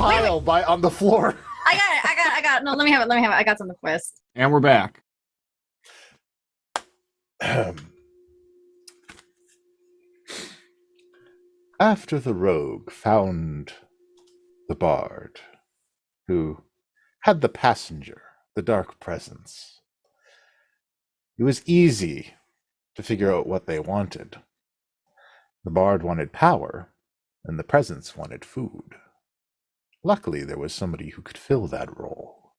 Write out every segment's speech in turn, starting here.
pile on the floor. I got it. No, let me have it. I got something first. And we're back. After the rogue found the bard, who had the passenger, the dark presence, it was easy to figure out what they wanted. The bard wanted power, and the presence wanted food. Luckily, there was somebody who could fill that role.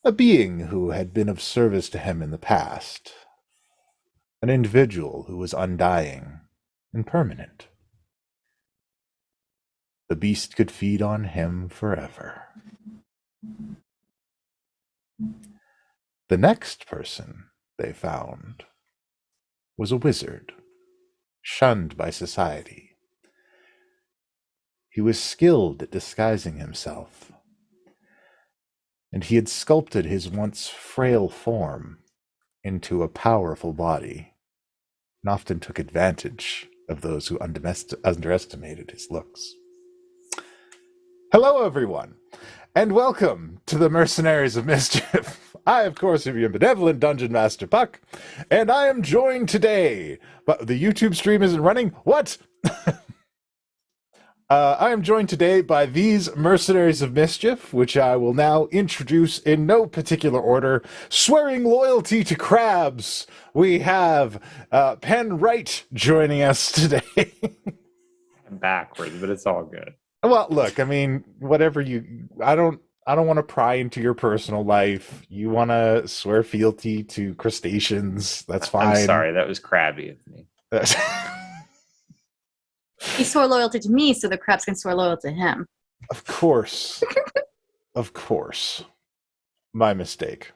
A being who had been of service to him in the past. An individual who was undying and permanent. The beast could feed on him forever. The next person they found was a wizard, shunned by society. He was skilled at disguising himself, and he had sculpted his once frail form into a powerful body, and often took advantage of those who underestimated his looks. Hello, everyone, and welcome to the Mercenaries of Mischief. I, of course, am your benevolent Dungeon Master Puck, and I am joined today, but the YouTube stream isn't running. What? I am joined today by these Mercenaries of Mischief, which I will now introduce in no particular order. Swearing loyalty to crabs, we have Penn Wright joining us today. I'm backwards, but it's all good. Well, look, I mean, whatever I don't want to pry into your personal life. You want to swear fealty to crustaceans, that's fine. I'm sorry, that was crabby of me. He swore loyalty to me, so the crabs can swear loyalty to him. Of course. Of course. My mistake.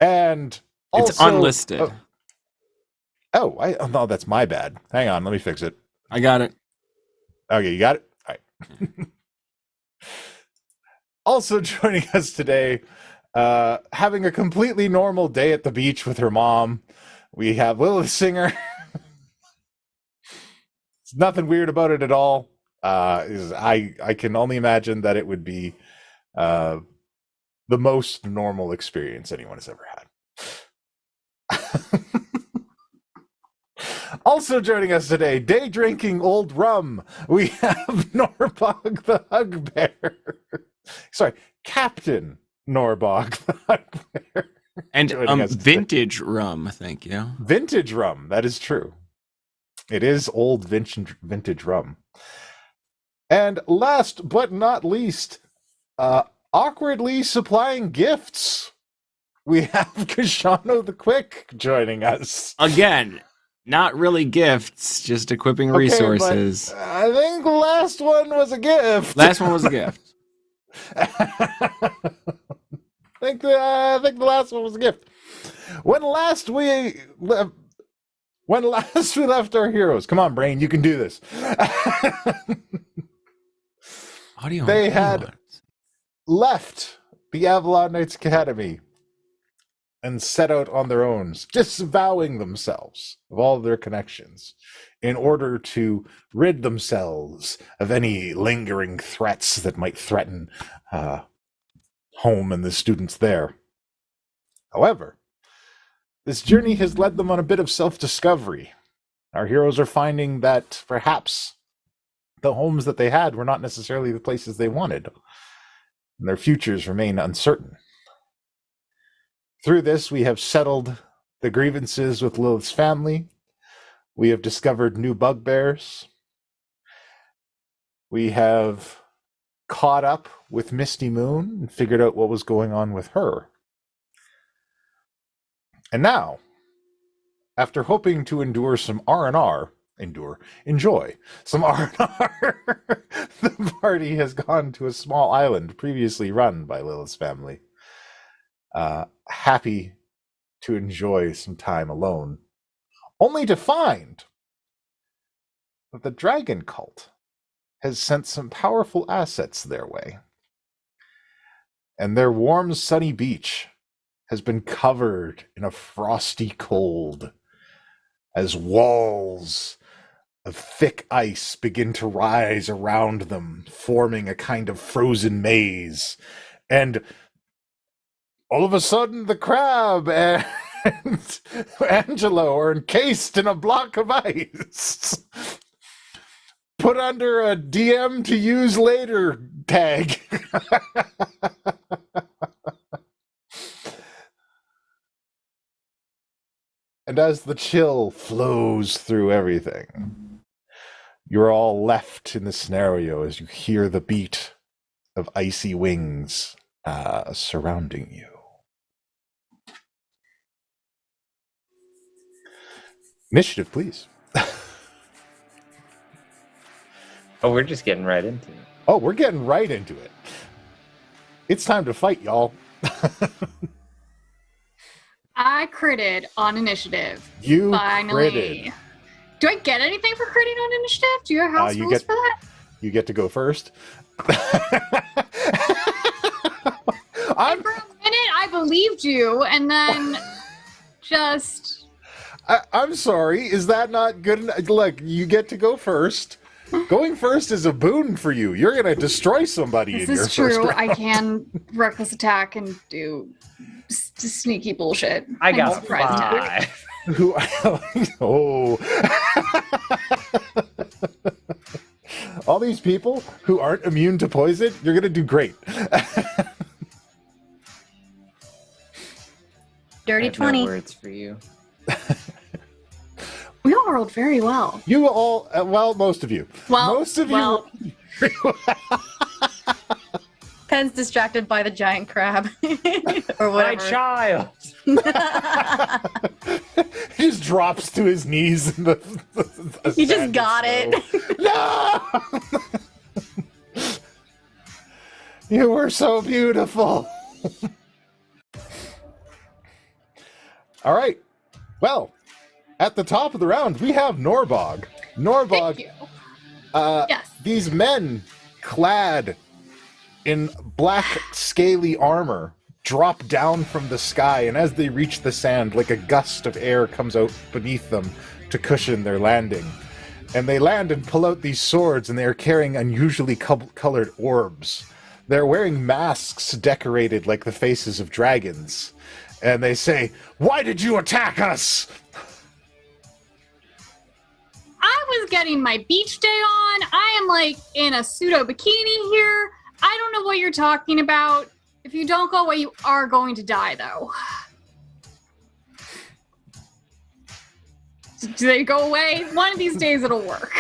And also, It's unlisted. No, that's my bad. Hang on, let me fix it. I got it. Okay, you got it? All right. Also joining us today, having a completely normal day at the beach with her mom, we have Lilith Singer. It's nothing weird about it at all. I can only imagine that it would be the most normal experience anyone has ever had. Also joining us today, day drinking old rum, we have Norbog the Hugbear. Sorry, Captain Norbog the Hugbear. And vintage rum, thank you. Vintage rum, that is true. It is old vintage rum. And last but not least, awkwardly supplying gifts, we have Kashano the Quick joining us. Again, not really gifts, just equipping resources. But I think the last one was a gift. Last one was a gift. I think the last one was a gift. When last we left our heroes, come on, brain, you can do this. They had left the Avalon Knights Academy and set out on their own, disavowing themselves of all their connections in order to rid themselves of any lingering threats that might threaten home and the students there. However, this journey has led them on a bit of self-discovery. Our heroes are finding that perhaps the homes that they had were not necessarily the places they wanted, and their futures remain uncertain. Through this, we have settled the grievances with Lilith's family. We have discovered new bugbears. We have caught up with Misty Moon and figured out what was going on with her. And now, after hoping to enjoy some R&R, the party has gone to a small island previously run by Lilith's family. Happy to enjoy some time alone, only to find that the dragon cult has sent some powerful assets their way. And their warm, sunny beach has been covered in a frosty cold as walls of thick ice begin to rise around them, forming a kind of frozen maze. And all of a sudden, the crab and Angelo are encased in a block of ice. Put under a DM to use later tag. And as the chill flows through everything, you're all left in the scenario as you hear the beat of icy wings surrounding you. Initiative, please. Oh, we're just getting right into it. Oh, we're getting right into it. It's time to fight, y'all. I critted on initiative. You Finally. critted. Do I get anything for critting on initiative? Do you have house rules for that? You get to go first. For a minute, I believed you, and then just... I'm sorry. Is that not good enough? Look, you get to go first. Going first is a boon for you. You're going to destroy somebody in your This is first true. round. I can reckless attack and do sneaky bullshit. I And got surprise attack. 5. Who? Oh. All these people who aren't immune to poison, you're going to do great. Dirty I have 20. No words for you. We all rolled very well. You all, well, most of you. Well, Most of well, you. Pen's distracted by the giant crab. Or My whatever. child. He just drops to his knees in the You just sand got and it. snow. No! You were so beautiful. All right. Well, at the top of the round, we have Norbog. Norbog, thank you. Yes. these men clad in black scaly armor drop down from the sky, and as they reach the sand, like a gust of air comes out beneath them to cushion their landing. And they land and pull out these swords, and they are carrying unusually colored orbs. They're wearing masks decorated like the faces of dragons. And they say, "Why did you attack us?" I was getting my beach day on. I am like in a pseudo bikini here. I don't know what you're talking about. If you don't go away, you are going to die, though. Do they go away? One of these days it'll work.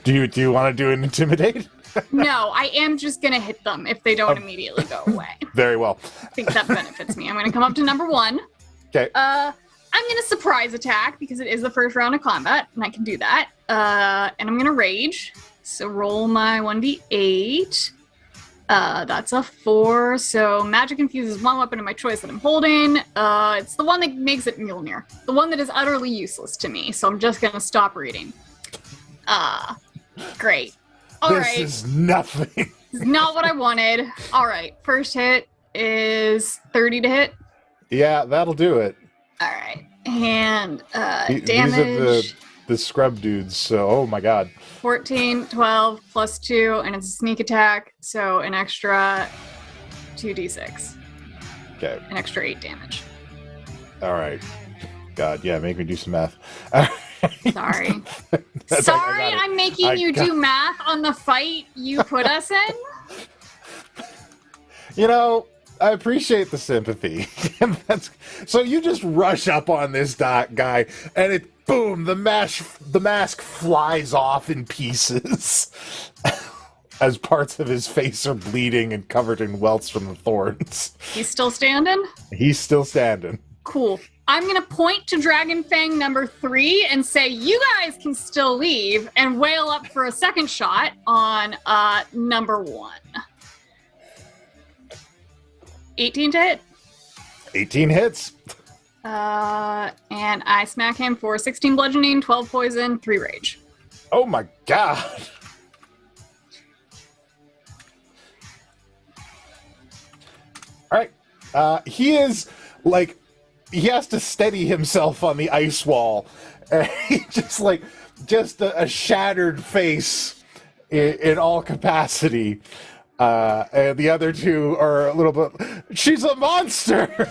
Do you want to do an intimidate? No, I am just going to hit them if they don't immediately go away. Very well. I think that benefits me. I'm going to come up to number 1. Okay. I'm going to surprise attack because it is the first round of combat, and I can do that. And I'm going to rage. So roll my 1d8. That's a 4. So magic infuses one weapon of my choice that I'm holding. It's the one that makes it Mjolnir. The one that is utterly useless to me. So I'm just going to stop reading. Great. All right. This is nothing. This is not what I wanted. All right. First hit is 30 to hit. Yeah, that'll do it. All right. And These damage. are the scrub dudes, so oh my god. 14, 12, plus 2, and it's a sneak attack, so an extra 2d6. Okay. An extra 8 damage. All right. God, yeah, make me do some math. Sorry. That's Sorry, like, I got it. I'm making I you got- do math on the fight you put us in. You know, I appreciate the sympathy. So you just rush up on this guy, and it boom, the mask flies off in pieces as parts of his face are bleeding and covered in welts from the thorns. He's still standing? He's still standing. Cool. I'm going to point to Dragon Fang number 3 and say, you guys can still leave, and wail up for a second shot on number 1. 18 to hit. 18 hits. And I smack him for 16 bludgeoning, 12 poison, 3 rage. Oh my god. Alright. He is like, he has to steady himself on the ice wall And he just a shattered face in all capacity. And the other two are a little bit, she's a monster!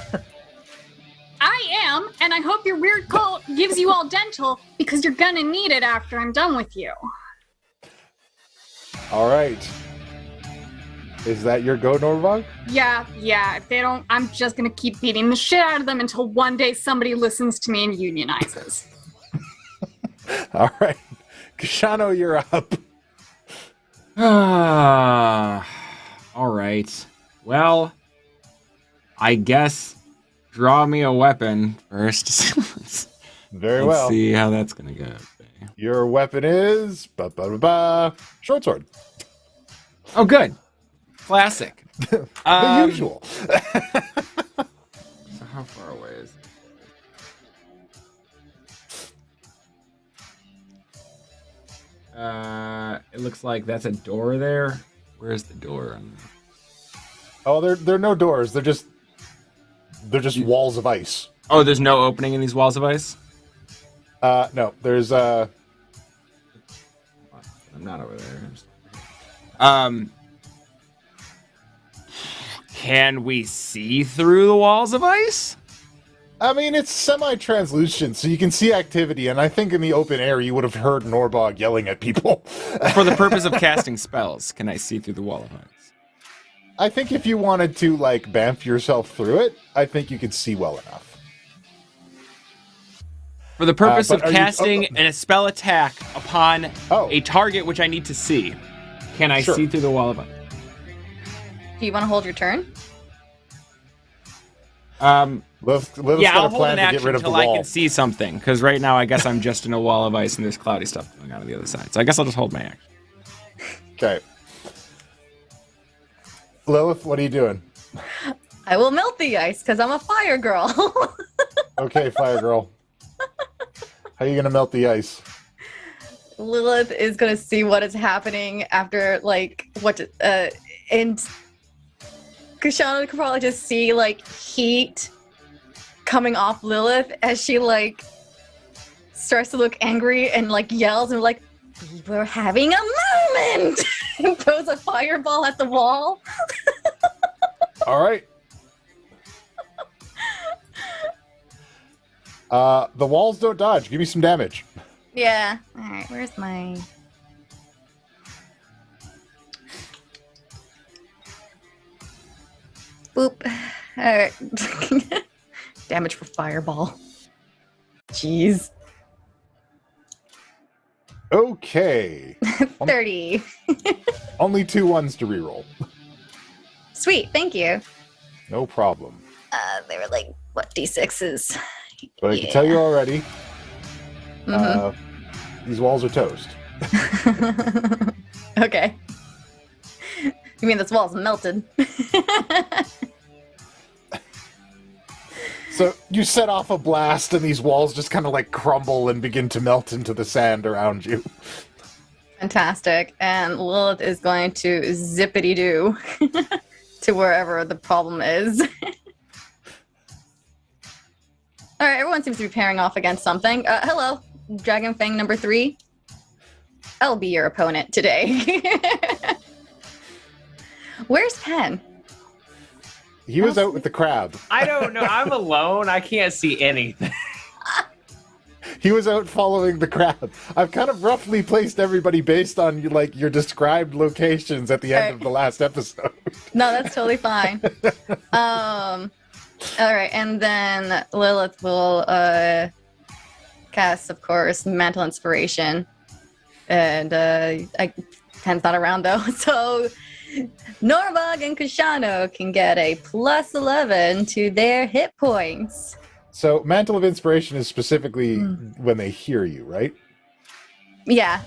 I am, and I hope your weird cult gives you all dental because you're gonna need it after I'm done with you. All right. Is that your go, Norvog? Yeah, if they don't, I'm just gonna keep beating the shit out of them until one day somebody listens to me and unionizes. All right. Kashano, you're up. All right. Well, I guess draw me a weapon first. Very Let's well. see how that's gonna go. Your weapon is short sword. Oh, good. Classic. The usual. So how far away is it? It looks like that's a door there. Where's the door? Oh, there are no doors. They're just walls of ice. Oh, there's no opening in these walls of ice? No, there's I'm not over there. Can we see through the walls of ice? I mean, it's semi-translucent, so you can see activity, and I think in the open air you would have heard Norbog yelling at people. For the purpose of casting spells, can I see through the wall of ice? I think if you wanted to, bamf yourself through it, I think you could see well enough. For the purpose of but are you- casting a spell attack upon Oh. a target which I need to see, can I Sure. see through the wall of ice? Do you want to hold your turn? Lilith's Yeah, got I'll a hold plan an to get action rid of the until I wall. can see something, because right now I guess I'm just in a wall of ice and there's cloudy stuff going on the other side. So I guess I'll just hold my action. Okay. Lilith, what are you doing? I will melt the ice because I'm a fire girl. Okay, Fire Girl. How are you gonna melt the ice? Lilith is gonna see what is happening after and Kashana could probably just see heat coming off Lilith as she starts to look angry and yells and we're having a moment and throws a fireball at the wall. All right. The walls don't dodge. Give me some damage. Yeah. Alright, where's my boop. Alright. Damage for fireball. Jeez. Okay. 30. Only 2 ones to reroll. Sweet, thank you. No problem. They were what, D6s? But I can tell you already, Mhm. these walls are toast. Okay. You mean this wall's melted? So you set off a blast and these walls just kind of crumble and begin to melt into the sand around you. Fantastic. And Lilith is going to zippity-doo to wherever the problem is. All right, everyone seems to be pairing off against something. Hello, Dragon Fang number 3. I'll be your opponent today. Where's Pen? He was out with the crab. I don't know. I'm alone. I can't see anything. He was out following the crab. I've kind of roughly placed everybody based on your described locations at the end of the last episode. No, that's totally fine. All right, and then Lilith will cast, of course, Mantle Inspiration. And Pen's not around, though. So Norvog and Kashano can get a plus 11 to their hit points. So Mantle of Inspiration is specifically when they hear you, right? Yeah.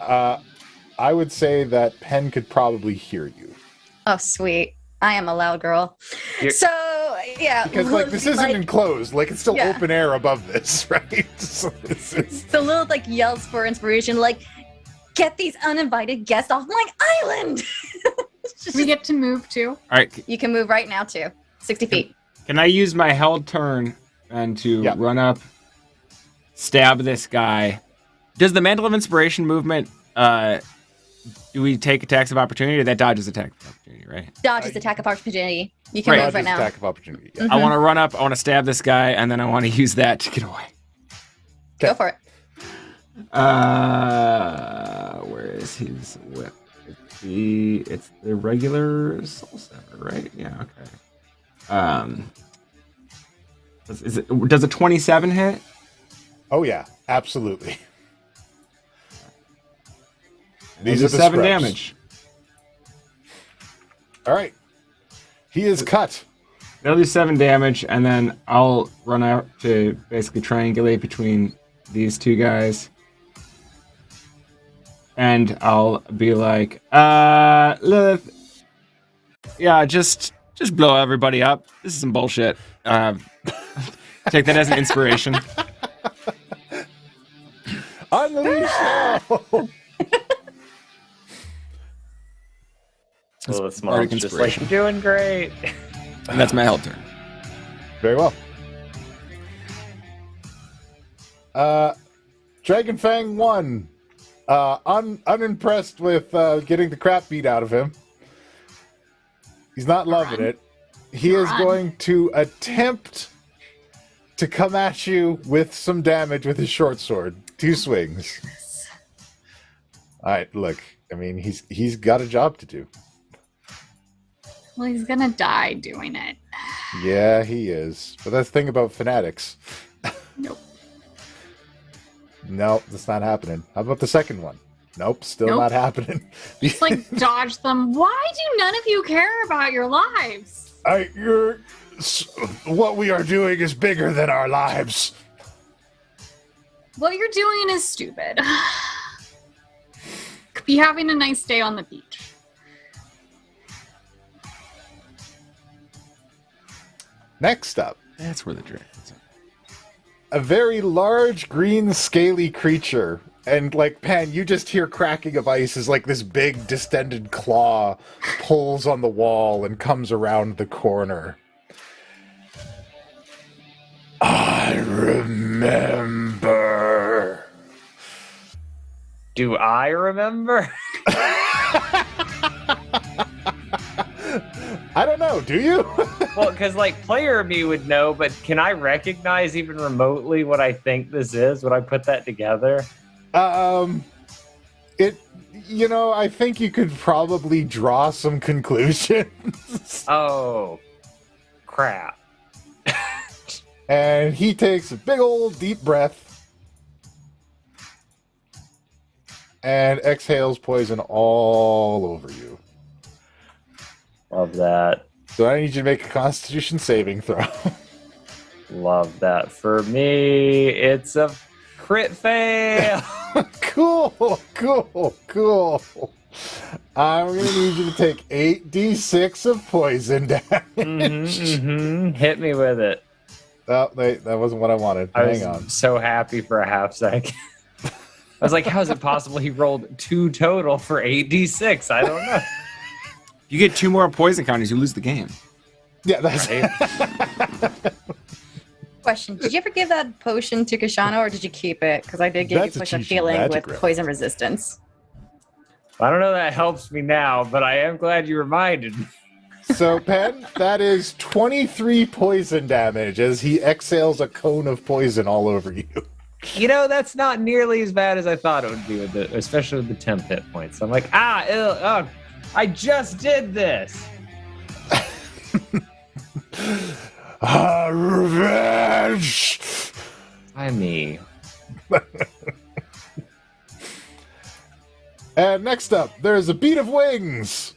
I would say that Pen could probably hear you. Oh, sweet. I am a loud girl. You're- So, yeah. Because Lilith, this isn't enclosed. It's still Yeah. open air above this, right? So this is... So Lilith yells for inspiration, get these uninvited guests off my island. We get to move too. All right, You can move right now too. 60 feet. can I use my held turn and to Yeah. run up stab this guy. Does the Mantle of Inspiration movement, do we take attacks of opportunity, or that dodges attack of opportunity, right? Dodges attack of opportunity. You can Right. move right now. Attack of opportunity. Yeah. Mhm. I want to run up, I want to stab this guy, and then I want to use that to get away. Go for it. Where is his whip? It's the regular Soul Sever, right? Yeah, okay. Does a 27 hit? Oh yeah, absolutely. These These are are the 7 scrubs. damage. All right. He is cut. They'll do 7 damage, and then I'll run out to basically triangulate between these two guys. And I'll be like, Lilith, yeah, just blow everybody up. This is some bullshit. Take that as an inspiration. Unleash now! Well, it's Bardic just like, inspiration. you're doing great. And that's my held turn. Very well. Dragon Fang 1. Unimpressed with getting the crap beat out of him. He's not loving it. He is going to attempt to come at you with some damage with his short sword. 2 swings. All right, look. I mean, he's got a job to do. Well, he's gonna die doing it. Yeah, he is. But that's the thing about fanatics. Nope. No, that's not happening. How about the second one? Nope, still Nope. not happening. Just like dodge them. Why do none of you care about your lives? What we are doing is bigger than our lives. What you're doing is stupid. Could be having a nice day on the beach. Next up, That's where the dragons are. a very large green scaly creature. And like, Pan, you just hear cracking of ice as like this big distended claw pulls on the wall and comes around the corner. I remember. Do I remember? I don't know, do you? Well, because like player me would know, but can I recognize even remotely what I think this is? Would I put that together? I think you could probably draw some conclusions. Oh, crap. And he takes a big old deep breath and exhales poison all over you. Love that. So I need you to make a Constitution saving throw. Love that. For me, it's a crit fail. Cool. I'm going to need you to take 8d6 of poison damage. Hit me with it. Oh, wait, that wasn't what I wanted. I Hang was on. so happy for a half second. I was like, how is it possible he rolled 2 total for 8d6? I don't know. You get 2 more poison counters, you lose the game. Yeah, that's Question: did you ever give that potion to Kashana, or did you keep it? Because I did give That's you a push of Chi-Chi healing magic with reference. poison resistance. I don't know that helps me now, but I am glad you reminded me. So, Pen, that is 23 poison damage as he exhales a cone of poison all over you. You know, that's not nearly as bad as I thought it would be, especially with the temp hit points. I'm like, I just did this. Revenge! I mean, And next up, there's a beat of wings.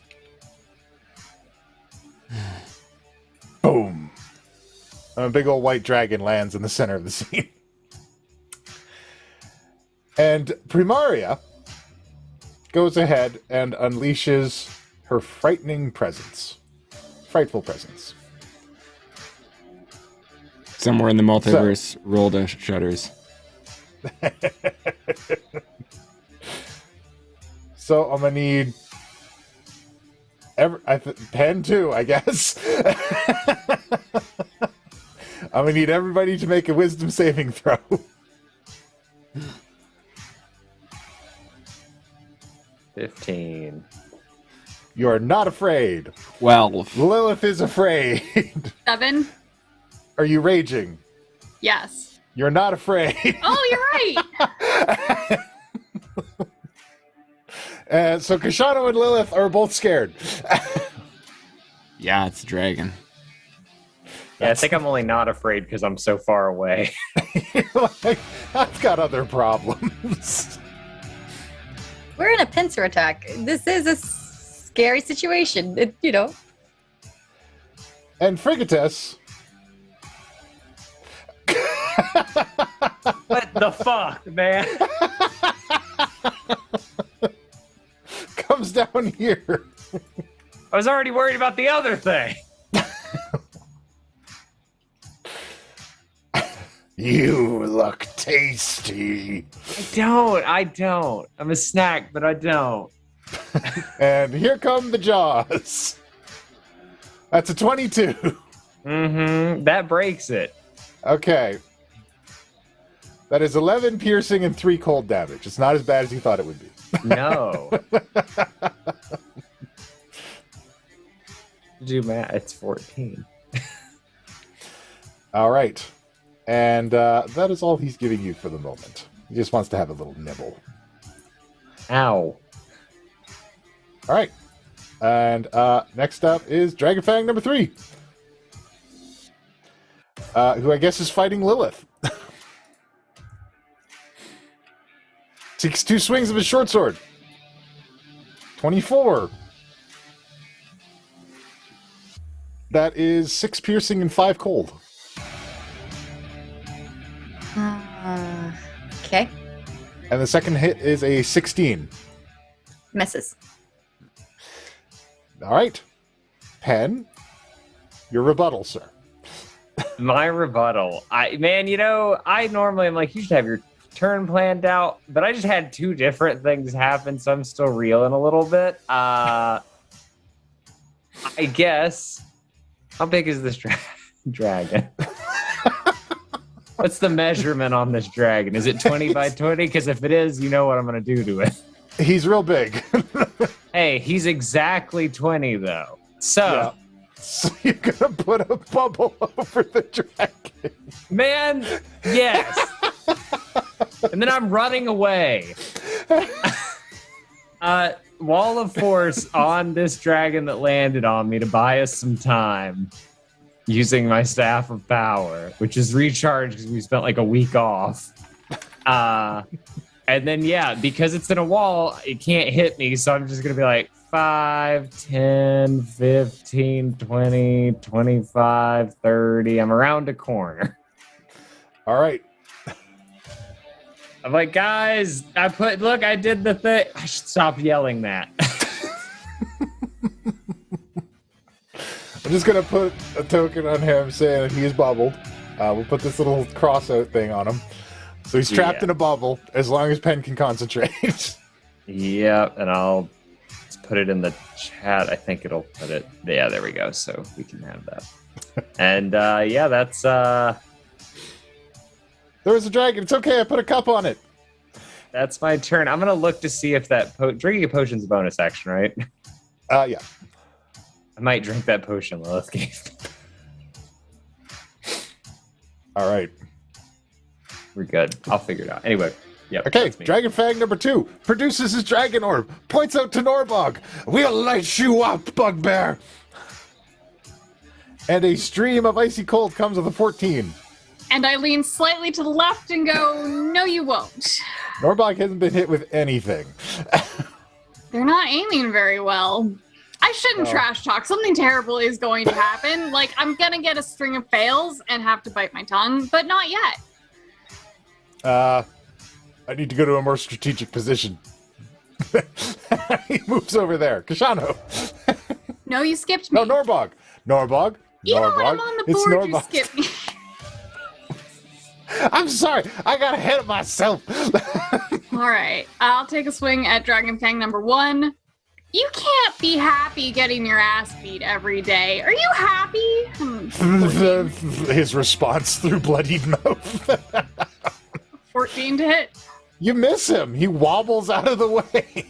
Boom. And a big old white dragon lands in the center of the scene. And Primaria goes ahead and unleashes her frightful presence. Somewhere in the multiverse, roll the shutters. So I'm gonna need Pen too, I guess. I'm gonna need everybody to make a wisdom saving throw. 15. You are not afraid. 12. Lilith is afraid. 7. Are you raging? Yes. You're not afraid. Oh, you're right. So Kashano and Lilith are both scared. Yeah, it's a dragon. Yeah, I think I'm only not afraid because I'm so far away. Like, I've got other problems. We're in a pincer attack. This is a scary situation. And Frigitus. What the fuck, man? Comes down here. I was already worried about the other thing. You look tasty. I don't. I'm a snack, but I don't. And here come the jaws. That's a 22. Mm-hmm. That breaks it. Okay. That is 11 piercing and 3 cold damage. It's not as bad as you thought it would be. No. Do math. It's 14. All right. And that is all he's giving you for the moment. He just wants to have a little nibble. Ow. All right. And next up is Dragonfang number 3. Who I guess is fighting Lilith. Takes 2 swings of his short sword. 24. That is 6 piercing and 5 cold. Okay. And the second hit is a 16. Misses. All right. Pen, your rebuttal, sir. My rebuttal. I normally am like, you should have your turn planned out, but I just had 2 different things happen, so I'm still reeling a little bit. I guess. How big is this dragon? What's the measurement on this dragon? Is it 20 by 20? Because if it is, you know what I'm going to do to it. He's real big. Hey, he's exactly 20, though. So, Yeah. So you're going to put a bubble over the dragon. man, yes. And then I'm running away. Wall of Force on this dragon that landed on me to buy us some time. Using my Staff of Power, which is recharged because we spent like a week off. And then, yeah, because it's in a wall, it can't hit me. So I'm just going to be like 5, 10, 15, 20, 25, 30. I'm around a corner. All right. I'm like, guys, I did the thing. I should stop yelling that. I'm just going to put a token on him saying that he is bubbled. We'll put this little cross-out thing on him. So he's trapped in a bubble as long as Pen can concentrate. Yep, and I'll put it in the chat. I think it'll put it. Yeah, there we go. So we can have that. And yeah, that's. There was a dragon. It's okay. I put a cup on it. That's my turn. I'm gonna look to see if that drinking a potion's a bonus action, right? Yeah. I might drink that potion Lilith gave. All right. We're good. I'll figure it out. Anyway. Yep. Okay, that's me. Dragonfang number 2 produces his dragon orb, points out to Norbog. We'll light you up, bugbear. And a stream of icy cold comes with a 14. And I lean slightly to the left and go, no, you won't. Norbog hasn't been hit with anything. They're not aiming very well. I shouldn't trash talk. Something terrible is going to happen. Like, I'm going to get a string of fails and have to bite my tongue, but not yet. I need to go to a more strategic position. He moves over there. Kashano. No, you skipped me. No, Norbog. Norbog. Even Norbog. when I'm on the It's board, you Norbog. skip me. I'm sorry. I got ahead of myself. All right. I'll take a swing at Dragonfang number 1. You can't be happy getting your ass beat every day. Are you happy? 14. His response through bloodied mouth. 14 to hit. You miss him. He wobbles out of the way.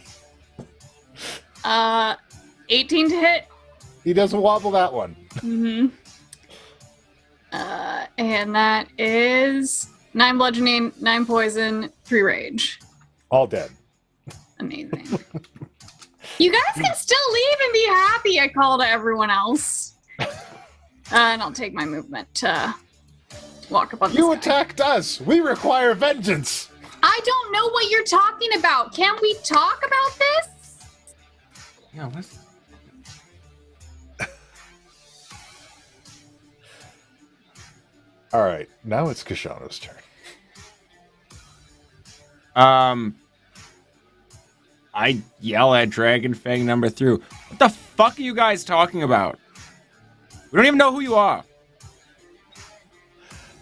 18 to hit. He doesn't wobble that one. Mm-hmm. And that is 9 bludgeoning, 9 poison, 3 rage. All dead. Amazing. You guys can still leave and be happy, I call to everyone else. And I'll take my movement to walk up on this You guy. attacked us. We require vengeance. I don't know what you're talking about. Can we talk about this? Yeah, what's... All right, now it's Kashano's turn. I yell at Dragonfang number 3. What the fuck are you guys talking about? We don't even know who you are.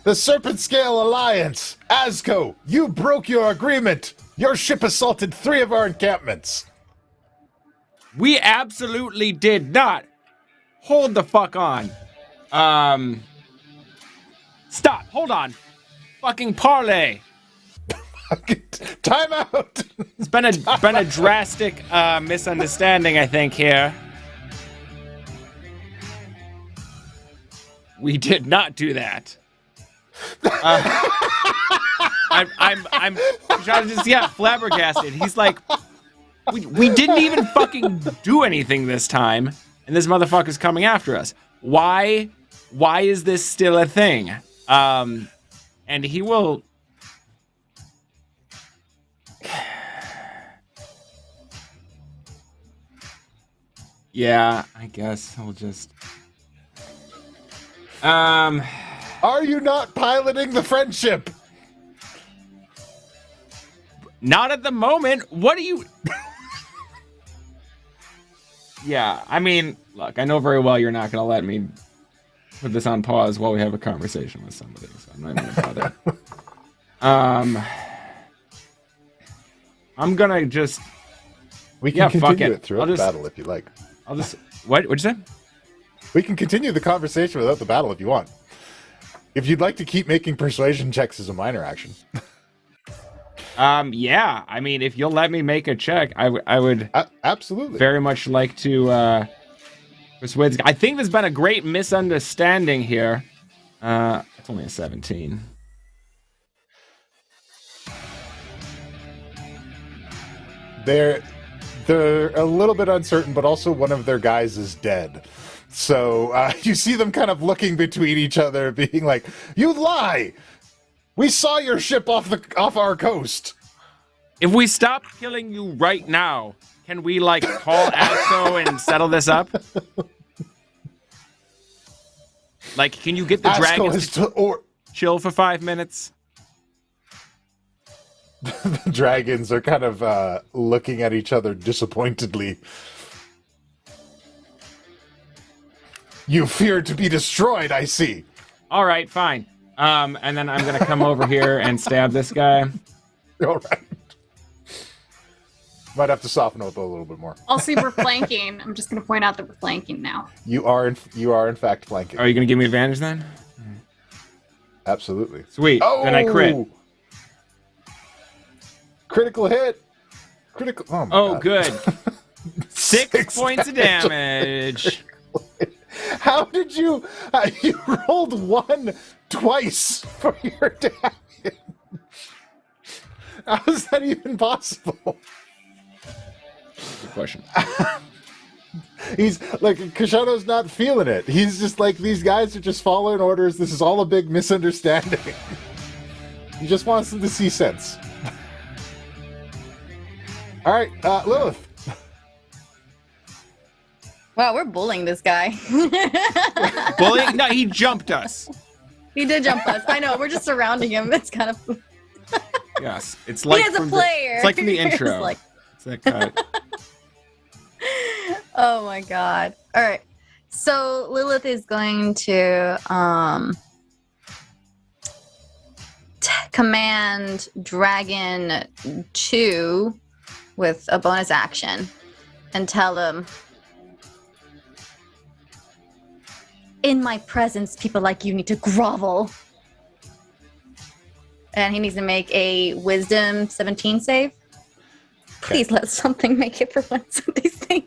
The Serpent Scale Alliance! Azko, you broke your agreement! Your ship assaulted 3 of our encampments! We absolutely did not. Hold the fuck on. Stop. Hold on. Fucking parlay. Time out! It's been a drastic misunderstanding, I think, here. We did not do that. I'm trying to just flabbergasted. He's like, we didn't even fucking do anything this time, and this motherfucker's coming after us. Why is this still a thing? And he will. Yeah, I guess I'll just. Are you not piloting the friendship? Not at the moment. What do you... Yeah, I mean, look, I know very well you're not going to let me put this on pause while we have a conversation with somebody, so I'm not even going to bother. I'm going to just... We can fuck continue it. it throughout the battle if you like. I'll just... What'd you say? We can continue the conversation without the battle if you want. If you'd like to keep making persuasion checks as a minor action. Yeah, I mean, if you'll let me make a check, I would absolutely very much like to persuade. I think there's been a great misunderstanding here. It's only a 17. They're a little bit uncertain, but also one of their guys is dead. So you see them kind of looking between each other, being like, "You lie! We saw your ship off our coast." If we stop killing you right now, can we like call ASCO and settle this up? Like, can you get the dragons to chill for 5 minutes? The dragons are kind of looking at each other disappointedly. You fear to be destroyed, I see. All right, fine. And then I'm gonna come over here and stab this guy. All right. Might have to soften up a little bit more. Also, we're flanking. I'm just going to point out that we're flanking now. You are in fact flanking. Are you gonna give me advantage then? Absolutely. Sweet. Oh! Then I crit. Critical hit. Critical. Oh, my God. Good. 6 points of damage. How did you? You rolled 1 twice for your damage. How is that even possible? Good question. He's like, Kashano's not feeling it. He's just like, these guys are just following orders. This is all a big misunderstanding. He just wants them to see sense. All right, Lilith. Wow, we're bullying this guy. Bullying? No, he jumped us. He did jump us. I know, we're just surrounding him. It's kind of... Yes, it's like he is a player. It's like from the intro. It's like... It's that cut. Oh my God. All right. So Lilith is going to command Dragon 2 with a bonus action and tell him, "In my presence, people like you need to grovel." And he needs to make a Wisdom 17 save. Please let something make it for once of these things.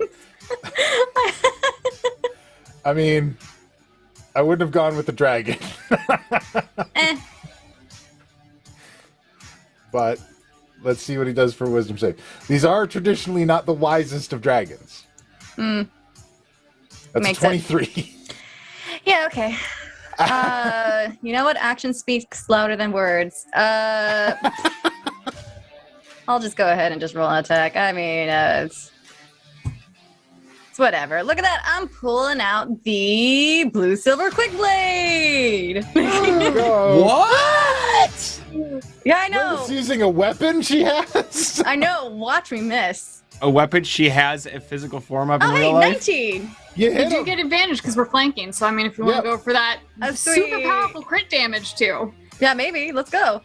I mean, I wouldn't have gone with the dragon. Eh. But let's see what he does for wisdom save. These are traditionally not the wisest of dragons. That's Makes a 23. Yeah, okay. You know what? Action speaks louder than words. I'll just go ahead and just roll an attack. I mean, it's whatever. Look at that. I'm pulling out the blue silver quick blade. Go. What? Yeah, I know. Linda's using a weapon she has. I know. Watch me miss. A weapon she has a physical form of in Oh, hey, real life? 19. You You hit do him. get advantage because we're flanking. So I mean, if you want Yep. to go for that That's super sweet. powerful crit damage too. Yeah, maybe. Let's go.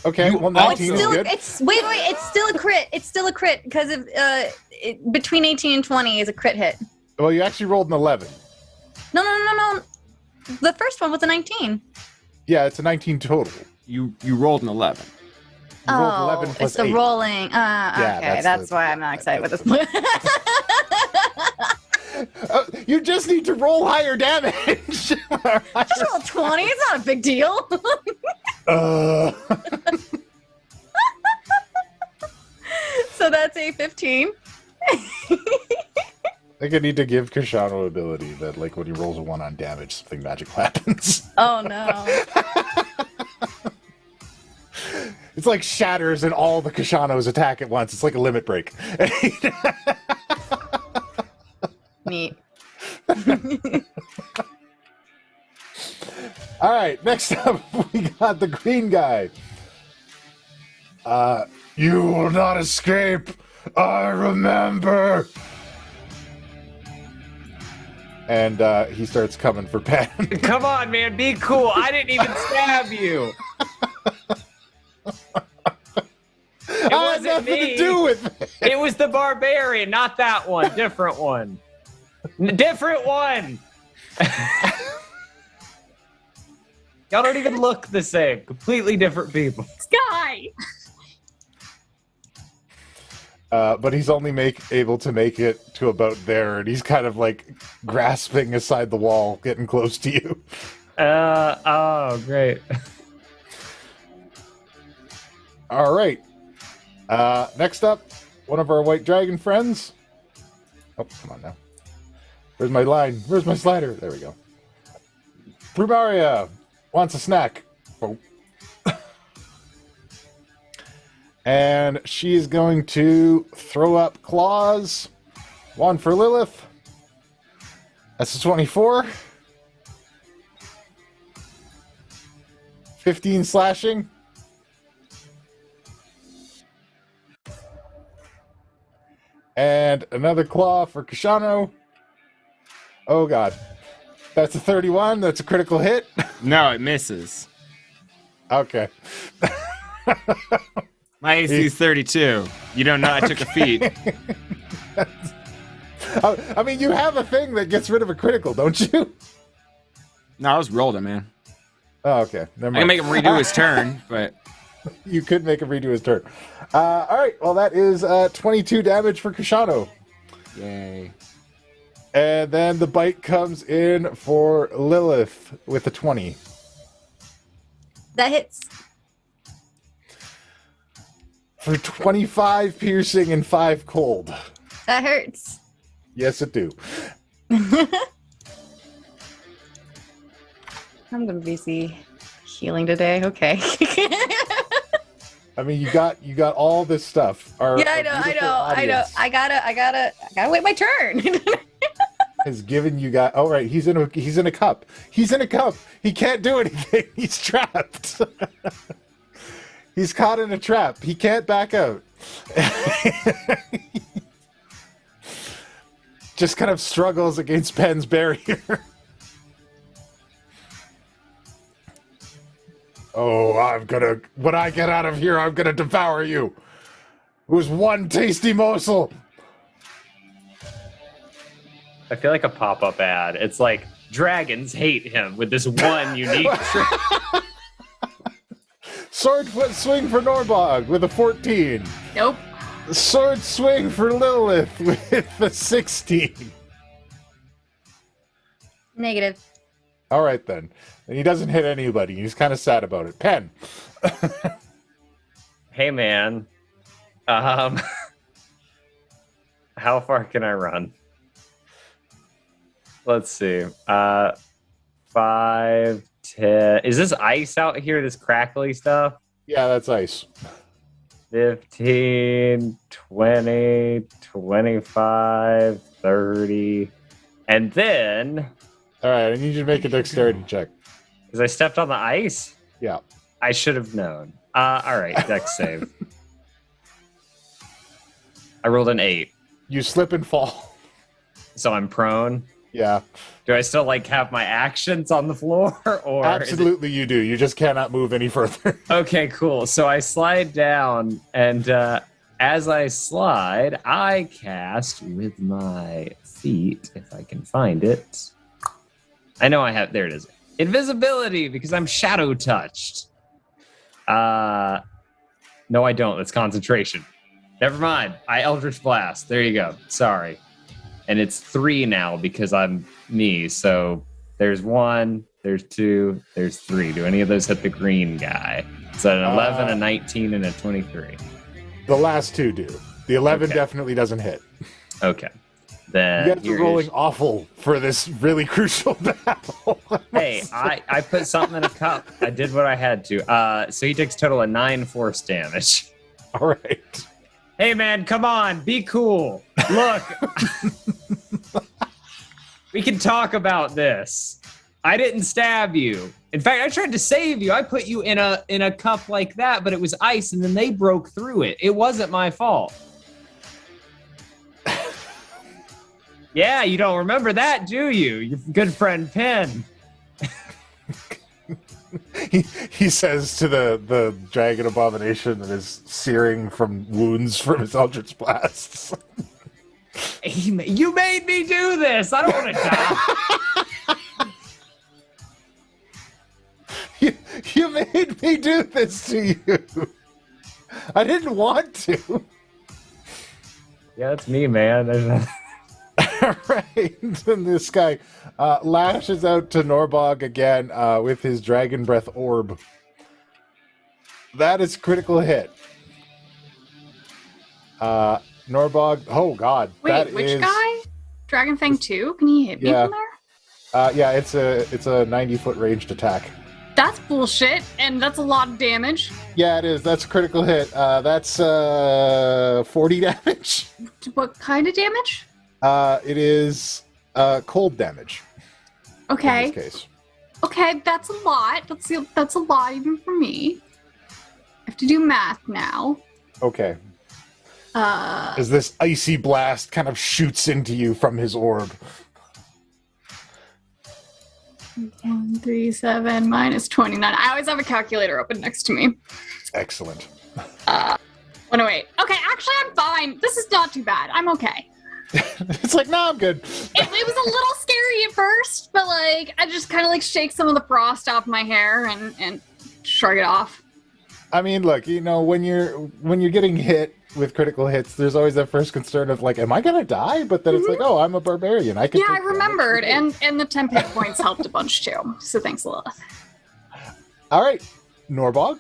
Okay, You well, also- 19 is Still, good. it's wait. It's still a crit. It's still a crit because of between 18 and 20 is a crit hit. Well, you actually rolled an 11. No. The first one was a 19. Yeah, it's a 19 total. You rolled an 11. You rolled 11 plus it's the 8. rolling. Okay, that's the- why I'm not excited with this one. You just need to roll higher damage. Just roll 20. It's not a big deal. So that's a 15. I think I need to give Kashano ability that, like, when he rolls a 1 on damage, something magical happens. Oh no. It's like shatters and all the Kashanos attack at once. It's like a limit break. Neat. All right, next up, we got the green guy. You will not escape. I remember. And he starts coming for Pen. Come on, man, be cool. I didn't even stab you. It I had wasn't nothing me. to do with it. It was the barbarian, not that one. Different one. Different one. Y'all don't even look the same. Completely different people. Sky. But he's only able to make it to about there, and he's kind of like grasping aside the wall, getting close to you. Oh, great. All right. Next up, one of our white dragon friends. Oh, come on now. Where's my line? Where's my slider? There we go. Brumaria wants a snack. Oh. And she's going to throw up claws. One for Lilith. That's a 24. 15 slashing. And another claw for Kashano. Oh god. That's a 31. That's a critical hit. No, it misses. Okay. My AC is 32. You don't know I took a feat. I mean, you have a thing that gets rid of a critical, don't you? No, I was rolled him, man. Oh, okay. Never I can mind. make him redo his turn, but You could make him redo his turn. All right. Well, that is 22 damage for Kashano. yay. And then the bite comes in for Lilith with a 20. That hits. For 25 piercing and 5 cold. That hurts. Yes, it do. I'm gonna be healing today. Okay. I mean, you got all this stuff. Our beautiful audience I gotta wait my turn. has given you guys. Oh, right. He's in a cup. He's in a cup. He can't do anything. He's trapped. He's caught in a trap. He can't back out. Just kind of struggles against Pen's barrier. Oh, when I get out of here, I'm gonna devour you. It was one tasty morsel. I feel like a pop-up ad. It's like dragons hate him with this one unique trick. Sword swing for Norbog with a 14. Nope. Sword swing for Lilith with a 16. Negative. All right, then. And he doesn't hit anybody. He's kind of sad about it. Pen. Hey, man. How far can I run? Let's see. 5, 10. Is this ice out here? This crackly stuff? Yeah, that's ice. 15, 20, 25, 30. And then, All right, I need you to make a dexterity check. because I stepped on the ice, Yeah. I should have known. All right, dex save. I rolled an 8, You slip and fall. so I'm prone. Yeah, Do I still like have my actions on the floor, or is it- absolutely you do. You just cannot move any further. Okay, cool. So I slide down, and as I slide, I cast with my feet, if I can find it. I know I have. There it is. Invisibility, because I'm shadow touched. No, I don't. That's concentration. Never mind. I Eldritch Blast. There you go. Sorry. And it's 3 now because I'm me. So there's 1, there's 2, there's 3. Do any of those hit the green guy? So an 11, a 19, and a 23. The last 2 do. The 11 Okay. definitely doesn't hit. Okay. Then You guys are here rolling is- awful for this really crucial battle. Hey, I put something in a cup. I did what I had to. So he takes total of 9 force damage. All right. Hey man, come on, be cool. Look, we can talk about this. I didn't stab you. In fact, I tried to save you. I put you in a cup like that, but it was ice, and then they broke through it. It wasn't my fault. Yeah, you don't remember that, do you? Your good friend Penn. He says to the dragon abomination that is searing from wounds from his eldritch blasts. You made me do this. I don't want to die. You made me do this to you. I didn't want to. Yeah, that's me, man. There's nothing. All right. And this guy lashes out to Norbog again with his dragon breath orb. That is critical hit. Norbog. Oh God. Wait, that which is- guy? Dragonfang 2? Can he hit me Yeah. from there? Yeah, it's a 90-foot ranged attack. That's bullshit, and that's a lot of damage. Yeah, it is. That's a critical hit. That's 40 damage. What kind of damage? It is cold damage. Okay. In this case. Okay, that's a lot. That's a lot even for me. I have to do math now. Okay. As this icy blast kind of shoots into you from his orb. 137 minus 29. I always have a calculator open next to me. Excellent. 108. Okay, actually, I'm fine. This is not too bad. I'm okay. It's like, no, I'm good. It was a little scary at first, but like I just kind of like shake some of the frost off my hair and shrug it off. I mean, look, you know, when you're getting hit with critical hits, there's always that first concern of like, am I gonna die? But then it's like, oh, I'm a barbarian. I can. Yeah, I take damage. remembered, and the temp hit points helped a bunch too. So thanks, Lilith. All right, Norbog.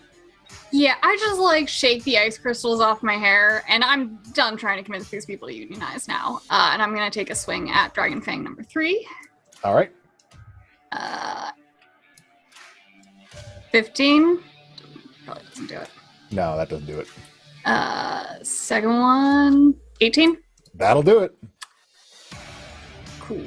Yeah, I just like shake the ice crystals off my hair, and I'm done trying to convince these people to unionize now. And I'm gonna take a swing at Dragonfang number 3. All right. 15. Probably doesn't do it. No, that doesn't do it. Second one, 18. That'll do it. Cool.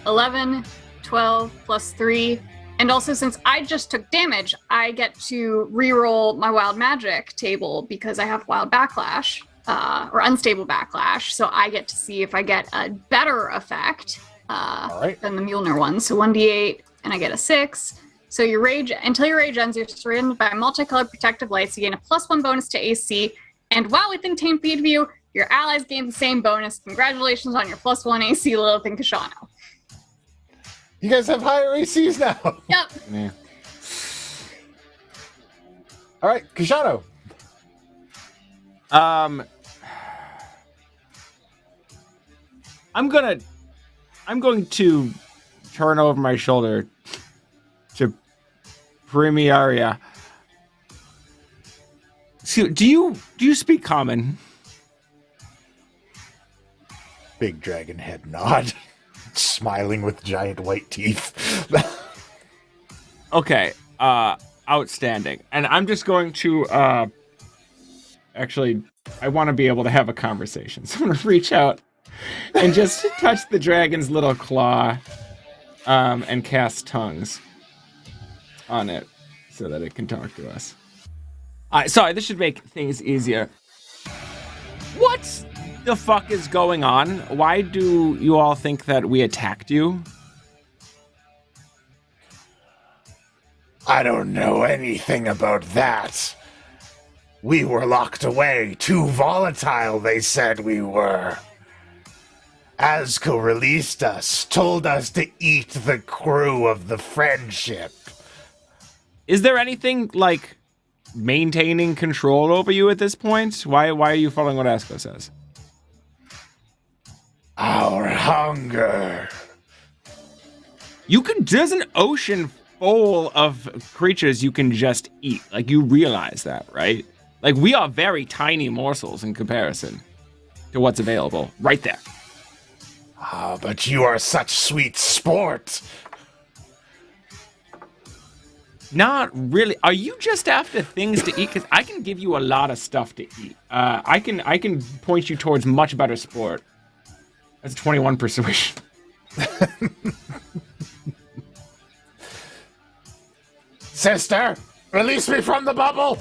11, 12 plus 3. And also, since I just took damage, I get to reroll my wild magic table because I have wild backlash, or unstable backlash. So I get to see if I get a better effect All right. than the Mjolnir one. So 1d8, and I get a 6. So your rage, until your rage ends, you're surrounded by multicolored protective lights. You gain a +1 bonus to AC. And while within 10 feet of you, your allies gain the same bonus. Congratulations on your +1 AC, Lilith and Kashano. You guys have higher ACs now. Yep. Yeah. All right, Kishano. I'm going to turn over my shoulder to Primiaria. So, do you speak common? Big dragon head nod, smiling with giant white teeth. Okay, outstanding. And I'm just going to actually, I want to be able to have a conversation. So I'm going to reach out and just touch the dragon's little claw and cast tongues on it so that it can talk to us. Sorry, this should make things easier. What the fuck is going on? Why do you all think that we attacked you? I don't know anything about that. We were locked away. Too volatile, they said we were. Azko released us, told us to eat the crew of the Friendship. Is there anything, like, maintaining control over you at this point? Why are you following what Azko says? Our hunger. There's an ocean full of creatures you can just eat. Like, you realize that, right? Like, we are very tiny morsels in comparison to what's available right there. Ah, but you are such sweet sport. Not really. Are you just after things to eat? Because I can give you a lot of stuff to eat. I can point you towards much better sport. That's 21 persuasion. Sister, release me from the bubble.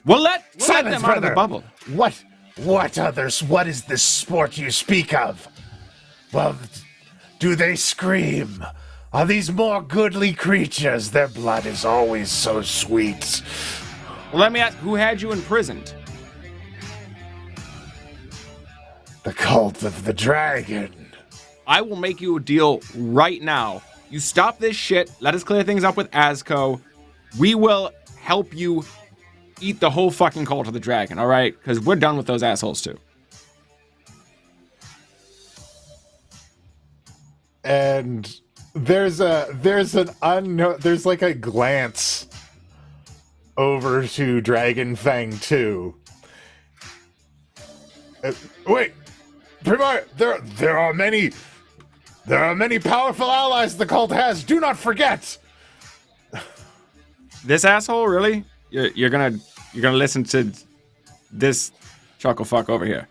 We'll let Silence, them out of the brother. bubble. What others? What is this sport you speak of? Well, do they scream? Are these more goodly creatures? Their blood is always so sweet. Well, let me ask, who had you imprisoned? The cult of the dragon. I will make you a deal right now. You stop this shit. Let us clear things up with Azko. We will help you eat the whole fucking cult of the dragon, all right? Because we're done with those assholes too. And there's like a glance over to Dragon Fang 2. Wait, Primar, there are many powerful allies the cult has. Do not forget. This asshole, really? You're gonna listen to this chuckle fuck over here?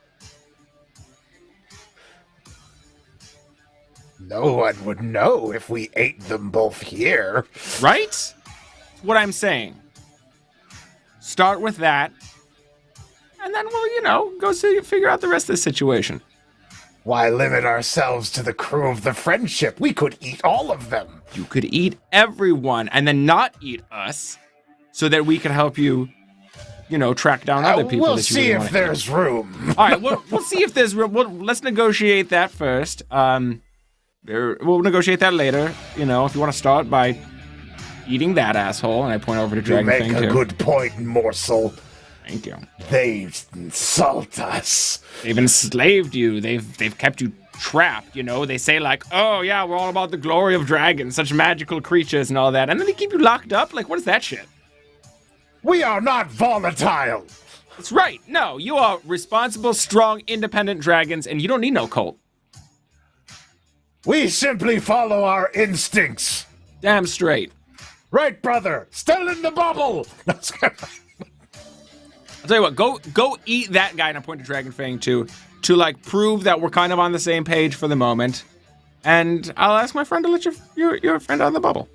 No one would know if we ate them both here. Right? That's what I'm saying. Start with that, and then we'll, go figure out the rest of the situation. Why limit ourselves to the crew of the Friendship? We could eat all of them. You could eat everyone and then not eat us, so that we can help you, track down other people. We'll that you see really if there's room. All right, we'll see if there's room. Let's negotiate that first. We'll negotiate that later. If you want to start by eating that asshole, and I point over to Dragon You Fang make a too. good point, morsel. Thank you. They insult us. They've enslaved you. They've kept you trapped. They say like, oh yeah, we're all about the glory of dragons, such magical creatures and all that, and then they keep you locked up. Like, what is that shit? We are not volatile. That's right. No, you are responsible, strong, independent dragons, and you don't need no cult. We simply follow our instincts. Damn straight. Right, brother. Still in the bubble. I'll tell you what, go eat that guy, and I point to Dragon Fang too, to like prove that we're kind of on the same page for the moment. And I'll ask my friend to let your friend out of the bubble.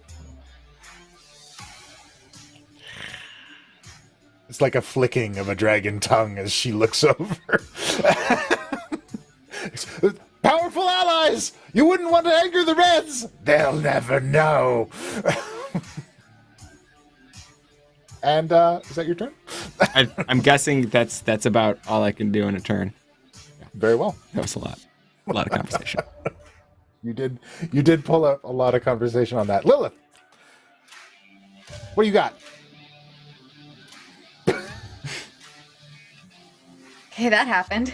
It's like a flicking of a dragon tongue as she looks over. Powerful allies! You wouldn't want to anger the Reds! They'll never know. And, is that your turn? I'm guessing that's about all I can do in a turn. Very well. That was a lot of conversation. You did pull up a lot of conversation on that. Lilith! What do you got? Okay, that happened.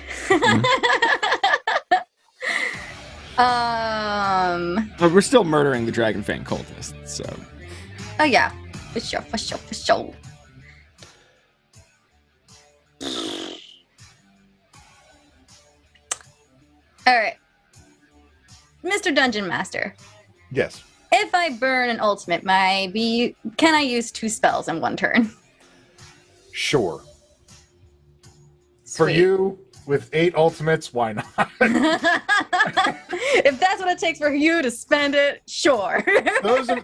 But we're still murdering the Dragonfang cultists, so. Oh yeah, for sure, for sure, for sure. All right, Mr. Dungeon Master. Yes. If I burn an ultimate, can I use 2 spells in 1 turn? Sure. For Sweet. you, with 8 ultimates, why not? If that's what it takes for you to spend it, sure.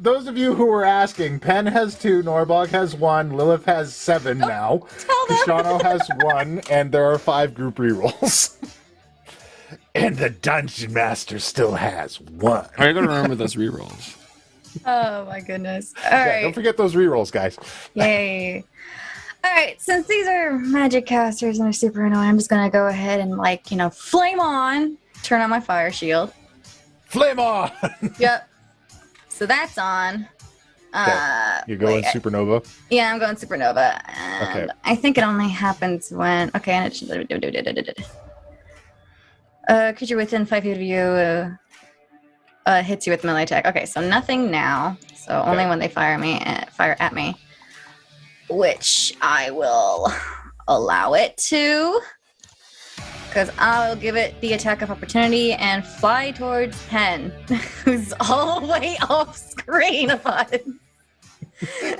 those of you who were asking, Pen has 2, Norbog has 1, Lilith has 7 now, Tell them. Kashano has 1, and there are 5 group rerolls. And the Dungeon Master still has 1. I gotta remember those rerolls. Oh my goodness. All Yeah, right. don't forget those rerolls, guys. Yay. All right, since these are magic casters and they're super annoying, I'm just gonna go ahead and flame on, turn on my fire shield. Flame on! Yep. So that's on. You're going wait, supernova? Yeah, I'm going supernova. And Okay. I think it only happens when and creature within 5 feet of you hits you with melee attack. Okay, so nothing now. So only when they fire at me. Which I will allow it to. Because I'll give it the attack of opportunity and fly towards Pen, who's all the way off screen of us.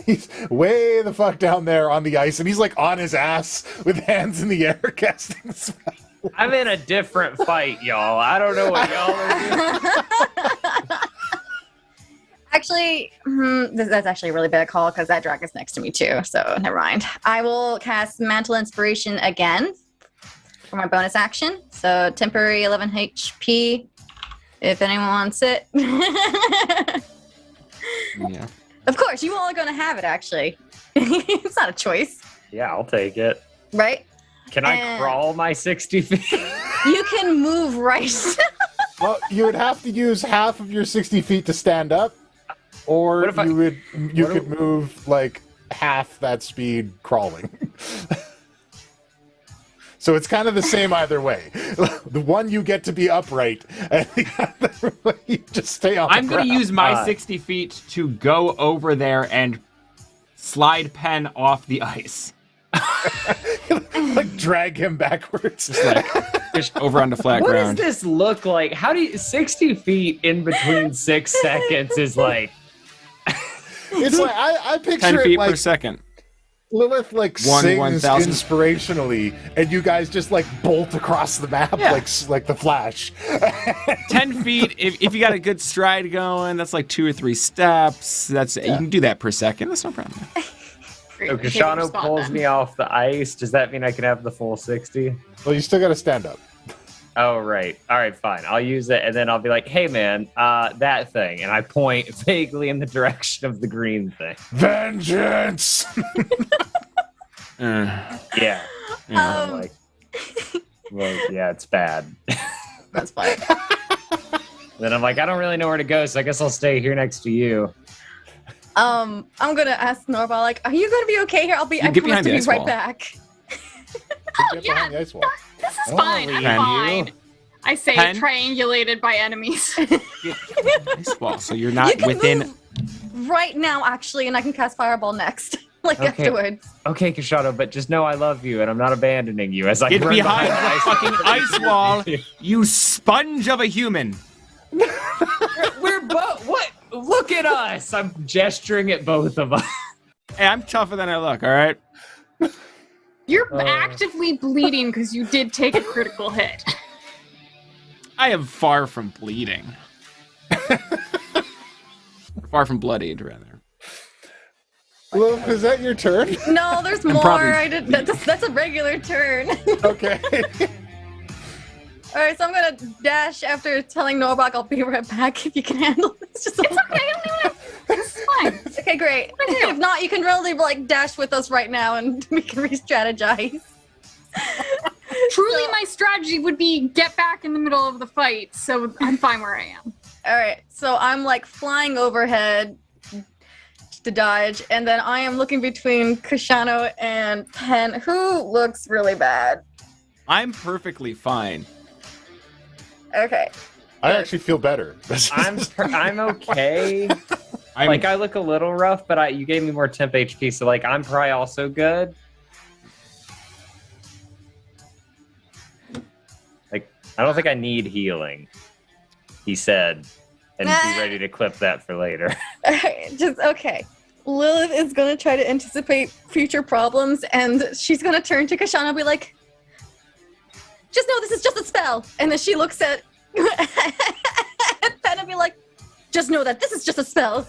He's way the fuck down there on the ice, and he's like on his ass with hands in the air casting spells. I'm in a different fight, y'all. I don't know what y'all are doing. Actually, that's actually a really bad call because that dragon's next to me too, so never mind. I will cast Mantle Inspiration again for my bonus action. So temporary 11 HP if anyone wants it. Yeah. Of course, you all are going to have it actually. It's not a choice, Yeah, I'll take it. right? Can I crawl my 60 feet? You can move right. Well, you would have to use half of your 60 feet to stand up, or What if I- you could move like half that speed crawling. So it's kind of the same either way. The one you get to be upright, and the other way you just stay on I'm the gonna ground. use my 60 feet to go over there and slide Pen off the ice. Like drag him backwards. Just like fish over onto flat What does ground. this look like? How do you 60 feet in between 6 seconds is like It's like I picture 10 it feet like per second. Lilith like One sings 1,000. inspirationally, and you guys just like bolt across the map Yeah. like the Flash. 10 feet, if you got a good stride going, that's like 2 or 3 steps. You can do that per second. That's no problem. so Kashano pulls me off the ice. Does that mean I can have the full 60? Well, you still got to stand up. Oh, right. All right, fine. I'll use it, and then I'll be like, hey, man, that thing. And I point vaguely in the direction of the green thing. Vengeance. Yeah. Yeah. I'm like, well, yeah, it's bad. That's fine. Then I'm like, I don't really know where to go, so I guess I'll stay here next to you. I'm gonna ask Norval, like, are you gonna be okay here? I get promise behind to the be ice right wall. back. Get behind the ice wall. This is Oh, fine. I'm can fine. you? I say Pen? triangulated by enemies. Ice wall, so you're not You can within. move right now, actually, and I can cast Fireball next, like Okay. afterwards. Okay, Kashano, but just know I love you, and I'm not abandoning you as I Get run behind the ice fucking ice wall, you sponge of a human. We're both. What? Look at us! I'm gesturing at both of us. Hey, I'm tougher than I look, all right? You're actively bleeding because you did take a critical hit. I am far from bleeding. Far from bloodied, rather. Lilith, is that your turn? No, there's more. probably- That's a regular turn. Okay. All right, so I'm gonna dash after telling Norbach I'll be right back if you can handle this. Just It's okay. I don't even. This is fine. okay, great. If not, you can really like dash with us right now, and we can re-strategize. Truly, my strategy would be get back in the middle of the fight, so I'm fine where I am. All right, so I'm like flying overhead, to dodge, and then I am looking between Kashano and Pen, who looks really bad. I'm perfectly fine. Okay. I actually feel better. I'm okay. I look a little rough, but you gave me more temp HP, so like I'm probably also good. Like I don't think I need healing, he said, and be ready to clip that for later. Okay. Lilith is gonna try to anticipate future problems, and she's gonna turn to Kashana and be like, "Just know this is just a spell." And then she looks at Pen and be like, "Just know that this is just a spell."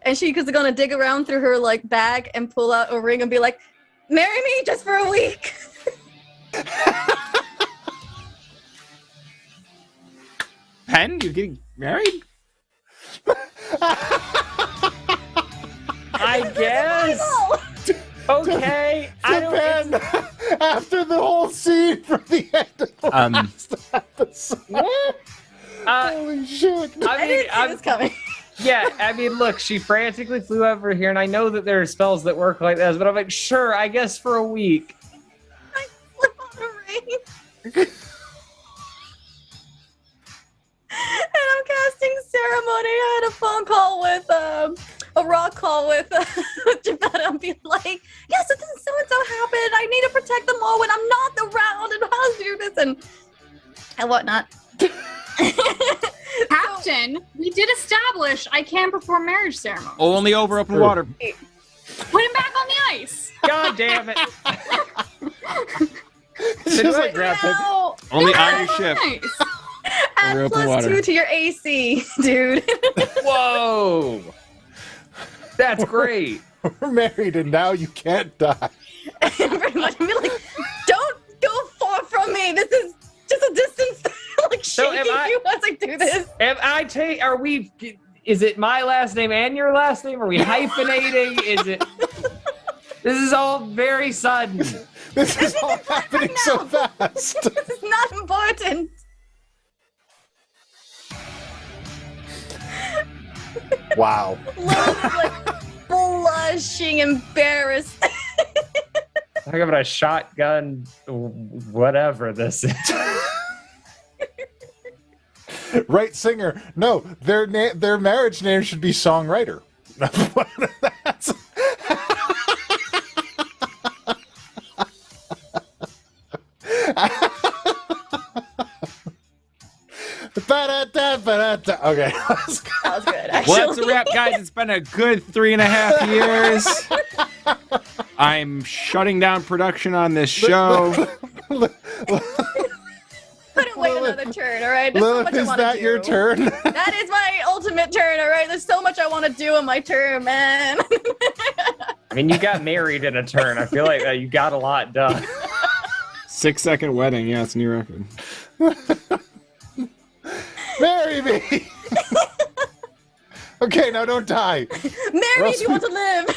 And she's gonna dig around through her like bag and pull out a ring and be like, "Marry me just for a week." Pen, you getting married? I guess. Okay. I don't. Japan, after the whole scene from the end of the last episode. Holy shit. I didn't see this coming. Yeah, I mean, look, she frantically flew over here, and I know that there are spells that work like this, but I'm like, sure, I guess for a week. I slip on a ring. And I'm casting ceremony. I had a phone call with a rock call with Geppetto and be like, "Yes, this is so and so happened. I need to protect them all when I'm not around, and how to do this and whatnot." Captain, we did establish I can perform marriage ceremony. Only over open water. Put him back on the ice. God damn it. It's just like grab it. No, Only on your ship. Nice. add Over open water. +2 to your AC, dude. Whoa. That's great. We're married and now you can't die. Pretty much, be like, "Don't go far from me. This is just a distance." Like So shaking you as I do this. Is it my last name and your last name? Are we hyphenating? This is all very sudden. This is all happening so fast. This is not important. Wow. Lilith is like blushing, embarrassed. Talk about a shotgun, whatever this is. Right singer. No, their marriage name should be songwriter. That's- Ba-da-da-ba-da-da. Okay. Let's go. That was good, actually. Well, that's a wrap, guys. It's been a good 3.5 years. I'm shutting down production on this show. Couldn't wait another turn, alright? There's so Lilith, much I is want to that do. your turn? That is my ultimate turn, alright? There's so much I want to do in my turn, man. I mean, you got married in a turn. I feel like you got a lot done. 6-second wedding. Yeah, it's a new record. Marry me! Okay, now don't die. Marry me if you want to live.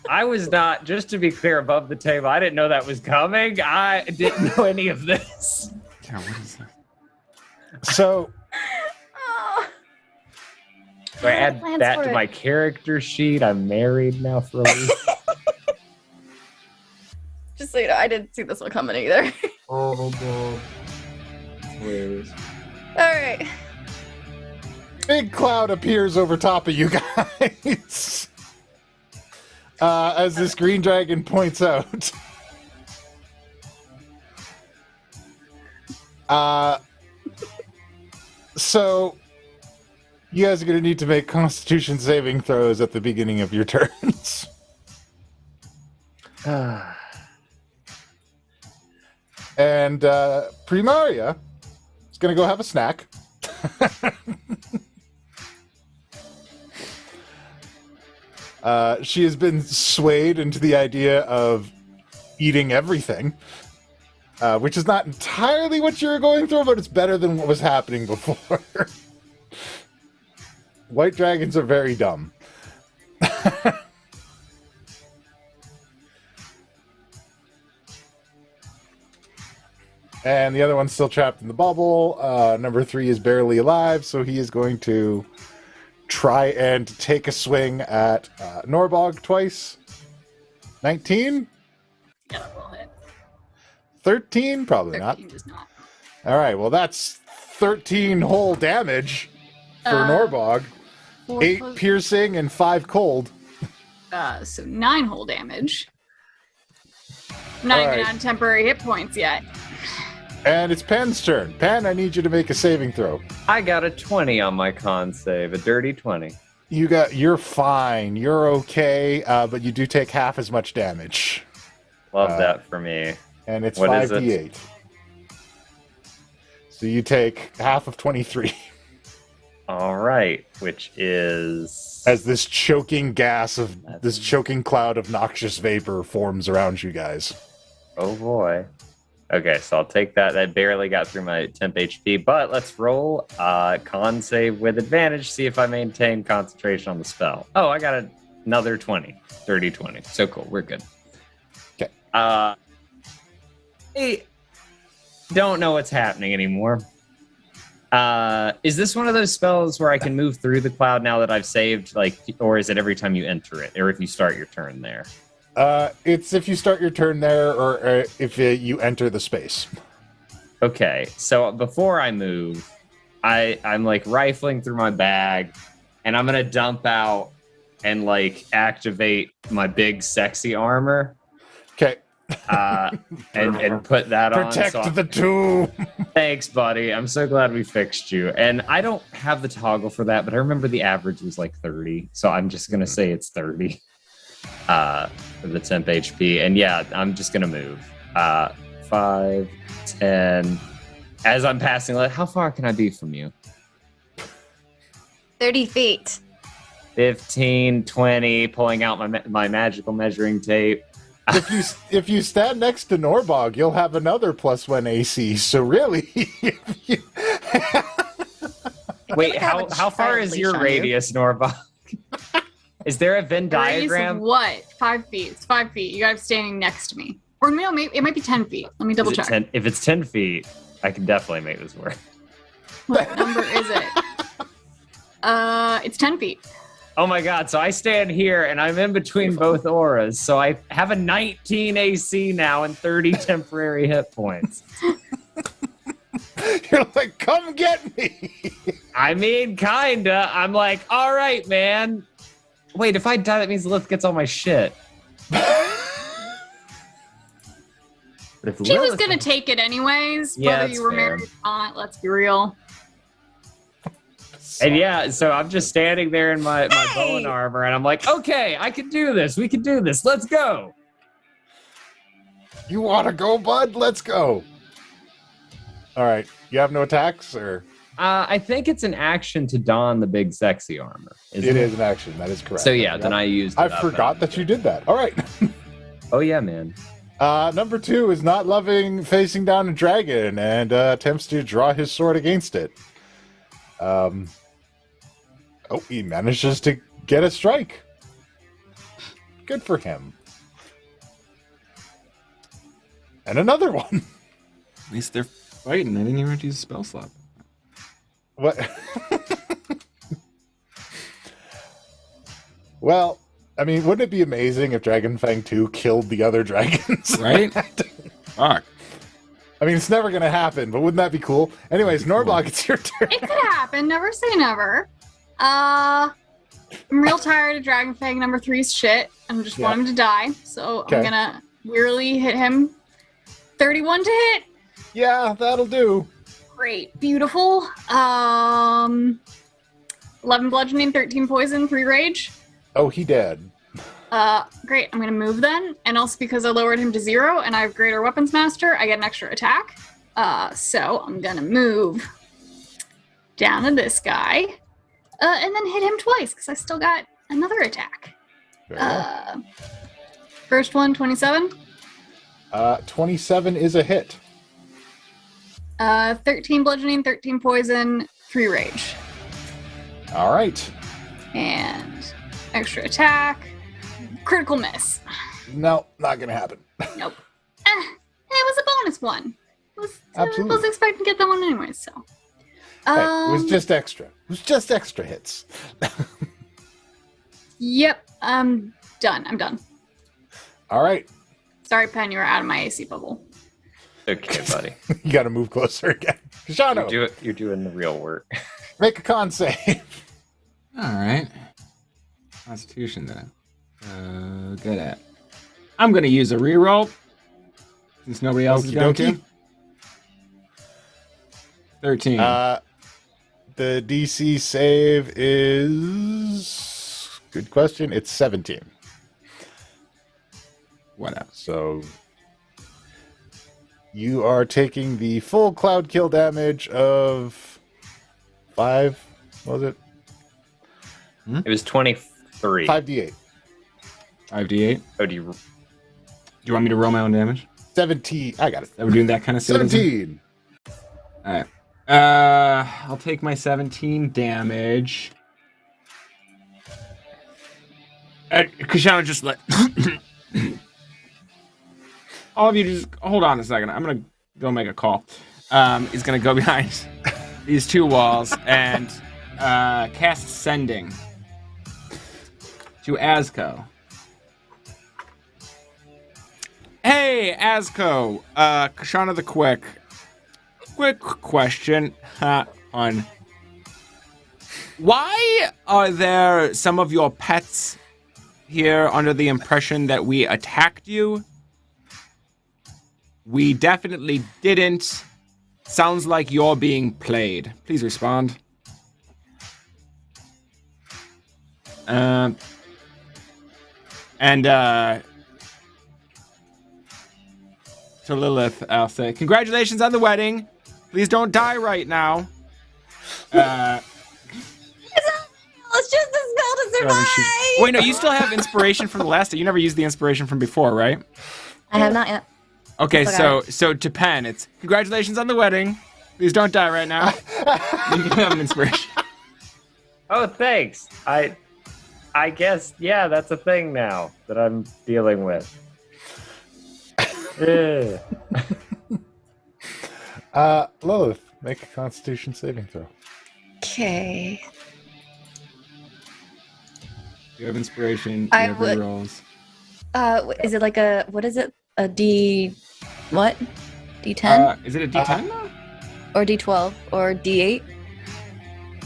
I was not, just to be clear, above the table. I didn't know that was coming. I didn't know any of this. Yeah, what is that? So, Oh. Do I add Plans that for to it. my character sheet? I'm married now for a week. Just so you know, I didn't see this one coming either. Oh, God. Hilarious. Alright. big cloud appears over top of you guys. As this green dragon points out. So, you guys are going to need to make Constitution saving throws at the beginning of your turns. And Primaria is going to go have a snack. She has been swayed into the idea of eating everything, which is not entirely what you're going through, but it's better than what was happening before. White dragons are very dumb. And the other one's still trapped in the bubble. Number 3 is barely alive, so he is going to try and take a swing at Norbog twice. 19? Yeah, that will hit. 13? Probably 13 not. does not. All right, well, that's 13 whole damage for Norbog. 8 piercing and 5 cold. So 9 whole damage. I'm not even on temporary hit points yet. And it's Pen's turn. Pen, I need you to make a saving throw. I got a 20 on my con save, a dirty 20. You're fine. You're okay, but you do take half as much damage. Love that for me. And it's What is 5d8. So you take half of 23. All right, which is As this choking choking cloud of noxious vapor forms around you guys. oh boy. Okay, so I'll take that. That barely got through my temp HP, but let's roll con save with advantage. See if I maintain concentration on the spell. Oh, I got another 20, dirty 20. So cool, we're good. Okay. I don't know what's happening anymore. Is this one of those spells where I can move through the cloud now that I've saved, or is it every time you enter it, or if you start your turn there? It's if you start your turn there, or if you enter the space. Okay, so before I move, I'm rifling through my bag, and I'm gonna dump out and activate my big sexy armor. Okay. And put that on. Protect the tomb. Thanks, buddy. I'm so glad we fixed you. And I don't have the toggle for that, but I remember the average was 30, so I'm just gonna say it's 30. For the temp HP, and yeah, I'm just gonna move 5, 10 as I'm passing. How far can I be from you? 30 feet. 15, 20, pulling out my magical measuring tape. If you stand next to Norbog, you'll have another +1 AC. So really, wait, how far is your radius, Norbog? Is there a Venn diagram? What? 5 feet. It's 5 feet. You guys standing next to me. Or no, maybe it might be 10 feet. Let me double check. If it's 10 feet, I can definitely make this work. What number is it? It's 10 feet. Oh my god, so I stand here and I'm in between both auras. So I have a 19 AC now and 30 temporary hit points. You're like, come get me. I mean, kinda. I'm like, all right, man. Wait, if I die, that means Lilith gets all my shit. But if She was gonna take it anyways, Yeah, whether that's you were fair. married or not, let's be real. And yeah, so I'm just standing there in my bone armor, and I'm like, okay, I can do this. We can do this. Let's go. You want to go, bud? Let's go. All right. You have no attacks, or I think it's an action to don the big sexy armor. it is an action. That is correct. So yeah, then I used it I up forgot that you did that. All right. Oh yeah, man. Number 2 is not loving facing down a dragon and attempts to draw his sword against it. He manages to get a strike. Good for him. And another one. At least they're fighting. I didn't even have to use a spell slot. What? Well, I mean, wouldn't it be amazing if Dragonfang 2 killed the other dragons? Right? Fuck. I mean, it's never going to happen, but wouldn't that be cool? Anyways, Norbog, it's your turn. It could happen. Never say never. I'm real tired of Dragonfang number 3's shit. I just want him to die. So Okay. I'm gonna wearily hit him. 31 to hit. Yeah, that'll do. Great. Beautiful. 11 bludgeoning, 13 poison, 3 rage. Oh, he dead. Great. I'm gonna move then. And also because I lowered him to 0 and I have greater weapons master, I get an extra attack. So I'm gonna move down to this guy. And then hit him twice because I still got another attack. Very well. First one, 27. 27 is a hit. 13 bludgeoning, 13 poison, 3 rage. All right. And extra attack. Critical miss. No, not going to happen. Nope. It was a bonus one. I Absolutely. was expecting to get that one anyway, so. Hey, it was just extra. It was just extra hits. Yep, I'm done. I'm done. All right. Sorry, Pen, you were out of my AC bubble. Okay, buddy. You got to move closer again. Shano, You're doing the real work. make a con save. All right. Constitution then. Good at. I'm gonna use a reroll since nobody else is Okie going dokie. to. 13. The DC save is... Good question. It's 17. Whatever. So you are taking the full cloud kill damage of 5. What was it? It was 23. 5d8. 5d8. Oh, Do you want me to roll my own damage? 17. I got it. That we're doing that kind of saving? 17. All right. I'll take my 17 damage. Kashana, just let all of you just hold on a second. I'm gonna go make a call. He's gonna go behind these two walls and cast Sending to Azko. Hey, Azko. Kashana the Quick. Quick question on why are there some of your pets here under the impression that we attacked you? We definitely didn't. Sounds like you're being played. Please respond. To Lilith, I'll say, congratulations on the wedding. Please don't die right now. It's just a spell to survive. Wait, no, you still have inspiration from the last day. You never used the inspiration from before, right? I have not yet. Okay, Okay. so to Pen, it's congratulations on the wedding. Please don't die right now. You can have an inspiration. Oh, thanks. I guess, yeah, that's a thing now that I'm dealing with. Yeah. Lilith, make a Constitution saving throw. Okay. You have inspiration. You I have would- rerolls. Is it like a, what is it? A D, what? D10? Is it a D10 now? Or D12? Or D8?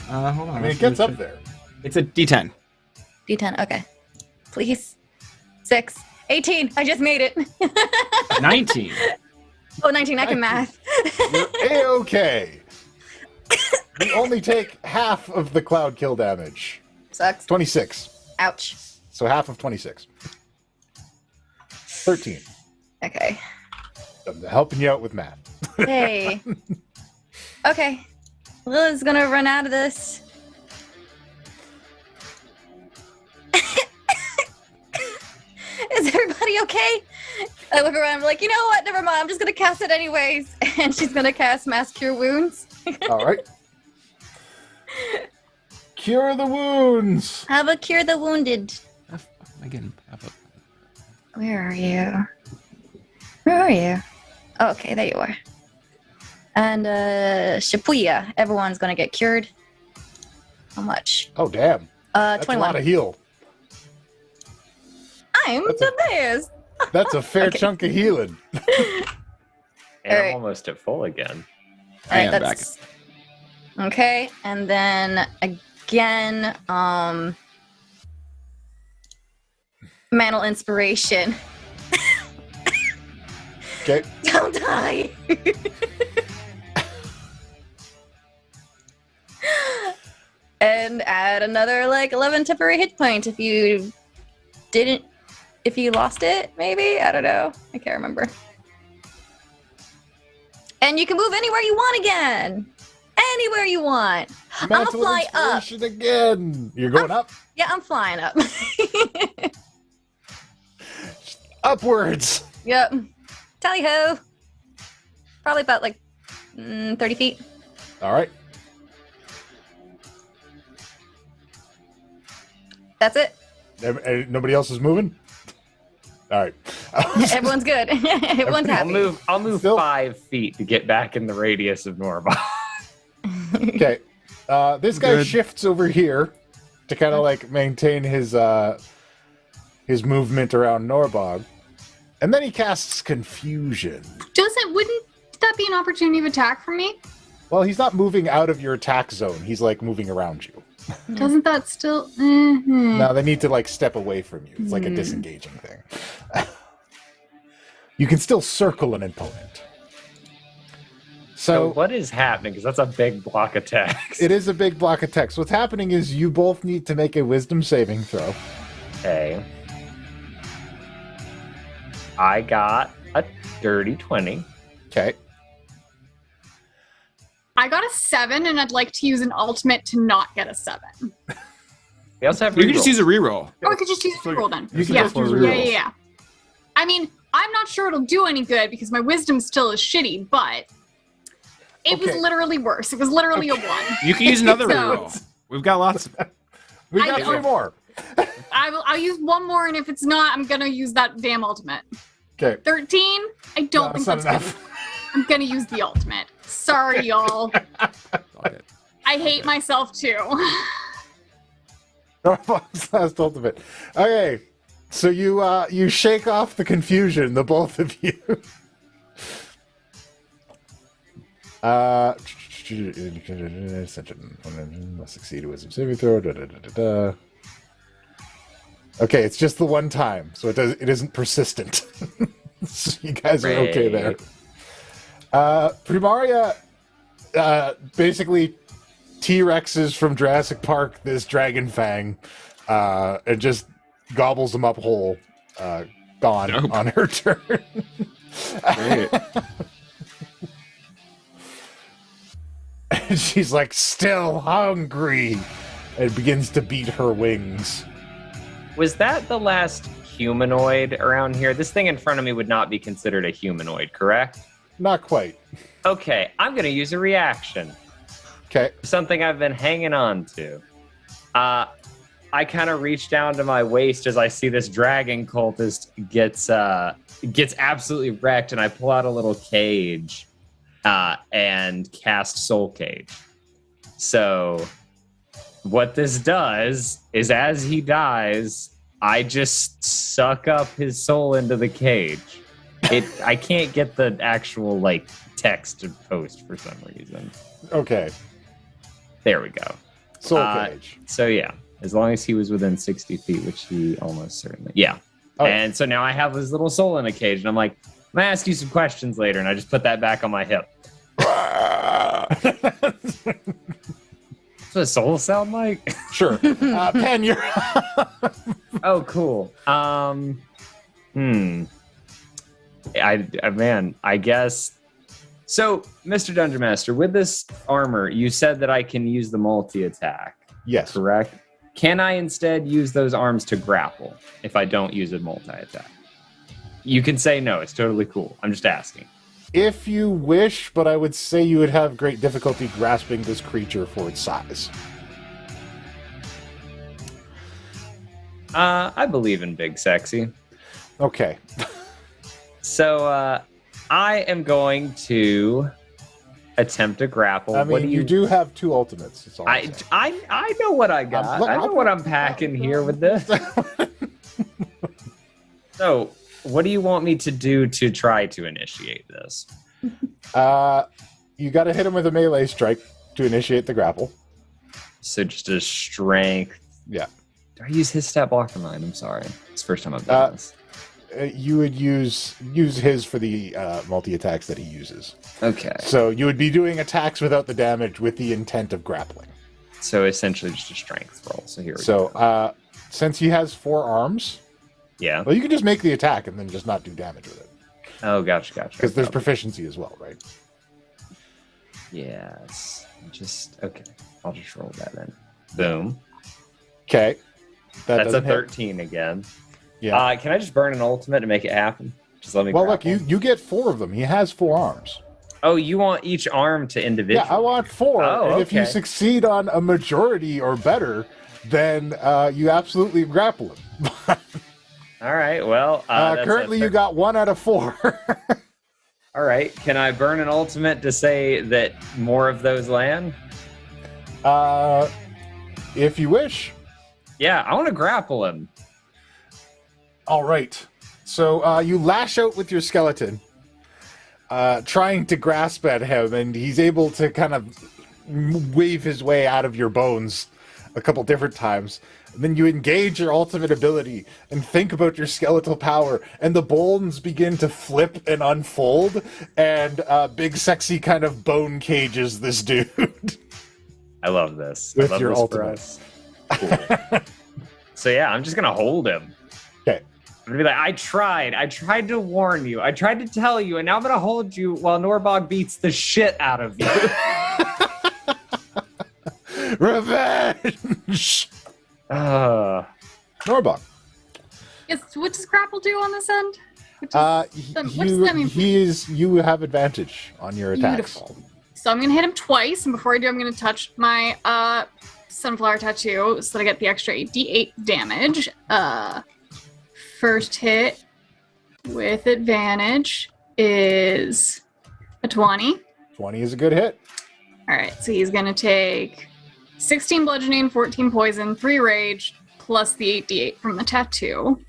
Hold on. I mean, it gets up there. It's a D10. D10, okay. Please. 6. 18. I just made it. 19. Oh, 19. I can math. You're A-okay. You only take half of the cloud kill damage. Sucks. 26. Ouch. So half of 26. 13. Okay. I'm helping you out with math. Hey. Okay. Lila's gonna run out of this. Is everybody okay? I look around, I'm like, you know what? Never mind. I'm just gonna cast it anyways. And she's gonna cast Mass Cure Wounds. All right. Cure the wounds. Have a cure the wounded. Again, Where are you? Where are you? Oh, okay, there you are. And Shibuya, everyone's gonna get cured. How much? Oh, damn. That's 21. a lot of heal. I'm That's the best. That's a fair Okay. chunk of healing. And Alright. I'm almost at full again. I am that's okay. And then again, Mantle Inspiration. Okay. Don't die. And add another like 11 temporary hit point if you lost it, maybe? I don't know. I can't remember. And you can move anywhere you want again. Anywhere you want. I'm gonna Mantle fly up. inspiration again. You're going up? Yeah, I'm flying up. Upwards. Yep. Tally ho. Probably about like 30 feet. All right. That's it. Nobody else is moving? All right. Everyone's good. Everyone's happy. I'll move Phil? 5 feet to get back in the radius of Norba. Okay. This guy Good. shifts over here to kind of like maintain his movement around Norbog. And then he casts Confusion. Wouldn't that be an opportunity of attack for me? Well, he's not moving out of your attack zone. He's like moving around you. Doesn't that still... Mm-hmm. No, they need to like step away from you. It's like a disengaging thing. You can still circle an opponent. So what is happening? Because that's a big block of text. It is a big block of text. What's happening is you both need to make a wisdom saving throw. Okay. I got a dirty 20. Okay. I got a 7, and I'd like to use an ultimate to not get a 7. We also have You can just use a reroll. Or I could just use a reroll then. You can Yeah. just use Yeah, rerolls. yeah, yeah. I mean, I'm not sure it'll do any good because my wisdom still is shitty, but it was Okay. literally worse. It was literally a 1. You can use another So- reroll. We've got lots of... We I got know. 3 more. I'll use one more, and if it's not, I'm gonna use that damn ultimate. Okay. 13? I don't think that's that's not good. enough. I'm gonna use the ultimate. Sorry, y'all. Okay. I hate myself too. Norfolk's last ultimate. Okay. So you shake off the confusion, the both of you. Must succeed a wisdom saving throw. Okay, it's just the one time, so it isn't persistent. So you guys are okay there. Primaria basically T-Rexes from Jurassic Park this Dragon Fang and just gobbles them up whole. Gone Nope. on her turn. Great. And she's like, still hungry, and begins to beat her wings. Was that the last humanoid around here? This thing in front of me would not be considered a humanoid, correct? Not quite. Okay, I'm going to use a reaction. Okay. Something I've been hanging on to. I kind of reach down to my waist as I see this dragon cultist gets absolutely wrecked, and I pull out a little cage and cast Soul Cage. So what this does is as he dies, I just suck up his soul into the cage. I can't get the actual like text to post for some reason. Okay. There we go. Soul Cage. So yeah, as long as he was within 60 feet, which he almost certainly. Yeah. Oh. And so now I have his little soul in a cage, and I'm like, I'm gonna ask you some questions later, and I just put that back on my hip. What's a soul sound like? Sure. Pen, you're Oh, cool. I guess. So, Mr. Dungeon Master, with this armor, you said that I can use the multi-attack, Yes. correct? Can I instead use those arms to grapple if I don't use a multi-attack? You can say no. It's totally cool. I'm just asking. If you wish, but I would say you would have great difficulty grasping this creature for its size. I believe in Big Sexy. Okay. So, I am going to attempt to grapple. I mean, What you do have 2 ultimates. That's all I'm saying. I know what I got. I know what I'm packing here with this. So, what do you want me to do to try to initiate this? You got to hit him with a melee strike to initiate the grapple. So just a strength. Yeah. Do I use his stat block or mine? I'm sorry. It's the first time I've done this. You would use his for the multi-attacks that he uses. Okay. So you would be doing attacks without the damage with the intent of grappling. So essentially just a strength roll. So here we go. So since he has 4 arms, Yeah. well, you can just make the attack and then just not do damage with it. Oh, gotcha. Because there's proficiency as well, right? Yes. Okay. I'll just roll that then. Boom. Okay. That's a doesn't hit. 13 again. Yeah. Can I just burn an ultimate to make it happen? Just let me Well, look, grapple. you get 4 of them. He has 4 arms. Oh, you want each arm to individually? Yeah, I want 4. Oh, and if you okay. succeed on a majority or better, then you absolutely grapple him. All right. Well, that's currently, you got 1 out of 4. All right. Can I burn an ultimate to say that more of those land? If you wish. Yeah, I want to grapple him. All right. So you lash out with your skeleton, trying to grasp at him, and he's able to kind of wave his way out of your bones a couple different times. And then you engage your ultimate ability and think about your skeletal power, and the bones begin to flip and unfold, and big, sexy kind of bone cages this dude. I love this. With I love your this for ultimate. us. Cool. So yeah, I'm just gonna hold him. Okay. I'm gonna be like, I tried to warn you, I tried to tell you, and now I'm gonna hold you while Norbog beats the shit out of you. Revenge! Norbog. Yes, what does grapple do on this end? What does that mean? You have advantage on your attacks. Beautiful. So I'm gonna hit him twice, and before I do, I'm gonna touch my sunflower tattoo so that I get the extra d8 damage. First hit with advantage is a 20. 20 is a good hit. All right, so he's gonna take 16 bludgeoning, 14 poison, 3 rage, plus the 8d8 from the tattoo.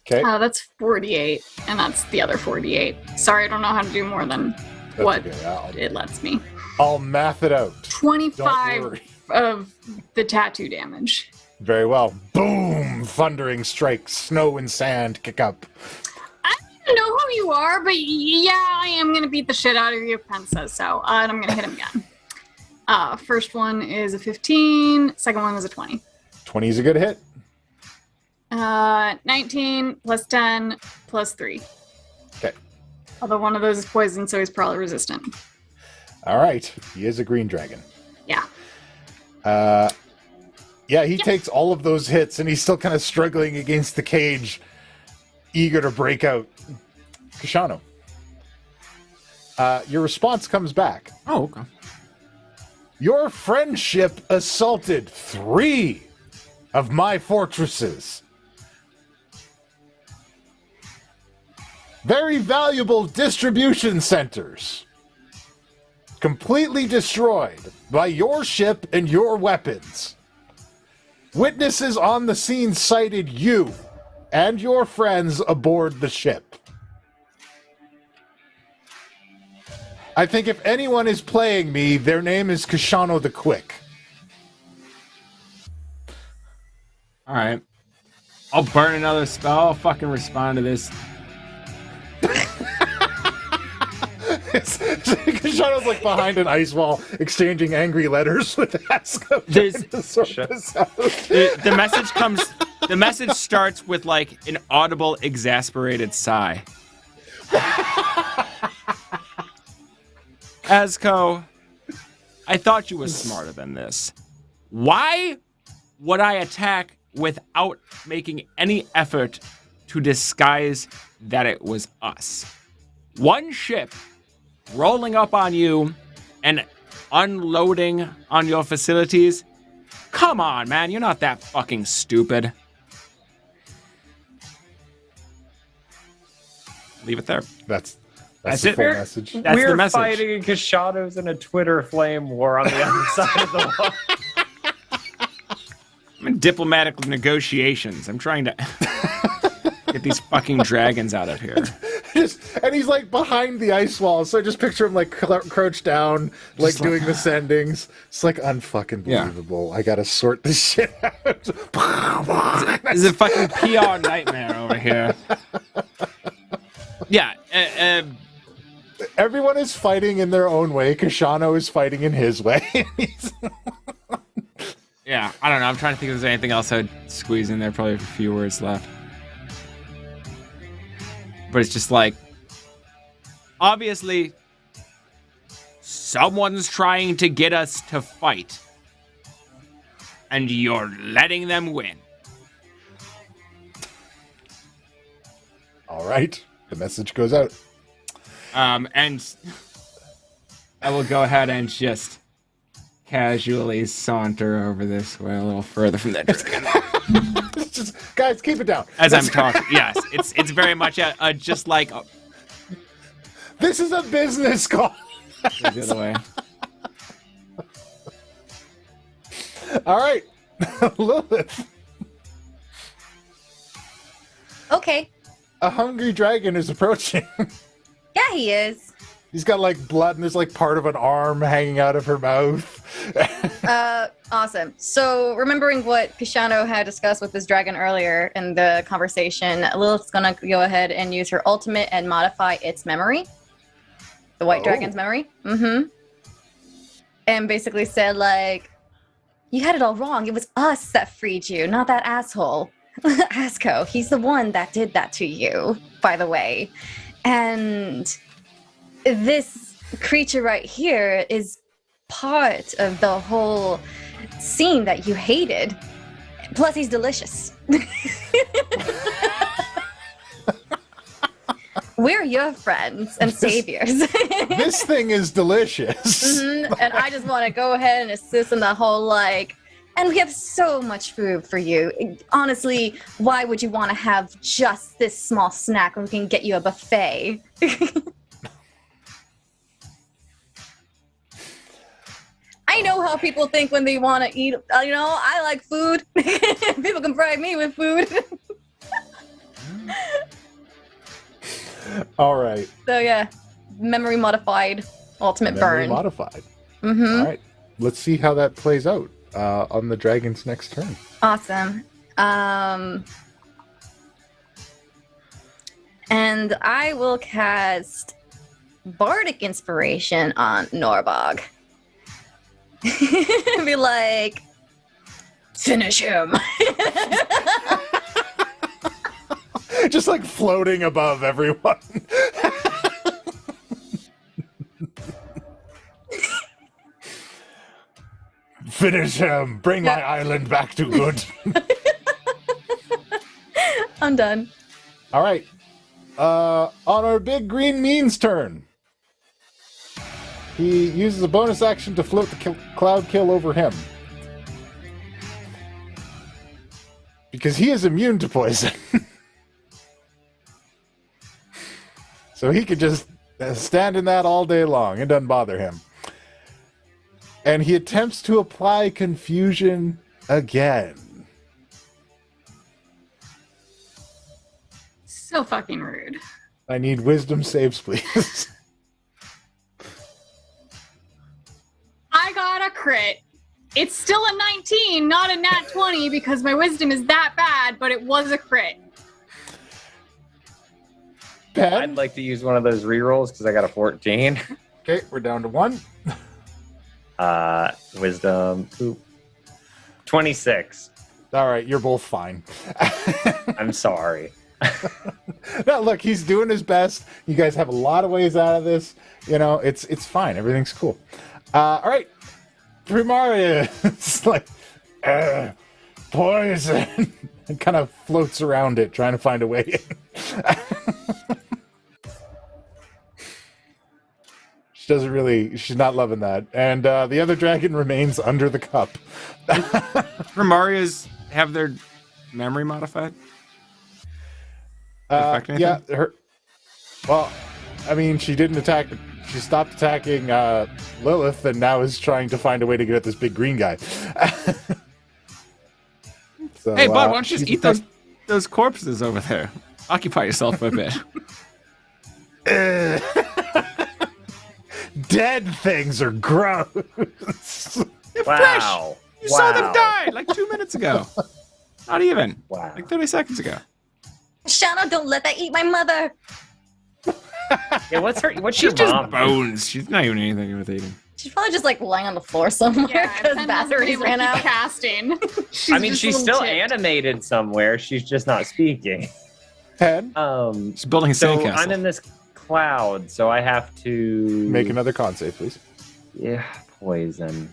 Okay. That's 48, and that's the other 48. Sorry, I don't know how to do more than what okay. it lets me. I'll math it out. Don't 25 worry. of the tattoo damage. Very well. Boom! Thundering strikes. Snow and sand kick up. I don't know who you are, but yeah, I am going to beat the shit out of you if Penn says so. And I'm going to hit him again. First one is a 15. Second one is a 20. 20 is a good hit. 19 plus 10 plus 3. Okay. Although one of those is poison, so he's probably resistant. All right. He is a green dragon. Yeah. Yeah, he takes all of those hits, and he's still kind of struggling against the cage, eager to break out. Kashano. Your response comes back. Oh, okay. Your friendship assaulted 3 of my fortresses. Very valuable distribution centers. Completely destroyed by your ship and your weapons. Witnesses on the scene cited you and your friends aboard the ship. I think if anyone is playing me, their name is Kashano the Quick. All right. I'll burn another spell. I'll fucking respond to this. Kashano's like behind an ice wall, exchanging angry letters with Asco. The message comes. The message starts with like an audible, exasperated sigh. Asco, I thought you were smarter than this. Why would I attack without making any effort to disguise that it was us? One ship rolling up on you and unloading on your facilities? Come on, man, you're not that fucking stupid. Leave it there. That's That's the it. full message. That's We're the message. fighting in Kashano's in a Twitter flame war on the other side of the wall. I'm in diplomatic negotiations. I'm trying to get these fucking dragons out of here. And he's like behind the ice wall, so I just picture him like crouched down, like doing the sendings. It's like unfucking believable. I gotta sort this shit out. This is a fucking PR nightmare over here. Yeah. Everyone is fighting in their own way. Kashano is fighting in his way. Yeah, I don't know. I'm trying to think if there's anything else I'd squeeze in there. Probably a few words left. But it's just like, obviously, someone's trying to get us to fight. And you're letting them win. All right. The message goes out. And I will go ahead and just casually saunter over this way a little further from that dragon. Just, guys, keep it down. As I'm talking, yes, it's very much just like This is a business call. the other way. All right. Lilith. Okay. A hungry dragon is approaching. Yeah, he is. He's got like blood and there's like part of an arm hanging out of her mouth. Awesome. So, remembering what Kishano had discussed with this dragon earlier in the conversation, Lilith's gonna go ahead and use her ultimate and modify its memory. The white dragon's memory. Mm-hmm. And basically said, like, you had it all wrong. It was us that freed you, not that asshole. Asko. He's the one that did that to you, by the way. And this creature right here is part of the whole scene that you hated. Plus, he's delicious. We're your friends and saviors. This thing is delicious. Mm-hmm. And I just want to go ahead and assist in the whole, like, and we have so much food for you. Honestly, why would you want to have just this small snack when we can get you a buffet? I know how people think when they want to eat. I like food. People can bribe me with food. All right. So yeah, memory modified, ultimate Memory burn. modified. Mm-hmm. All right. Let's see how that plays out on the dragon's next turn. Awesome. And I will cast Bardic Inspiration on Norbog. Be like, finish him. Just like floating above everyone. Finish him. Bring my island back to good. I'm done. All right. On our big green mean's turn. He uses a bonus action to float the cloud kill over him. Because he is immune to poison. So he could just stand in that all day long. It doesn't bother him. And he attempts to apply confusion again. So fucking rude. I need wisdom saves, please. I got a crit. It's still a 19, not a nat 20, because my wisdom is that bad, but it was a crit. Pen? I'd like to use one of those rerolls because I got a 14. Okay, we're down to 1. Wisdom. 26. All right, you're both fine. I'm sorry. No, look, he's doing his best. You guys have a lot of ways out of this. You know, it's fine. Everything's cool. All right, Primarius, like, poison, and kind of floats around it, trying to find a way in. She's not loving that. And the other dragon remains under the cup. Primarias have their memory modified? Affect anything? Yeah, well, I mean, she didn't attack. She stopped attacking Lilith, and now is trying to find a way to get at this big green guy. So, Hey, bud, why don't you just eat those corpses over there? Occupy yourself for a bit. Dead things are gross. Wow. You saw them die like 2 minutes ago. Not even. Wow. Like 30 seconds ago. Shadow, don't let that eat my mother. Yeah, what's She's your just mom? bones. She's not even anything with eating. She's probably just like lying on the floor somewhere because Pen hasn't been batteries able to ran keep out. casting. I mean, just she's a little still ticked. animated somewhere. She's just not speaking. Pen, She's building a So sandcastle. I'm in this cloud, so I have to make another con save, please. Yeah, poison.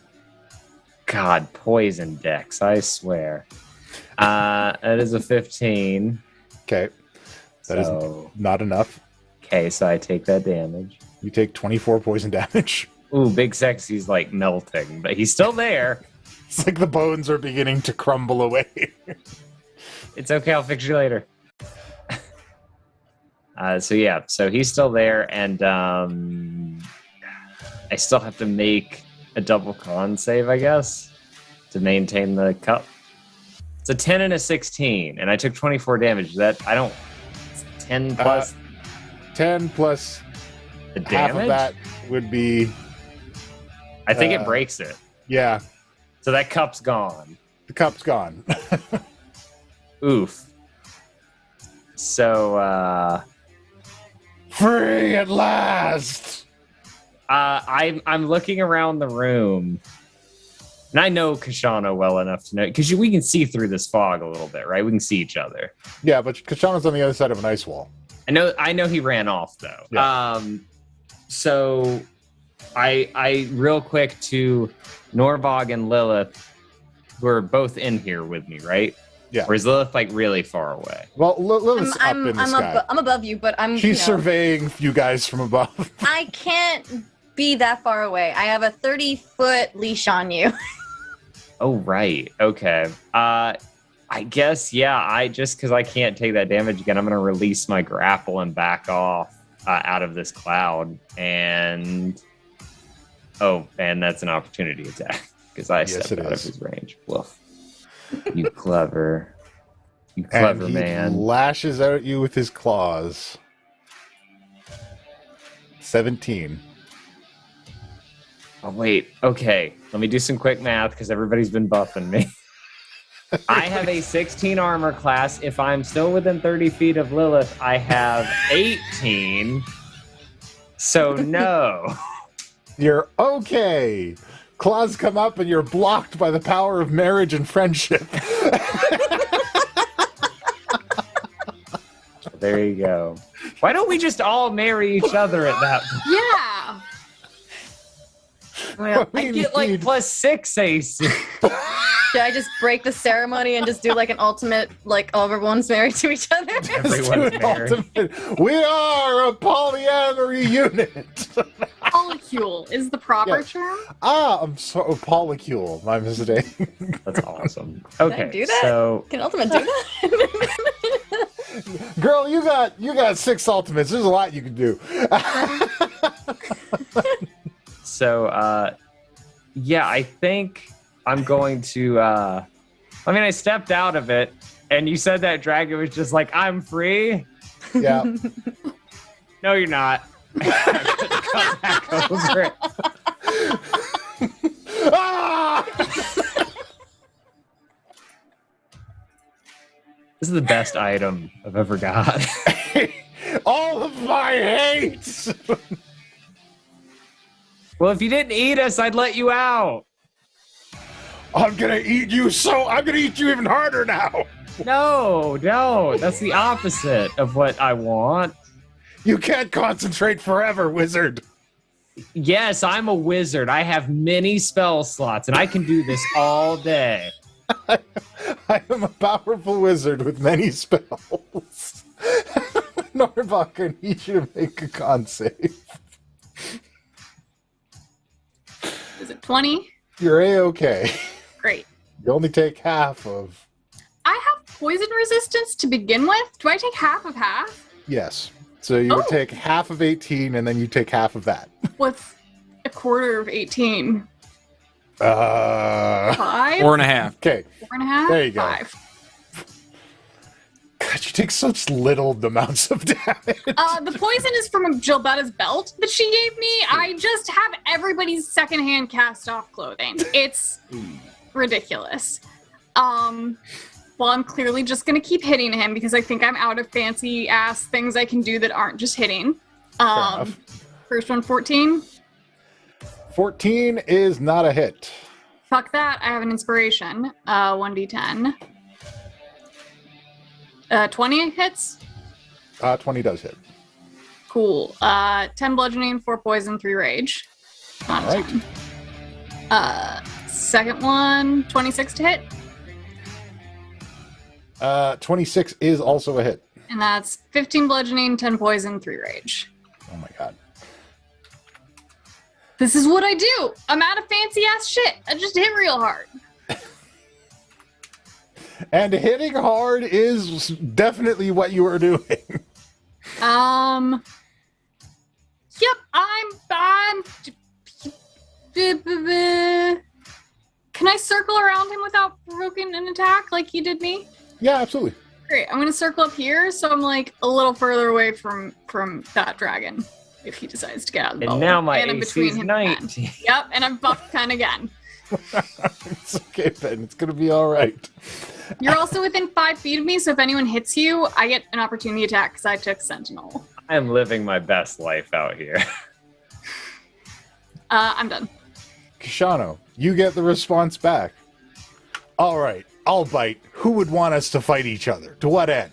God, poison Dex, I swear. That is a 15. Okay, that is So, not enough. okay, so I take that damage. You take 24 poison damage. Ooh, Big Sexy's like melting, but he's still there. It's like the bones are beginning to crumble away. It's okay, I'll fix you later. So he's still there, and I still have to make a double con save, I guess, to maintain the cup. It's a 10 and a 16, and I took 24 damage. 10 plus 10 plus the half damage? of that would be... I think it breaks it. Yeah, So that cup's gone. the cup's gone. Oof. So, Free at last! I'm looking around the room, and I know Kashana well enough to know, because we can see through this fog a little bit, right? We can see each other. Yeah, but Kashana's on the other side of an ice wall. I know he ran off though. Yeah. So I real quick to Norvog and Lilith, who are both in here with me, right? Yeah. Or is Lilith like really far away? Well, Lilith's up in the sky. I'm above you, but I'm. She's surveying you guys from above. I can't be that far away. I have a 30-foot leash on you. Oh right. Okay. I guess I just because I can't take that damage again, I'm gonna release my grapple and back off out of this cloud. And that's an opportunity attack because I stepped out of his range. Woof. You clever And he man. lashes out at you with his claws. 17. Oh wait. Okay. Let me do some quick math because everybody's been buffing me. I have a 16 armor class. If I'm still within 30 feet of Lilith, I have 18. So no. You're okay. Claws come up and you're blocked by the power of marriage and friendship. There you go. Why don't we just all marry each other at that point? Yeah. Well, I get like plus 6 AC. should I just break the ceremony and just do like an ultimate, like everyone's married to each other? Everyone's married. We are a polyamory unit. Polycule is the proper Yeah. term. I'm so polycule. My mistake. That's awesome. I Okay, do that? so Can ultimate do that? Girl, you got 6 ultimates. There's a lot you can do. I think I'm going to I stepped out of it and you said that dragon was just like, I'm free. Yeah. No, you're not. Come back over it. Ah! This is the best item I've ever got. All of my hate. Well, if you didn't eat us, I'd let you out. I'm gonna eat you even harder now. No, that's the opposite of what I want. You can't concentrate forever, wizard. Yes, I'm a wizard. I have many spell slots, and I can do this all day. I am a powerful wizard with many spells. Norvok, I need you to make a con save. Is it 20? You're A-okay. Great. You only take half of... I have poison resistance to begin with. Do I take half of half? Yes. So you would take half of 18, and then you take half of that. What's a quarter of 18? 5? 5? 4.5. Okay. 4.5? There you go. 5. God, you take such little amounts of damage. The poison is from Gilbetta's belt that she gave me. I just have everybody's secondhand cast off clothing. It's ridiculous. Well, I'm clearly just gonna keep hitting him because I think I'm out of fancy ass things I can do that aren't just hitting. enough. First one, 14. 14 is not a hit. Fuck that. I have an inspiration. 1d10. 20 hits. 20 does hit. Cool. 10 bludgeoning, 4 poison, 3 rage. Not a All right. 10. Second one, 26 to hit. 26 is also a hit. And that's 15 bludgeoning, 10 poison, 3 rage. Oh my god. This is what I do. I'm out of fancy ass shit. I just hit real hard. And hitting hard is definitely what you are doing. Yep, I'm Can I circle around him without provoking an attack like you did me? Yeah, absolutely. Great. I'm gonna circle up here, so I'm like a little further away from that dragon, if he decides to get out of the And boat. now my and I'm AC between is him and 19. Ben. Yep, and I'm buffed 10 again. It's okay, Ben. It's gonna be all right. You're also within 5 feet of me, so if anyone hits you, I get an opportunity attack because I took Sentinel. I am living my best life out here. I'm done. Kishano, you get the response back. All right, I'll bite. Who would want us to fight each other? To what end?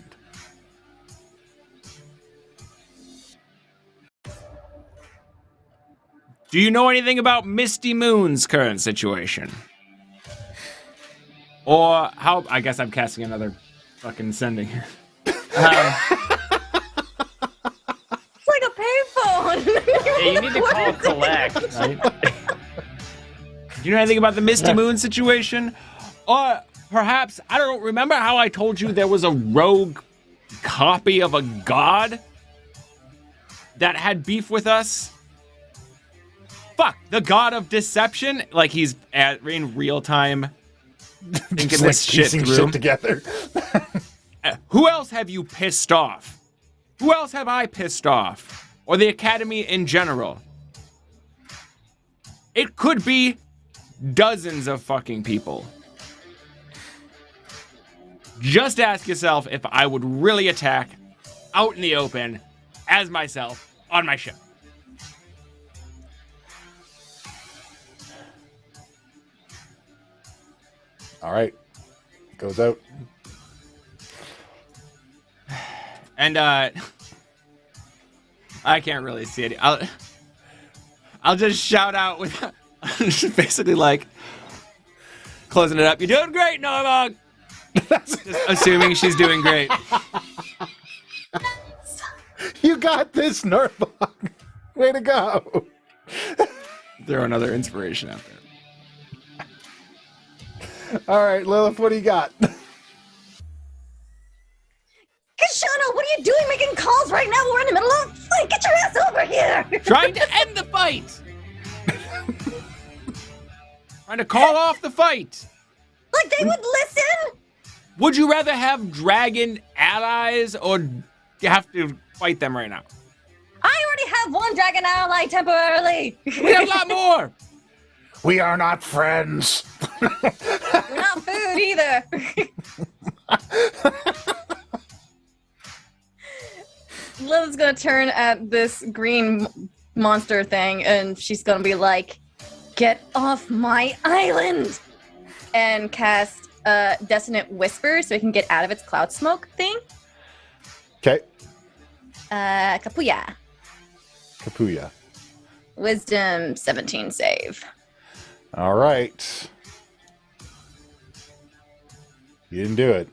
Do you know anything about Misty Moon's current situation? Or how? I guess I'm casting another fucking sending. It's like a payphone. Yeah, you need to call collect. Right? Do you know anything about the Misty Moon situation? Or perhaps, I don't remember how I told you there was a rogue copy of a god that had beef with us? Fuck, the god of deception? Like he's in real time thinking Just, this shit piecing through. shit together. Who else have you pissed off? Who else have I pissed off? Or the Academy in general? It could be dozens of fucking people. Just ask yourself if I would really attack out in the open as myself on my ship. All right, goes out. And I can't really see it. I'll just shout out with just basically like closing it up. You're doing great, Norma. Just assuming she's doing great. You got this, Norfolk. Way to go. Throw another inspiration out there. All right, Lilith, what do you got? Kashana, what are you doing making calls right now? We're in the middle of a fight. Get your ass over here. Trying to end the fight. Trying to call off the fight. Like they would listen. Would you rather have dragon allies or you have to fight them right now? I already have one dragon ally temporarily. We have a lot more. We are not friends. We're not food either. Lilith's gonna turn at this green monster thing and she's gonna be like, "Get off my island!" and cast Dissonant Whisper so it can get out of its cloud smoke thing. Okay, Kapuya. Kapuya. Wisdom 17 save. All right. You didn't do it.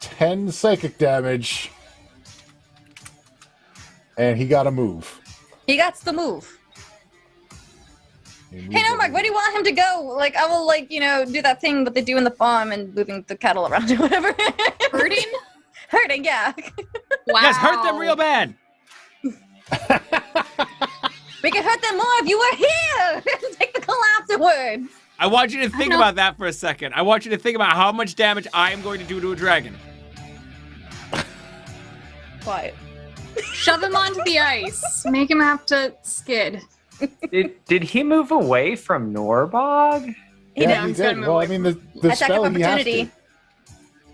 10 psychic damage. And he got a move. He got the move. He moved Hey, no, Mark, over. where do you want him to go? Like, I will, like, you know, do that thing that they do in the farm and moving the cattle around or whatever. Hurting? Hurting, yeah. Wow. Yes, hurt them real bad. We could hurt them more if you were here. Take the call afterwards. I want you to think know. about that for a second. I want you to think about how much damage I am going to do to a dragon. Quiet. Shove him onto the ice. Make him have to skid. Did he move away from Norbog? He Yeah, did. he He's gonna did. move Well, I away mean, the Attack spell of he has opportunity. to.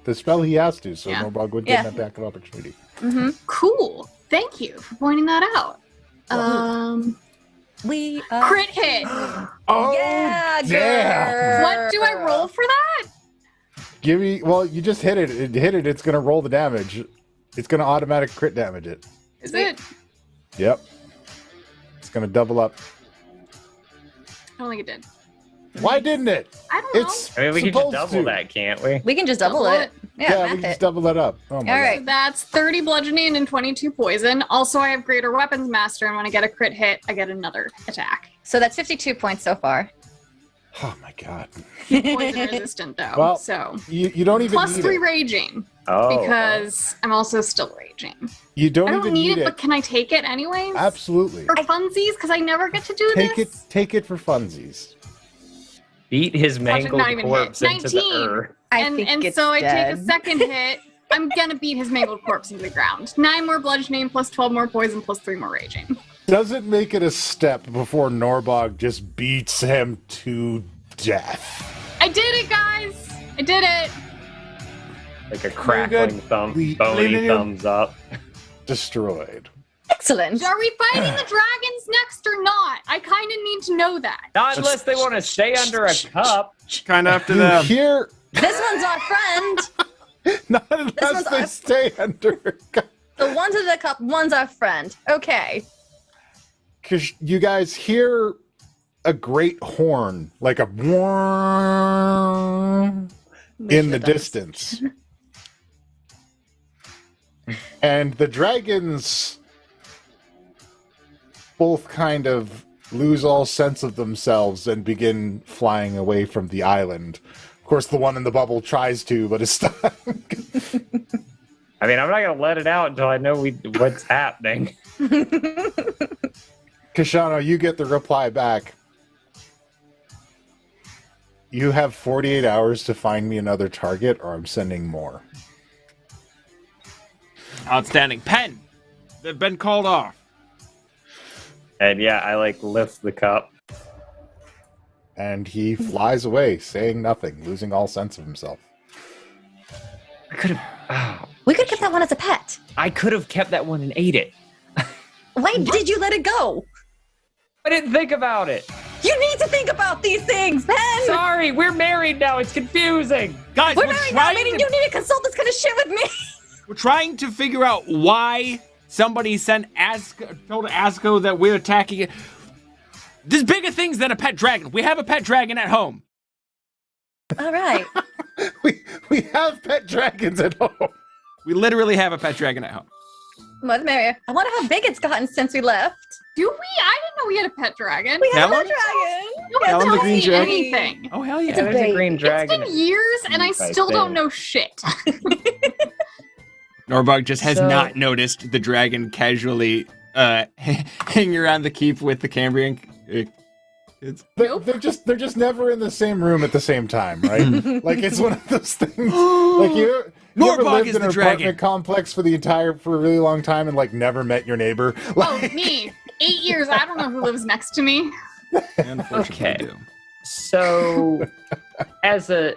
The spell he has to, so Yeah. Norbog would Yeah. get an attack of opportunity. Mm-hmm. Cool. Thank you for pointing that out. We Crit hit. Oh, yeah, damn. girl. What do I roll for that? Give me. Well, you just hit it. It hit it. It's gonna roll the damage. It's gonna automatic crit damage it. Is it? Yep. It's gonna double up. I don't think it did. Why didn't it? I don't know. It's I mean, we can just supposed double to. that, can't we? We can just double Double it. Yeah, Yeah, we math can it. just double that up. Oh my All God. right. That's 30 bludgeoning and 22 poison. Also, I have Greater Weapons Master, and when I get a crit hit, I get another attack. So that's 52 points so far. Oh my God. Poison resistant, though. Well, so You don't even plus need 3 it. raging Oh. because I'm also still raging. You don't, I don't even need need it, but can I take it anyways? Absolutely. For funsies, because I never get to do Take this. it. Take it for funsies. Beat his Watch it mangled not even hit. corpse into the 19. earth. think it's so I dead. take a second hit. I'm gonna beat his mangled corpse into the ground. 9 more bludgeoning, plus 12 more poison, plus 3 more raging. Doesn't make it a step before Norbog just beats him to death. I did it, guys! I did it! Like a crackling bony thumbs up. Destroyed. Excellent. Are we fighting the dragons next or not? I kind of need to know that. Not unless they want to stay under a cup. Kind of up to You them. hear? This one's our friend. Not unless one's they our- stay under a cup. The ones in the cup, one's our friend. Okay. Because you guys hear a great horn, like a in the distance. And the dragons both kind of lose all sense of themselves and begin flying away from the island. Of course, the one in the bubble tries to, but is stuck. I mean, I'm not going to let it out until I know what's happening. Kashano, you get the reply back. You have 48 hours to find me another target, or I'm sending more. Outstanding. Pen! They've been called off. And yeah, I lift the cup. And he flies away, saying nothing, losing all sense of himself. I could have. We could get that one as a pet. I could have kept that one and ate it. Why did you let it go? I didn't think about it. You need to think about these things, Ben! Sorry, we're married now. It's confusing. Guys, We're married now, meaning you need to consult this kind of shit with me! we're trying to figure out why somebody told Asko that we're attacking it. There's bigger things than a pet dragon. We have a pet dragon at home. Alright. We have pet dragons at home. We literally have a pet dragon at home. Mother Mary, I wonder how big it's gotten since we left. Do we? I didn't know we had a pet dragon. We have a Helen? pet dragon! No one Helen the tells green me dragon? anything. Oh, hell yeah. It's a There's a baby. green dragon. It's been years and I If I still don't think. know shit. Norbog just has So- not noticed the dragon casually hanging around the keep with the Cambrian kids. They're just never in the same room at the same time, right? Like it's one of those things. Like you ever Norbog lived is in the an dragon. apartment complex for a really long time and like never met your neighbor. Oh, Like, me. 8 years. I don't know who lives next to me. Unfortunately, Okay. I do. So, as a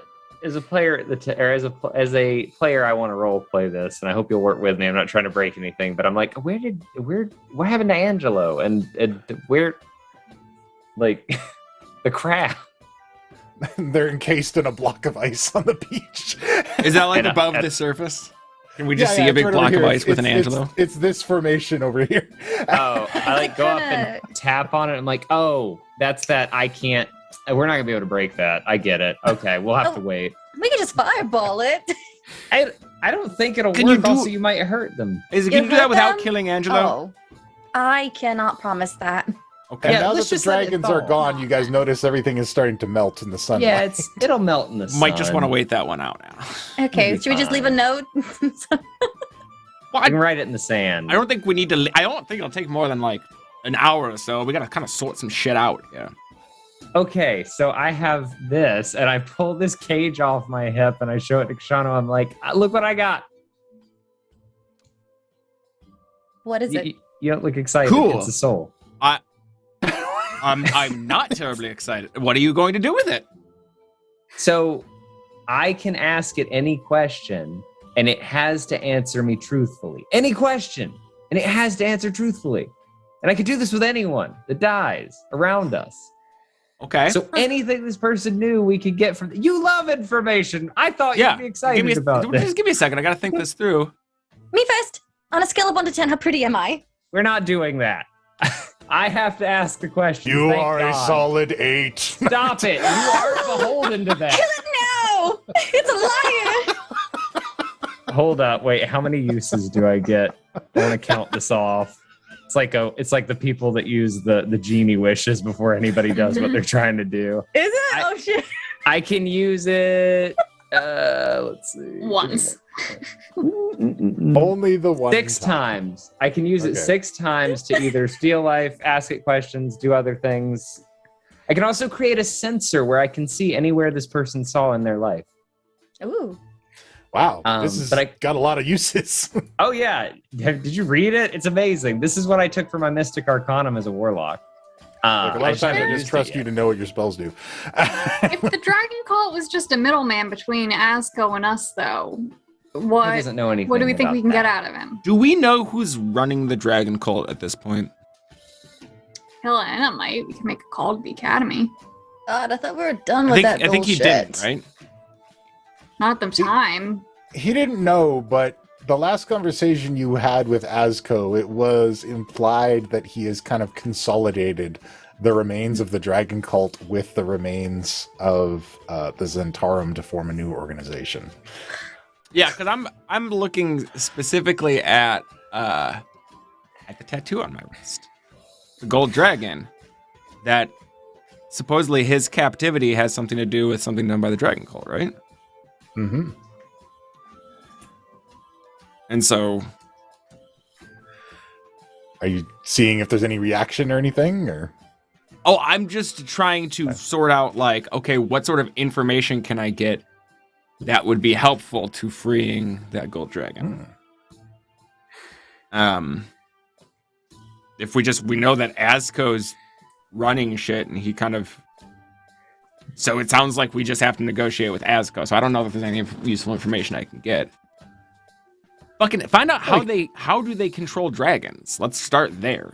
player at as a player, I want to role play this, and I hope you'll work with me. I'm not trying to break anything, but I'm like, what happened to Angelo and where, like, the crab? they're encased in a block of ice on the beach. Is that like And, above and- the surface? Can we just see Yeah, a big it's right over block of here. ice with an It's- Angelo? It's this formation over here. Oh, I go up and tap on it. I'm like, oh, that's that. I can't. We're not gonna be able to break that. I get it. Okay, we'll have to wait. We could just fireball it. I don't think it'll Can you work. do- Also, you might hurt them. Can You you do that hurt without them? killing Angelo? Oh. I cannot promise that. Okay. And Yeah, now that let's the just let it dragons are fall. gone, you guys notice everything is starting to melt in the sunlight. Yeah, it'll melt in the sun. Might just want to wait that one out now. Okay, It'll be should we just leave a fine. note? Well, I can write it in the sand. I don't think we need to. I don't think it'll take more than like an hour or so. We gotta kind of sort some shit out. Yeah. Okay, so I have this, and I pull this cage off my hip, and I show it to Kshano. I'm like, look what I got. What is it? You don't look excited. Cool. It's a soul. I'm not terribly excited. What are you going to do with it? So I can ask it any question, and it has to answer me truthfully. Any question, and it has to answer truthfully. And I could do this with anyone that dies around us. Okay. So anything this person knew, we could get from. You love information. I thought yeah. you'd be excited about this. Just give me a second. I gotta think this through. Me first. On a scale of 1 to 10, how pretty am I? We're not doing that. I have to ask the question. You Thank are a God. solid 8. Stop it. You are beholden to that. Kill it now! It's a liar! Hold up. Wait, how many uses do I get? I want to count this off. It's like the people that use the genie wishes before anybody does what they're trying to do. Is it? I- Oh shit. I can use it. Let's see. Once. Only the one 6 time. times. I can use it Okay. 6 times to either steal life, ask it questions, do other things. I can also create a sensor where I can see anywhere this person saw in their life. Ooh. Wow, this has but got a lot of uses. Oh yeah, did you read it? It's amazing. This is what I took for my Mystic Arcanum as a warlock. Like a lot of times I haven't just used trust it you yet. to know what your spells do. If the dragon cult was just a middleman between Azco and us, though, He what doesn't know anything. what do we think about we can get that. out of him? Do we know who's running the dragon cult at this point? Helena might. We can make a call to the academy. God, I thought we were done with that I think he bullshit. did, right? Not at the time. He didn't know, but the last conversation you had with Azco, it was implied that he has kind of consolidated the remains of the dragon cult with the remains of the Zentarum to form a new organization. Yeah, because I'm looking specifically at the tattoo on my wrist, the gold dragon. That supposedly his captivity has something to do with something done by the dragon cult, right? Mm-hmm. And so, Are you seeing if there's any reaction or anything, or? oh, I'm just trying to sort out, like, okay, what sort of information can I get that would be helpful to freeing that gold dragon? If we know that Azco's running shit, and he kind of, so it sounds like we just have to negotiate with Azco. So I don't know if there's any useful information I can get. Fucking find out how do they control dragons? Let's start there.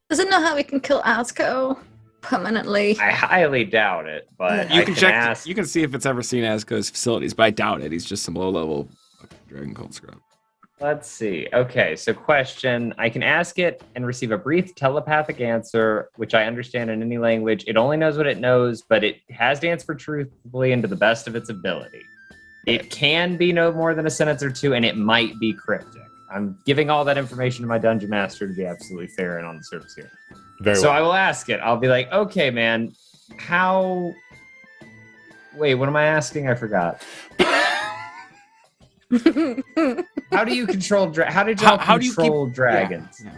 Does it know how we can kill Azco permanently? I highly doubt it, but You I can can check. ask. You can see if it's ever seen Azco's facilities, but I doubt it. He's just some low-level fucking dragon cult scrub. Let's see. Okay, so question. I can ask it and receive a brief telepathic answer, which I understand in any language. It only knows what it knows, but it has to answer truthfully and to the best of its ability. It can be no more than a sentence or two, and it might be cryptic. I'm giving all that information to my dungeon master to be absolutely fair and on the surface here. Very So well. I will ask it. I'll be like, okay, man, how... Wait, what am I asking? I forgot. How do you control... How did y'all How do you control keep dragons? Yeah.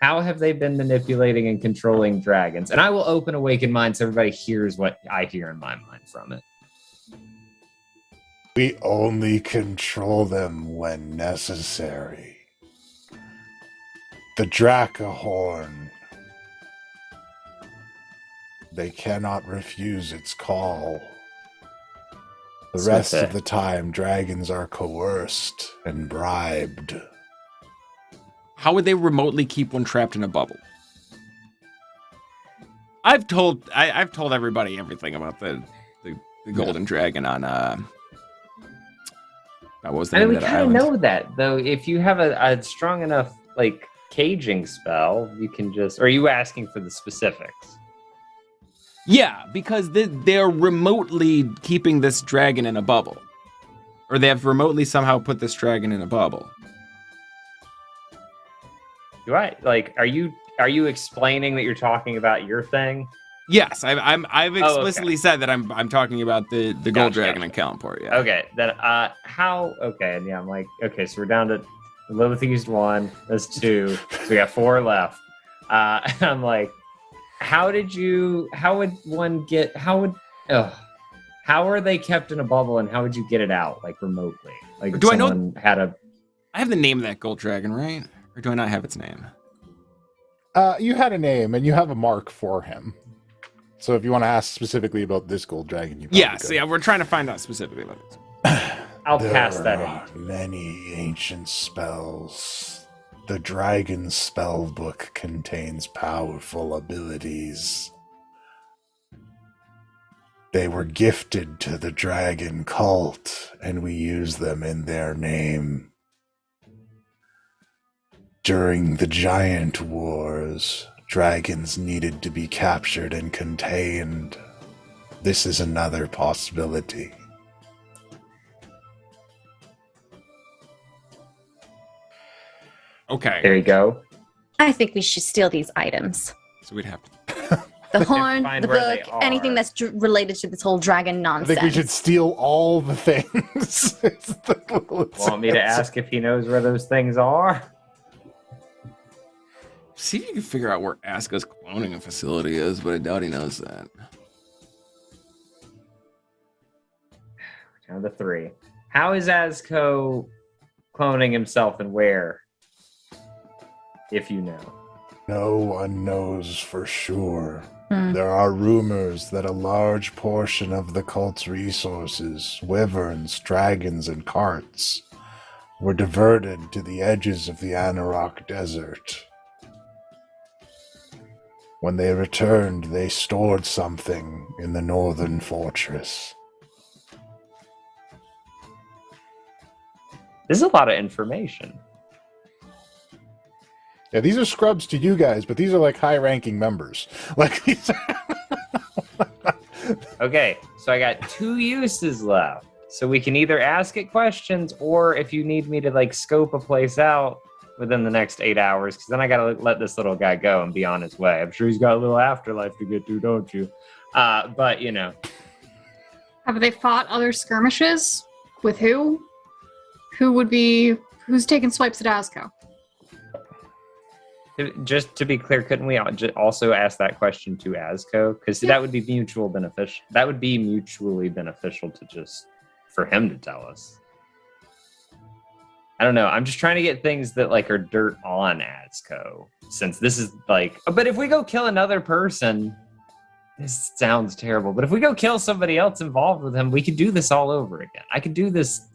How have they been manipulating and controlling dragons? And I will open Awakened Mind so everybody hears what I hear in my mind from it. We only control them when necessary. The Drakahorn. They cannot refuse its call. The So rest fair. of the time, dragons are coerced and bribed. How would they remotely keep one trapped in a bubble? I've told everybody everything about the golden dragon on what was the I mean, name we of that kind of island? know that, though. If you have a strong enough, like, caging spell, you can just... Or are you asking for the specifics? Yeah, because they're remotely keeping this dragon in a bubble. Or they have remotely somehow put this dragon in a bubble. Do I... Like, are you explaining that you're talking about your thing? Yes, I've okay. explicitly said that I'm talking about the gold Gotcha, dragon gotcha. in Kalimport, yeah. Okay, then, how... Okay, and yeah, I'm like, okay, so we're down to... Lilith used 1, that's 2, so we got 4 left. And I'm like, how would how are they kept in a bubble and how would you get it out, like, remotely? Like, if Do I know- someone had a... I have the name of that gold dragon, right? Or do I not have its name? You had a name and you have a mark for him. So if you want to ask specifically about this gold dragon, you probably Yes, could. yeah, we're trying to find out specifically about this. I'll There pass that are in. many ancient spells. The dragon spell book contains powerful abilities. They were gifted to the dragon cult, and we use them in their name. During the giant wars, dragons needed to be captured and contained. This is another possibility. Okay, There you go. I think we should steal these items. so we'd have to. The horn, find the where they book, anything are. that's related to this whole dragon I nonsense. think we should steal all the things. It's the- Want me to ask if he knows where those things are? See if you can figure out where Aska's cloning facility is, but I doubt he knows that. Count the 3. How is Azko cloning himself and where? If you know. No one knows for sure. Hmm. There are rumors that a large portion of the cult's resources, wyverns, dragons, and carts, were diverted to the edges of the Anarok Desert. When they returned, they stored something in the northern fortress. This is a lot of information. Yeah, these are scrubs to you guys, but these are like high-ranking members. Like these are... Okay, so I got 2 uses left. So we can either ask it questions, or if you need me to like scope a place out within the next 8 hours, because then I gotta let this little guy go and be on his way. I'm sure he's got a little afterlife to get to, don't you? But you know. Have they fought other skirmishes? With who? Who's taking swipes at Azko? Just to be clear, couldn't we also ask that question to Azko? Because that would be mutual beneficial. That would be mutually beneficial to just for him to tell us. I don't know. I'm just trying to get things that like are dirt on Azko, since this is like. But if we go kill another person, this sounds terrible. But if we go kill somebody else involved with him, we could do this all over again. I could do this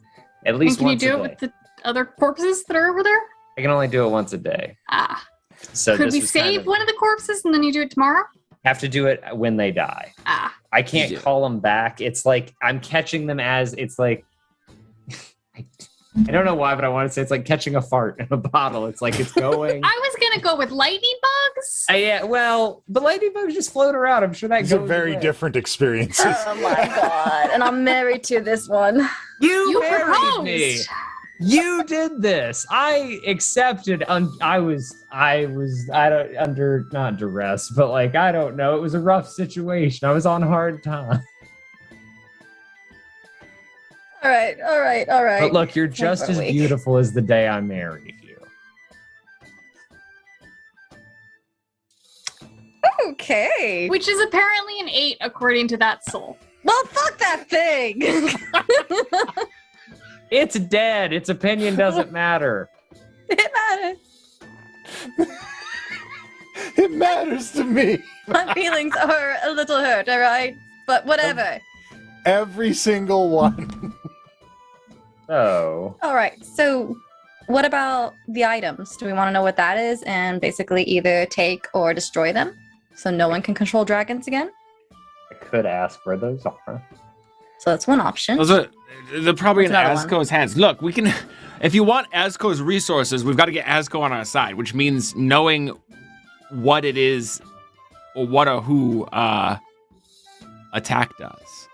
at least Can you once do a it day. with the other corpses that are over there? I can only do it once a day. Ah. So Could this we was kind save of- one of the corpses and then you do it tomorrow? Have to do it when they die. Ah. I can't Yeah. call them back. It's like I'm catching them as it's like I don't know why, but I want to say it's like catching a fart in a bottle. It's like it's going. I was gonna go with lightning bugs. Yeah, well, but lightning bugs just float around. I'm sure that These are goes very away. different experiences. Oh my god! And I'm married to this one. You, You married proposed. me. You did this. I accepted. I was don't under not duress, but like I don't know. It was a rough situation. I was on hard time. All right. But look, you're just as week. beautiful as the day I married you. Okay. Which is apparently an 8 according to that soul. Well, fuck that thing. It's dead. Its opinion doesn't matter. It matters. It matters to me. My feelings are a little hurt. All right, but whatever. Every single one. So, All right. So, what about the items? Do we want to know what that is, and basically either take or destroy them, so no one can control dragons again? I could ask where those are. So that's one option. Those are they're probably in What's another one? Azko's hands. Look, we can. If you want Azko's resources, we've got to get Azko on our side, which means knowing what it is or what or who attacked us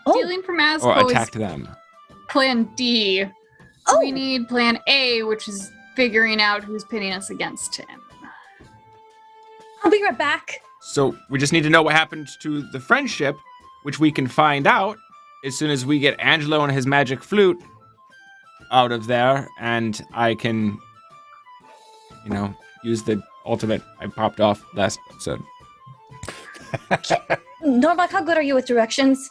Oh. Stealing from or Azko is attacked them. plan D. Oh. We need plan A, which is figuring out who's pitting us against him. I'll be right back. So we just need to know what happened to the friendship, which we can find out as soon as we get Angelo and his magic flute out of there, and I can, use the ultimate I popped off last episode. Norvak, how good are you with directions?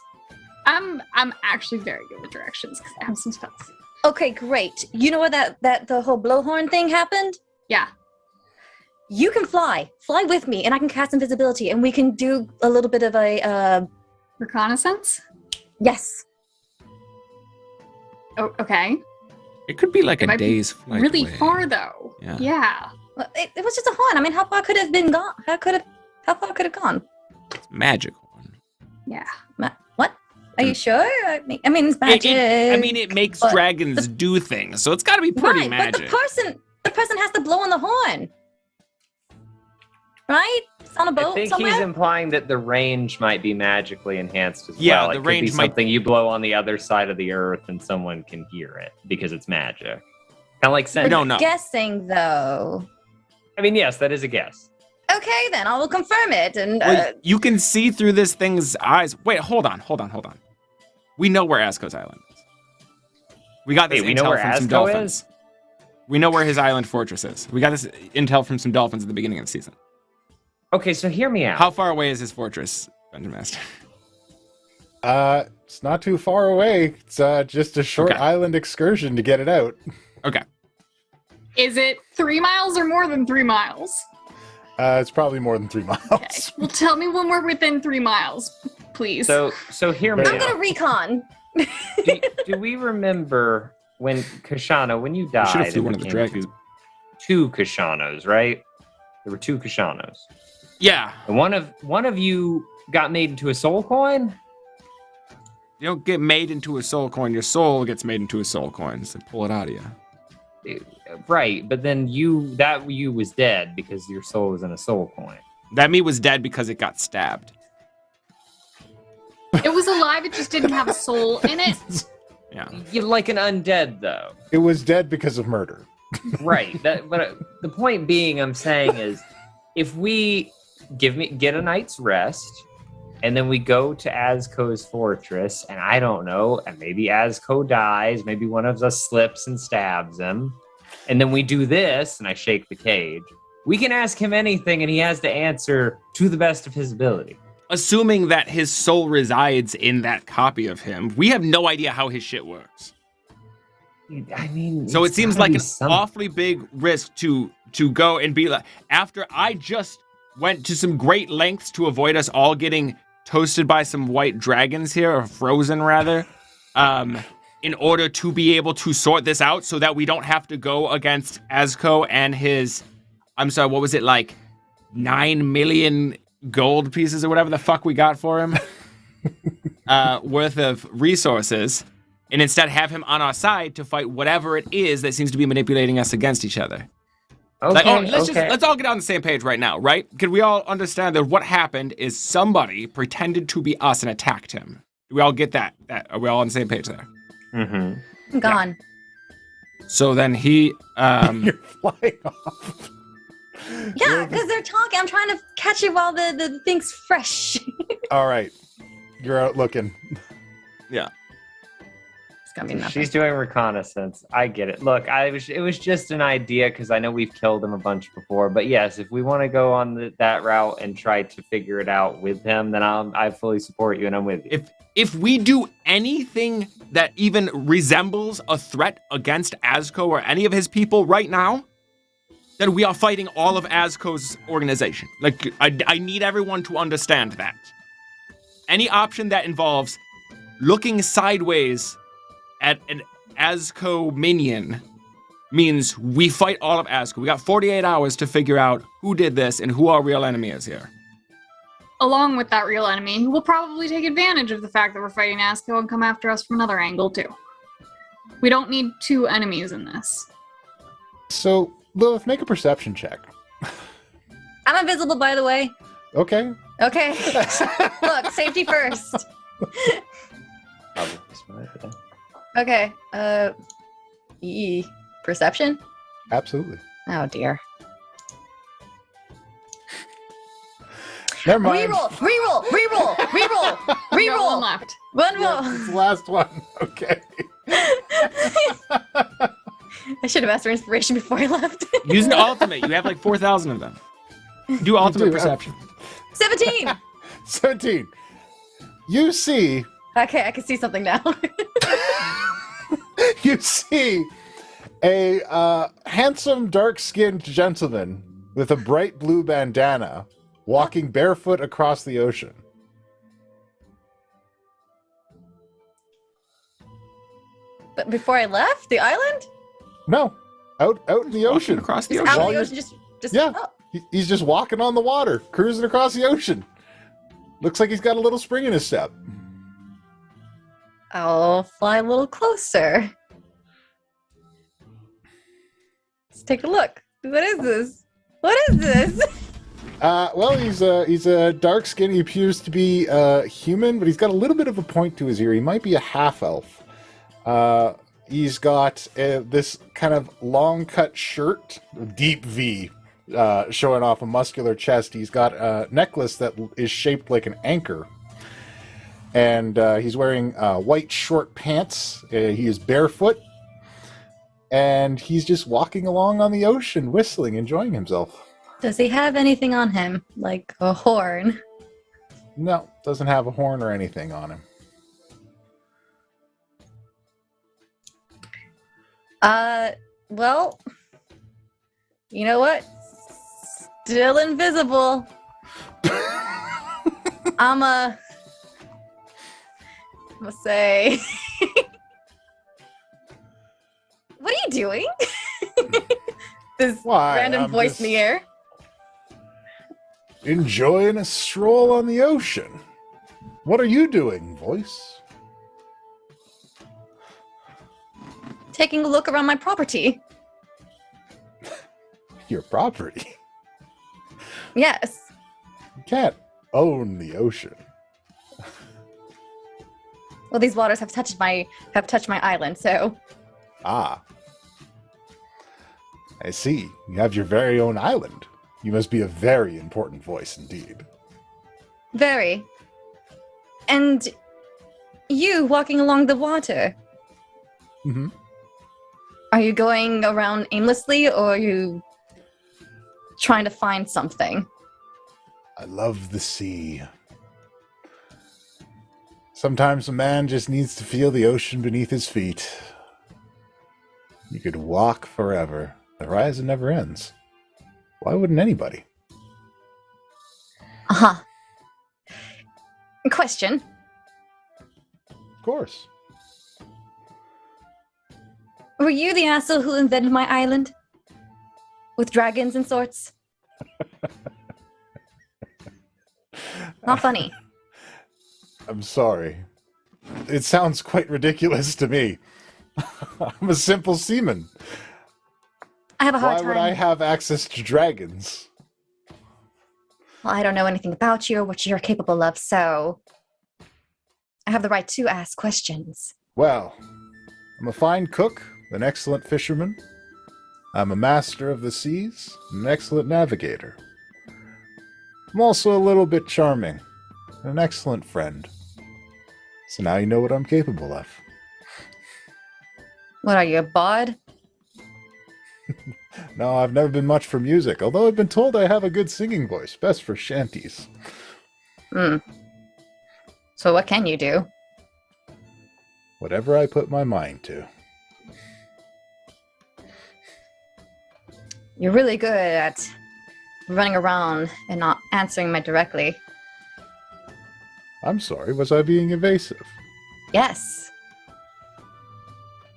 I'm actually very good with directions because I have some spells. Okay, great. You know where that the whole blowhorn thing happened? Yeah. You can fly. Fly with me, and I can cast invisibility, and we can do a little bit of a Reconnaissance? yes. Oh, okay. It could be like It a might be day's flight really away. far though. Yeah. Yeah. Well, it was just a horn. I mean, how far could it have been gone? How far could it have gone? It's magic one. Yeah. What? Are you sure? I mean, it's magic. It makes but dragons do things, so it's got to be pretty right, magic. but the person has to blow on the horn, right? It's on a I boat think somewhere. he's implying that the range might be magically enhanced as Yeah, well. the It could range be might- something you blow on the other side of the earth and someone can hear it because it's magic. Kind of like We sense. don't know. Guessing though. I mean, yes, that is a guess. Okay, then I will confirm it. And Well, you can see through this thing's eyes. Wait, hold on. We know where Azko's island is. We got this Wait, we know intel where from some Azko dolphins. is? We know where his island fortress is. We got this intel from some dolphins at the beginning of the season. Okay, so hear me out. How far away is his fortress, Dungeon Master? It's not too far away. It's just a short Okay. island excursion to get it out. Okay. Is it 3 miles or more than 3 miles? It's probably more than 3 miles. Okay. Well, tell me when we're within 3 miles, please. So hear me I'm out. gonna recon. Do we remember when Kashana, when you died, should have flew it one of the became dragons. two Kashanos, right? There were 2 Kashanos. Yeah. And one of you got made into a soul coin? You don't get made into a soul coin. Your soul gets made into a soul coin. So pull it out of you. Right, but then you was dead because your soul was in a soul coin. That me was dead because it got stabbed. It was alive, it just didn't have a soul in it. Yeah. You're like an undead though. It was dead because of murder. Right. But the point being I'm saying is if we get a night's rest and then we go to Azko's fortress and I don't know, and maybe Azko dies, maybe one of us slips and stabs him, and then we do this and I shake the cage. We can ask him anything and he has to answer to the best of his ability. Assuming that his soul resides in that copy of him, we have no idea how his shit works. I mean, So it it's seems gotta like be an something. awfully big risk to go and be like, after I just went to some great lengths to avoid us all getting toasted by some white dragons here, or frozen rather, in order to be able to sort this out so that we don't have to go against Azko and his, I'm sorry, what was it, like 9 million gold pieces or whatever the fuck we got for him worth of resources, and instead have him on our side to fight whatever it is that seems to be manipulating us against each other. Okay, Let's all get on the same page right now, right? Can we all understand that what happened is somebody pretended to be us and attacked him? Do we all get that? Are we all on the same page there? Mm-hmm. I'm gone. So then he, You're flying off. Yeah, because they're talking. I'm trying to catch it while the thing's fresh. All right. You're out looking. yeah. It's gonna be nothing. She's doing reconnaissance. I get it. Look, it was just an idea because I know we've killed him a bunch before. But yes, if we want to go on that route and try to figure it out with him, then I fully support you and I'm with you. If we do anything that even resembles a threat against Azko or any of his people right now, then we are fighting all of Azko's organization. Like, I need everyone to understand that. Any option that involves looking sideways at an Azko minion means we fight all of Azko. We got 48 hours to figure out who did this and who our real enemy is here. Along with that real enemy, who will probably take advantage of the fact that we're fighting Azko and come after us from another angle, too. We don't need 2 enemies in this. So, Lilith, make a perception check. I'm invisible, by the way. Okay. Okay. Look, safety first. Probably smart, yeah. Okay. Perception? Absolutely. Oh dear. Never mind. Reroll. We got one Reroll. left. One Yeah, more. it's the last one. Okay. I should have asked for inspiration before I left. Use an ultimate. You have like 4,000 of them. Do ultimate do. perception. 17. 17. You see Okay, I can see something now. you see a handsome, dark-skinned gentleman with a bright blue bandana walking barefoot across the ocean. But before I left the island? No, out in the Walking ocean. across the Just ocean. out of While the you're- ocean, just Yeah. oh. He's just walking on the water, cruising across the ocean. Looks like he's got a little spring in his step. I'll fly a little closer. Let's take a look. What is this? What is this? Well, he's a dark skin. He appears to be human, but he's got a little bit of a point to his ear. He might be a half elf. He's got this kind of long cut shirt, deep V, showing off a muscular chest. He's got a necklace that is shaped like an anchor. And he's wearing white short pants. He is barefoot. And he's just walking along on the ocean, whistling, enjoying himself. Does he have anything on him? Like a horn? No, doesn't have a horn or anything on him. Well, you know what? Still invisible. I'm gonna say. What are you doing? This Why, random I'm voice in the air. Enjoying a stroll on the ocean. What are you doing, voice? Taking a look around my property. Your property. Yes. You can't own the ocean. Well, these waters have touched my island, so Ah. I see. You have your very own island. You must be a very important voice indeed. very. And you walking along the water. Mm-hmm. Are you going around aimlessly, or are you trying to find something? I love the sea. Sometimes a man just needs to feel the ocean beneath his feet. You could walk forever. The horizon never ends. Why wouldn't anybody? Uh-huh. Question. Of course. Were you the asshole who invented my island? With dragons and sorts? Not funny. I'm sorry. It sounds quite ridiculous to me. I'm a simple seaman. I have a hard Why time. would I have access to dragons? Well, I don't know anything about you or what you're capable of, so I have the right to ask questions. Well, I'm a fine cook, an excellent fisherman. I'm a master of the seas, an excellent navigator. I'm also a little bit charming, an excellent friend. So now you know what I'm capable of. What are you, a bard? No, I've never been much for music, although I've been told I have a good singing voice, best for shanties. Hmm. So what can you do? Whatever I put my mind to. You're really good at running around and not answering me directly. I'm sorry, was I being evasive? Yes.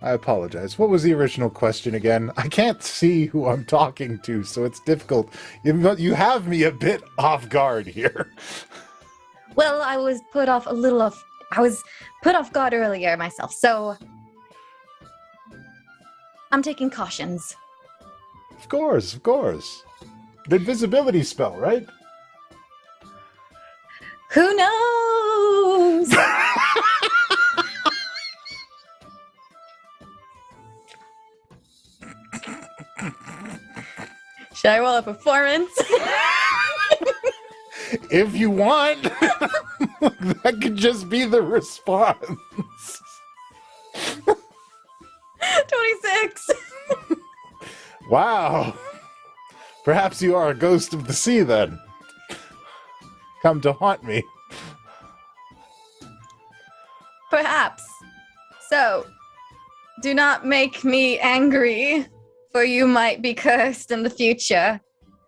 I apologize. What was the original question again? I can't see who I'm talking to, so it's difficult. You have me a bit off guard here. Well, I was put off guard earlier myself, so I'm taking cautions. Of course, of course. The invisibility spell, right? Who knows? Should I roll a performance? If you want, that could just be the response. 26. Wow. Perhaps you are a ghost of the sea then. Come to haunt me. Perhaps. So, do not make me angry, for you might be cursed in the future.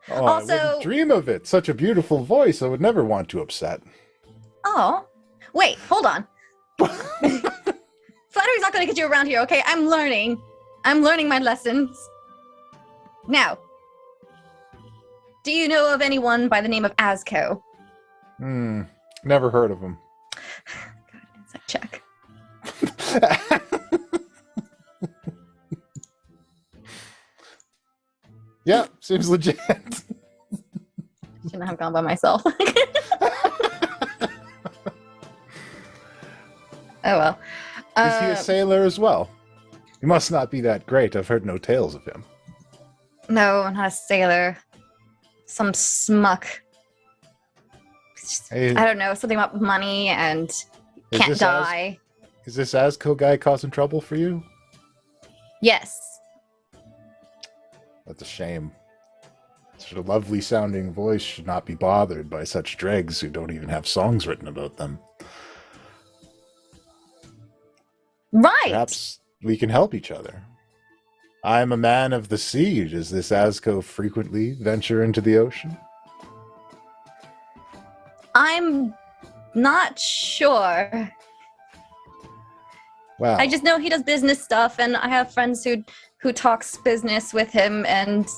Oh, Also- I wouldn't dream of it. Such a beautiful voice. I would never want to upset. Oh. Wait, hold on. Flattery's not going to get you around here, okay? I'm learning my lessons. Now, do you know of anyone by the name of Azco? Never heard of him. God, insight check. Yeah, seems legit. Shouldn't have gone by myself. Oh well. Is he a sailor as well? He must not be that great. I've heard no tales of him. No, not a sailor. Some smuck. Hey, I don't know, something about money and is can't this die. Is this Azco guy causing trouble for you? Yes. That's a shame. Such a lovely sounding voice should not be bothered by such dregs who don't even have songs written about them. Right. Perhaps we can help each other. I'm a man of the sea. Does this Azco frequently venture into the ocean? I'm not sure. Wow. I just know he does business stuff, and I have friends who talks business with him, and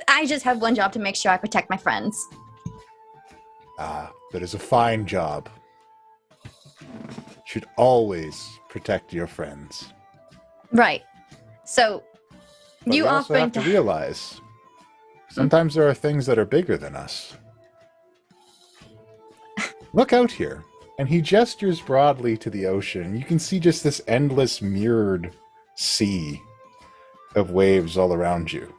I just have one job to make sure I protect my friends. That is a fine job. Should always protect your friends. Right. So, But you we also offering have to realize sometimes there are things that are bigger than us. Look out here. And he gestures broadly to the ocean. You can see just this endless mirrored sea of waves all around you.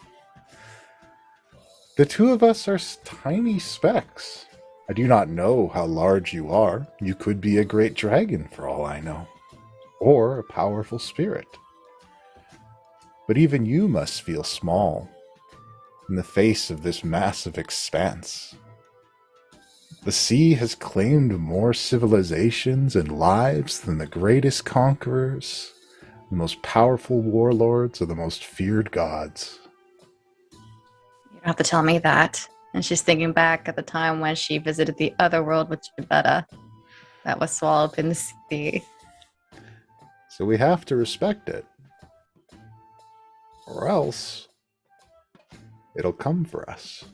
The two of us are tiny specks. I do not know how large you are. You could be a great dragon for all I know. Or a powerful spirit. But even you must feel small in the face of this massive expanse. The sea has claimed more civilizations and lives than the greatest conquerors, the most powerful warlords, or the most feared gods. You don't have to tell me that. And she's thinking back at the time when she visited the other world with Gebetta that was swallowed up in the sea. So we have to respect it. Or else it'll come for us.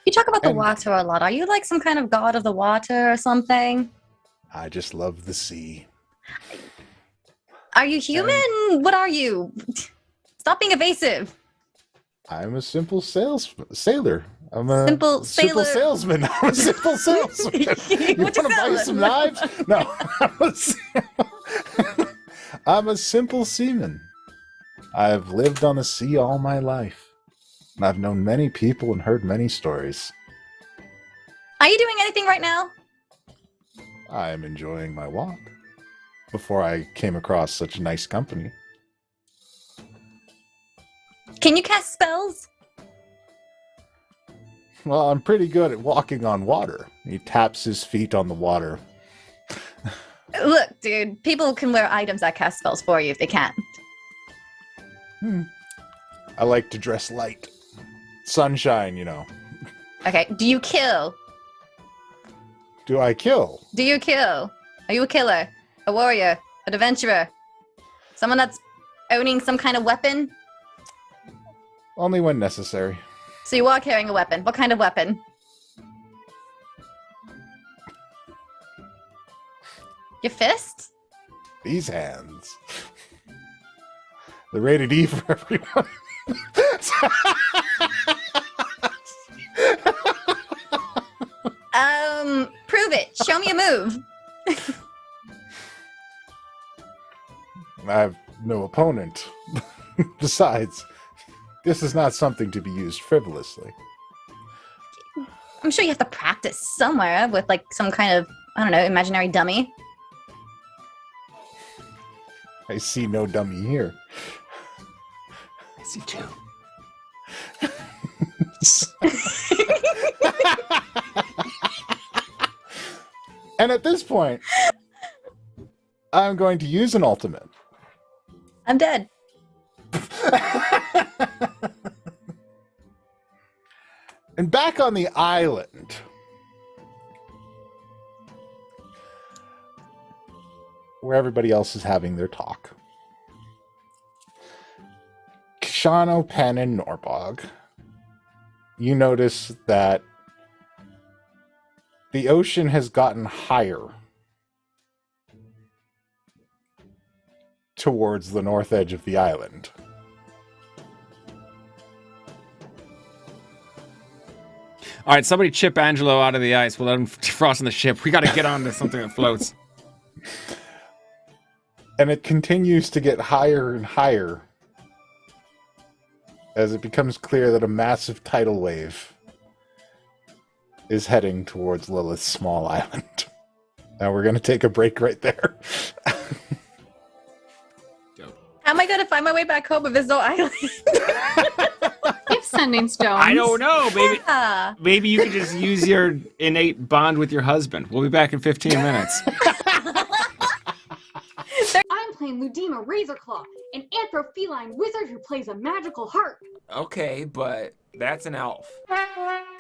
You talk about the And- water a lot. Are you like some kind of god of the water or something? I just love the sea. Are you human? What are you? Stop being evasive. I'm a simple sailor. I'm a Simple simple sailor. salesman. I'm a simple salesman. You What want you to buy selling? some knives? No. I'm a simple seaman. I've lived on the sea all my life. And I've known many people and heard many stories. Are you doing anything right now? I am enjoying my walk before I came across such nice company. Can you cast spells? Well, I'm pretty good at walking on water. He taps his feet on the water. Look, dude, people can wear items that cast spells for you if they can. I like to dress light. Sunshine, you know. Okay, do you kill? Do I kill? Do you kill? Are you a killer? A warrior? An adventurer? Someone that's owning some kind of weapon? Only when necessary. So you are carrying a weapon. What kind of weapon? Your fist? These hands. They're rated E for everyone. Prove it. Show me a move. I have no opponent. Besides, this is not something to be used frivolously. I'm sure you have to practice somewhere with like some kind of, I don't know, imaginary dummy. I see no dummy here. I see two. And at this point, I'm going to use an ultimate. I'm dead. And back on the island, where everybody else is having their talk, Kishano, Penn, and Norbog, you notice that the ocean has gotten higher towards the north edge of the island. All right, somebody chip Angelo out of the ice. We'll let him defrost on the ship. We got to get on to something that floats. And it continues to get higher and higher as it becomes clear that a massive tidal wave is heading towards Lilith's small island. Now we're going to take a break right there. How am I going to find my way back home if there's no island? You sending stones. I don't know. Yeah. Maybe you could just use your innate bond with your husband. We'll be back in 15 minutes. I'm playing Ludima Razorclaw, an anthropheline wizard who plays a magical harp. Okay, but that's an elf.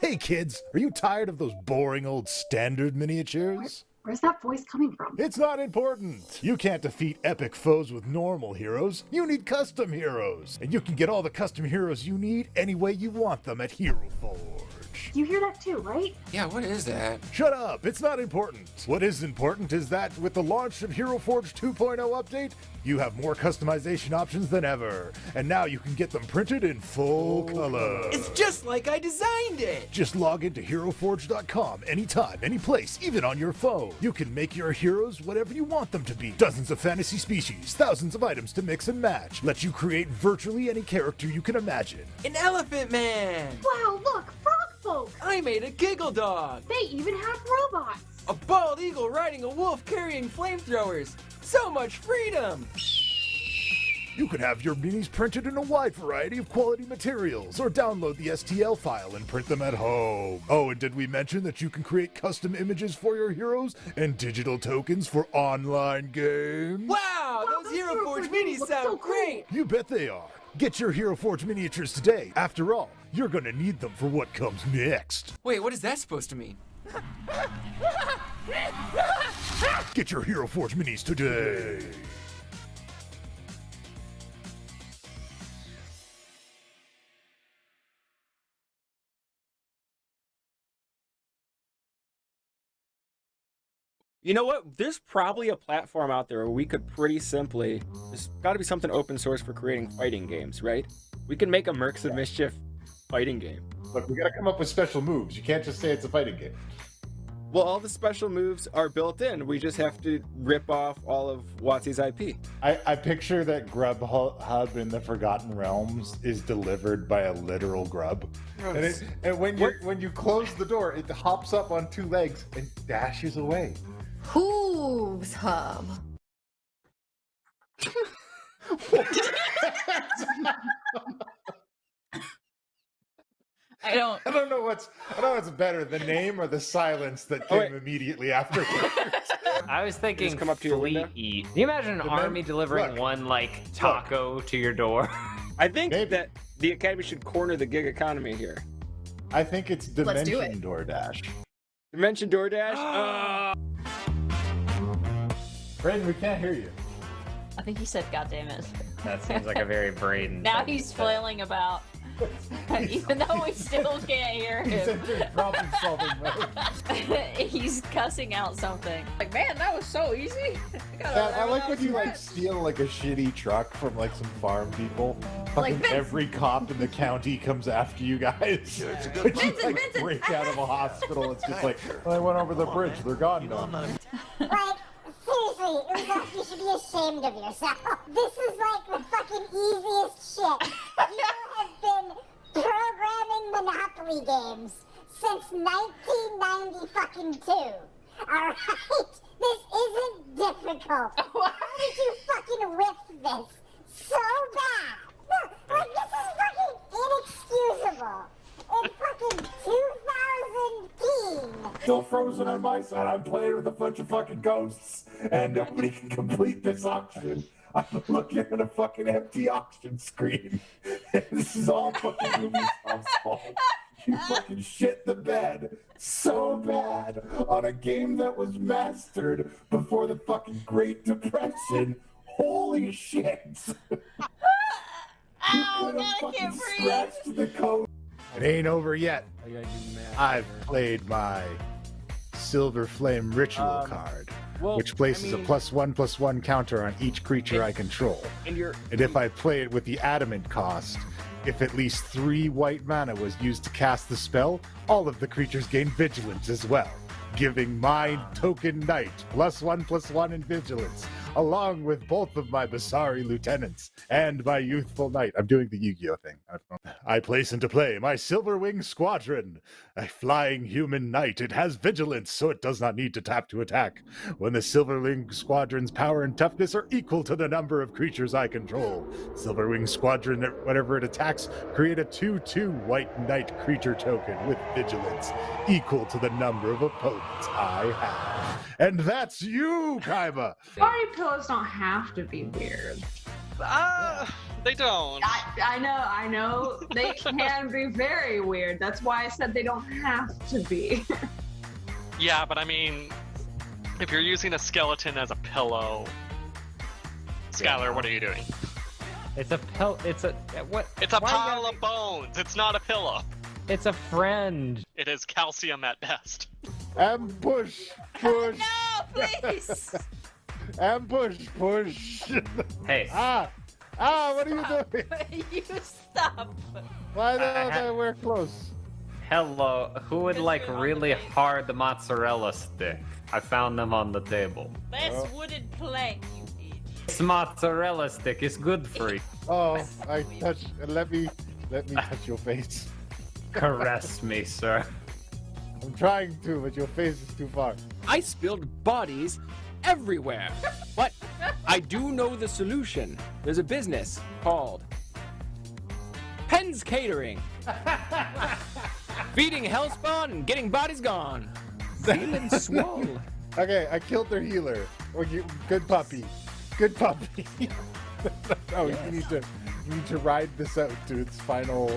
Hey kids, are you tired of those boring old standard miniatures? Where's that voice coming from? It's not important. You can't defeat epic foes with normal heroes. You need custom heroes. And you can get all the custom heroes you need any way you want them at Hero Forge. You hear that too, right? Yeah, what is that? Shut up, it's not important. What is important is that with the launch of Hero Forge 2.0 update, you have more customization options than ever. And now you can get them printed in full color. It's just like I designed it. Just log into HeroForge.com anytime, any place, even on your phone. You can make your heroes whatever you want them to be. Dozens of fantasy species, thousands of items to mix and match. Let you create virtually any character you can imagine. An elephant man. Wow, look, frog folk! I made a giggle dog. They even have robots! A bald eagle riding a wolf carrying flamethrowers. So much freedom. You can have your minis printed in a wide variety of quality materials, or download the STL file and print them at home. Oh, and did we mention that you can create custom images for your heroes and digital tokens for online games? Wow, those Hero Forge minis sound great. You bet they are. Get your Hero Forge miniatures today. After all, you're gonna need them for what comes next. Wait, what is that supposed to mean? Get your Hero Forge minis today. You know what? There's probably a platform out there where we could pretty simply, there's got to be something open source for creating fighting games, right? We can make a Mercs of Mischief fighting game. Look, we gotta come up with special moves. You can't just say it's a fighting game. Well, all the special moves are built in. We just have to rip off all of WotC's IP. I picture that Grubhub in the Forgotten Realms is delivered by a literal grub. And when you close the door, it hops up on two legs and dashes away. Who's hub? I don't know what's better, the name or the silence that came immediately afterwards. I was thinking come up to your fleet window? eat. Can you imagine an army delivering one like taco to your door? I think Maybe. that the Academy should corner the gig economy here. I think it's Let's do Dimension it. DoorDash. Dimension DoorDash? Brandon, we can't hear you. I think he said God damn it. That seems like a very Braden. Now thing he's to say. flailing about. Even though we still can't hear He's him. entering problem-solving mode. He's cussing out something. Like, man, that was so easy. I like when you like steal like a shitty truck from like some farm people. Like Fucking Vince. every cop in the county comes after you guys. But you like break out of a hospital. It's just like, well, I went over the bridge. They're gone now. Like, seriously, Uzoff, you should be ashamed of yourself. This is like the fucking easiest shit. You have been programming Monopoly games since 1992. Alright? This isn't difficult. How did you fucking whiff this so bad? No, like, this is fucking inexcusable. In fucking 2010. Still frozen on my side. I'm playing with a bunch of fucking ghosts, and nobody can complete this auction. I'm looking at a fucking empty auction screen. And this is all fucking Ubisoft's fault. You fucking shit the bed so bad on a game that was mastered before the fucking Great Depression. Holy shit! You could have fucking scratched the code. It ain't over yet. I've played my Silver Flame Ritual card, which places a +1/+1 counter on each creature I control. And if I play it with the Adamant cost, if at least 3 white mana was used to cast the spell, all of the creatures gain Vigilance as well, giving my token knight +1/+1 in Vigilance along with both of my Basari lieutenants and my youthful knight. I'm doing the Yu-Gi-Oh thing. I place into play my Silverwing Squadron, a flying human knight. It has vigilance, so it does not need to tap to attack. When the Silverwing Squadron's power and toughness are equal to the number of creatures I control, Silverwing Squadron, whenever it attacks, create a 2/2 white knight creature token with vigilance equal to the number of opponents I have. And that's you, Kaiba! Party pillows don't have to be weird. They don't. I know. They can be very weird. That's why I said they don't have to be. Yeah, but I mean, if you're using a skeleton as a pillow, Skylar, what are you doing? It's a pill. It's a what? It's a pile of bones. It's not a pillow. It's a friend. It is calcium at best. Ambush! Push! No, please! Ambush! Push! Hey. What are you doing? You stop. Why don't we're close? Hello. Who would like really hard mozzarella stick? I found them on the table. That's wooden plank, you idiot. This mozzarella stick is good for you. Oh, I touched. Let me touch your face. Caress me, sir. I'm trying to, but your face is too far. I spilled bodies everywhere. But I do know the solution. There's a business called Penn's Catering. Feeding Hellspawn and getting bodies gone. Feeling swole. Okay, I killed their healer. Good puppy. Good puppy. Oh, yes. you need to ride this out to its final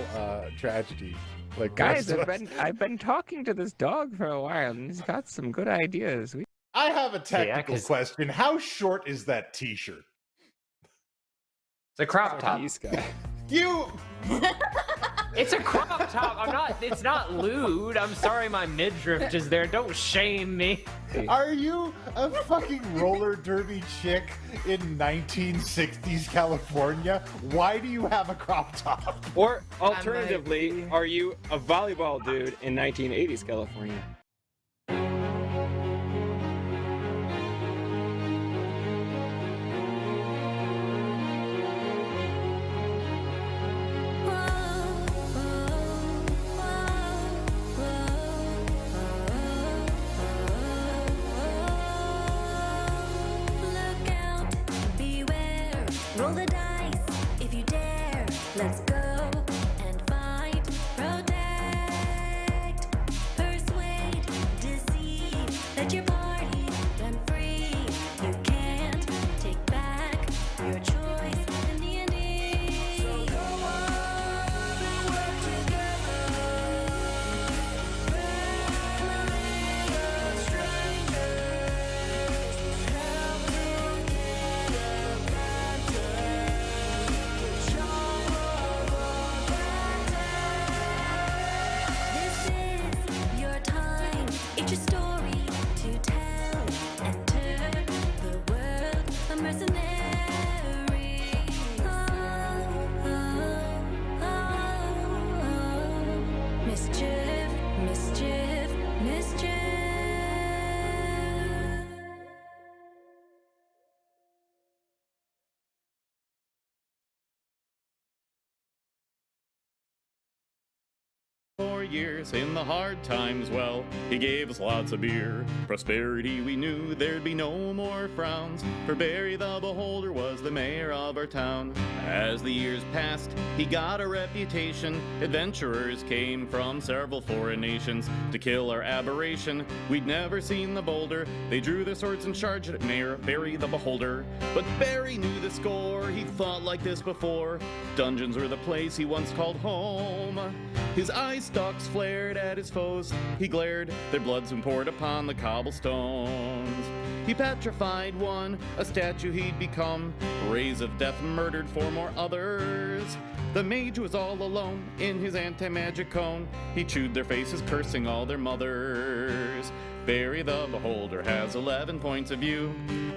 tragedy. Like guys, I've been talking to this dog for a while, and he's got some good ideas. I have a technical question. How short is that T-shirt? It's a crop top. You. It's a crop top. It's not lewd. I'm sorry, my midriff is there. Don't shame me. Are you a fucking roller derby chick in 1960s California? Why do you have a crop top? Or alternatively, are you a volleyball dude in 1980s California? Roll the dice if you dare. Let's go and fight, protect, persuade, deceive. Let your party run free. You can't take back your choice in D&D. So go on and work together. Family of strangers. Help to get a This is your time. It's your story to tell. Enter the world of mercenary. Mischief, mischief, mischief. 4 years in the hard times, well, he gave us lots of beer. Prosperity, we knew there'd be no more frowns, for Barry the Beholder was the mayor of our town. As the years passed, he got a reputation. Adventurers came from several foreign nations to kill our aberration. We'd never seen the boulder. They drew their swords and charged at Mayor Barry the Beholder. But Barry knew the score. He thought like this before. Dungeons were the place he once called home. His eye stalks flared at his foes. He glared, their blood soon poured upon the cobblestones. He petrified one, a statue he'd become. Rays of death murdered 4 more others. The mage was all alone in his anti-magic cone. He chewed their faces, cursing all their mothers. Barry the Beholder has 11 points of view.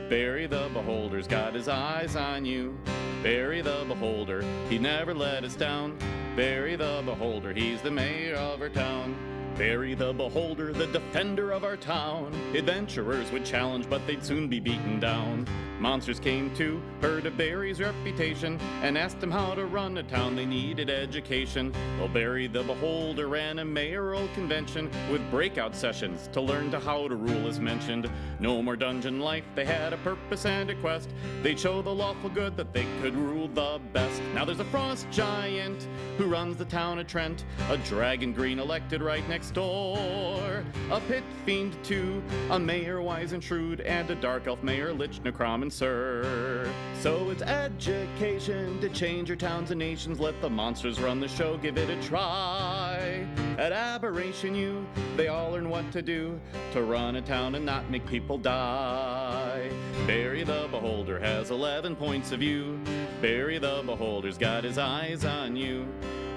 Barry the Beholder's got his eyes on you. Barry the Beholder, he never let us down. Barry the Beholder, he's the mayor of our town. Barry the Beholder, the defender of our town. Adventurers would challenge, but they'd soon be beaten down. Monsters came to, heard of Barry's reputation, and asked him how to run a town. They needed education. Well, Barry the Beholder ran a mayoral convention with breakout sessions to learn how to rule as mentioned. No more dungeon life, they had a purpose and a quest. They'd show the lawful good that they could rule the best. Now there's a frost giant who runs the town of Trent, a dragon green elected right next door, a pit fiend too, a mayor wise and shrewd, and a dark elf mayor, Lich, Necrom, and Sir. So it's education to change your towns and nations. Let the monsters run the show, give it a try. At Aberration U, they all learn what to do to run a town and not make people die. Barry the Beholder has 11 points of view. Barry the Beholder's got his eyes on you.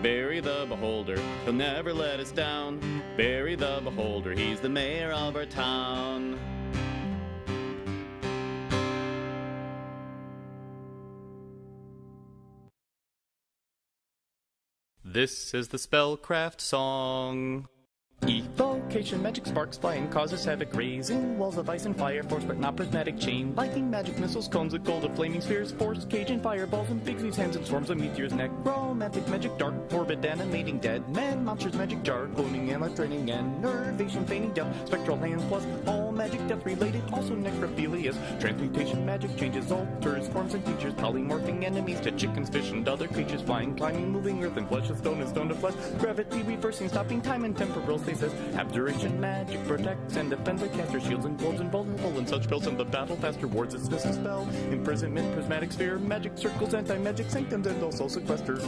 Barry the Beholder, he'll never let us down. Barry the Beholder, he's the mayor of our town. This is the Spellcraft song. Evocation, magic sparks flying, causes havoc, raising walls of ice and fire, force but not prismatic, chain lightning, magic missiles, cones of gold, of flaming spheres, force, cage and fireballs, and Bigsy's hands and swarms of meteors, necromantic magic, dark, morbid, animating, dead man, monsters, magic jar, cloning and life draining, enervation, feigning death, spectral hands, plus all magic death related, also necrophilias, transmutation, magic changes, alters, forms and features, polymorphing enemies to chickens, fish, and other creatures, flying, climbing, moving, earth and flesh, of stone and stone to flesh, gravity reversing, stopping time and temporal stasis, abjuration, magic protects and defends, like caster shields and globes, invulnerable and such spells in the battle, faster wards, its distant spell, imprisonment, prismatic sphere, magic circles, anti-magic sanctums, and also sequester.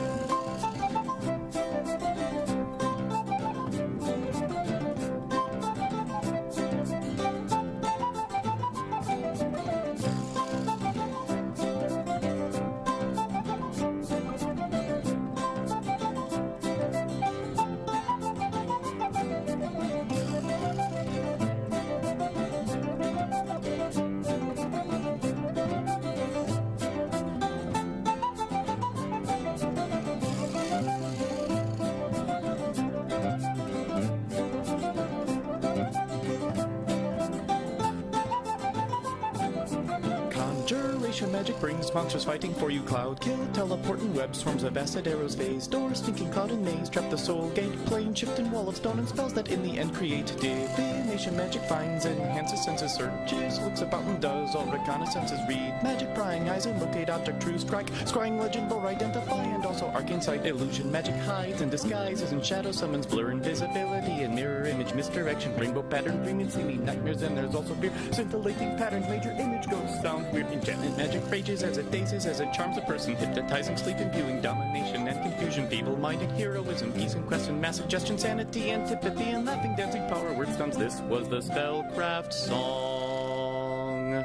Magic brings monsters fighting for you. Cloud kill, teleport and web, swarms of acid arrows phase, doors, stinking cloud and maze, trap the soul gate, plane shift and wall of stone, and spells that in the end create divination. Magic finds, enhances senses, searches, looks about and does all reconnaissances. Read magic, prying eyes and locate object, true strike, scrying legend, lore identify, and also arcane sight. Illusion magic hides and disguises and shadow summons, blur invisibility and mirror image misdirection, rainbow pattern, dreaming, seeming nightmares, and there's also fear, scintillating patterns, major image ghost sound, weird enchantment magic rages as it dazes, as it charms a person, hypnotizing, sleep imbuing, domination and confusion, feeble-minded heroism, peace and quest and mass suggestion, sanity, antipathy, and laughing, dancing power, word stunts. This was the Spellcraft song.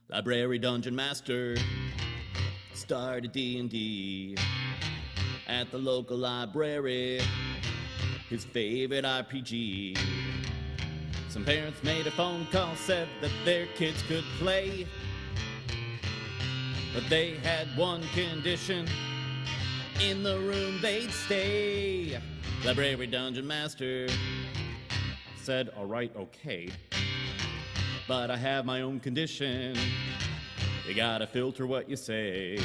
Library Dungeon Master started D&D at the local library, his favorite RPG. Some parents made a phone call, said that their kids could play, but they had one condition: in the room they'd stay. Library Dungeon Master said, all right, okay, but I have my own condition. You gotta filter what you say.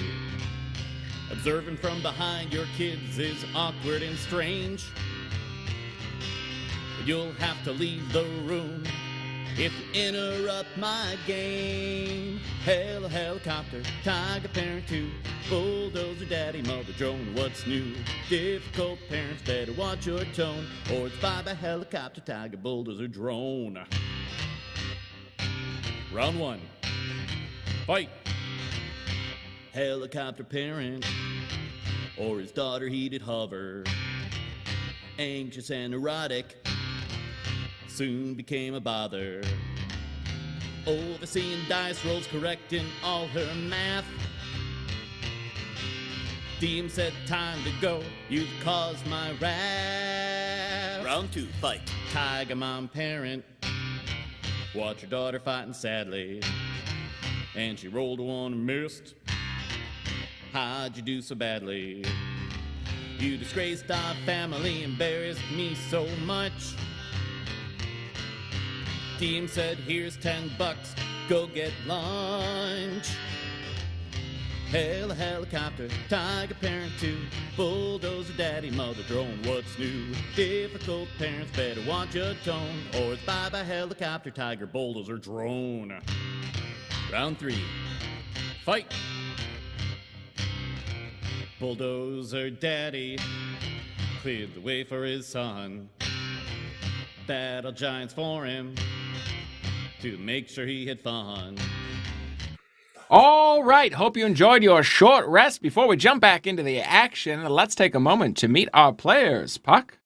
Observing from behind your kids is awkward and strange. You'll have to leave the room if you interrupt my game. Hell, helicopter, tiger parent too, bulldozer daddy, mother drone, what's new? Difficult parents, better watch your tone, or it's bye bye helicopter, tiger, bulldozer, drone. Round one, fight. Helicopter parent, or his daughter heated hover, anxious and erotic, soon became a bother. Overseeing dice rolls, correcting all her math. DM said time to go, you've caused my wrath. Round two, fight. Tiger mom parent, watch your daughter fighting sadly, and she rolled a one and missed. How'd you do so badly? You disgraced our family, embarrassed me so much. Steam said, here's $10, go get lunch. Hail a helicopter, tiger parent 2, bulldozer daddy, mother drone, what's new? Difficult parents better watch your tone, or it's bye-bye helicopter, tiger, bulldozer, drone. Round 3, fight! Bulldozer daddy cleared the way for his son. Battle giants for him to make sure he had fun. All right, hope you enjoyed your short rest. Before we jump back into the action, let's take a moment to meet our players. Puck?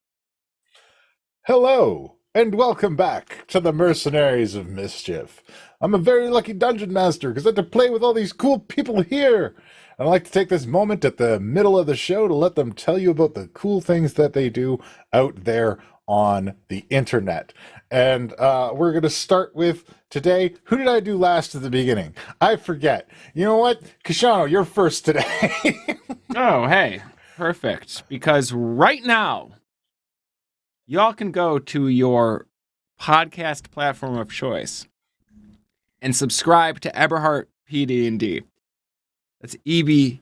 Hello, and welcome back to the Mercenaries of Mischief. I'm a very lucky dungeon master because I get to play with all these cool people here. I'd like to take this moment at the middle of the show to let them tell you about the cool things that they do out there on the internet. And we're going to start with today. Who did I do last at the beginning? I forget. You know what? Kashano, you're first today. Oh, hey. Perfect. Because right now, y'all can go to your podcast platform of choice and subscribe to Eberhart PD&D. That's EBERHART.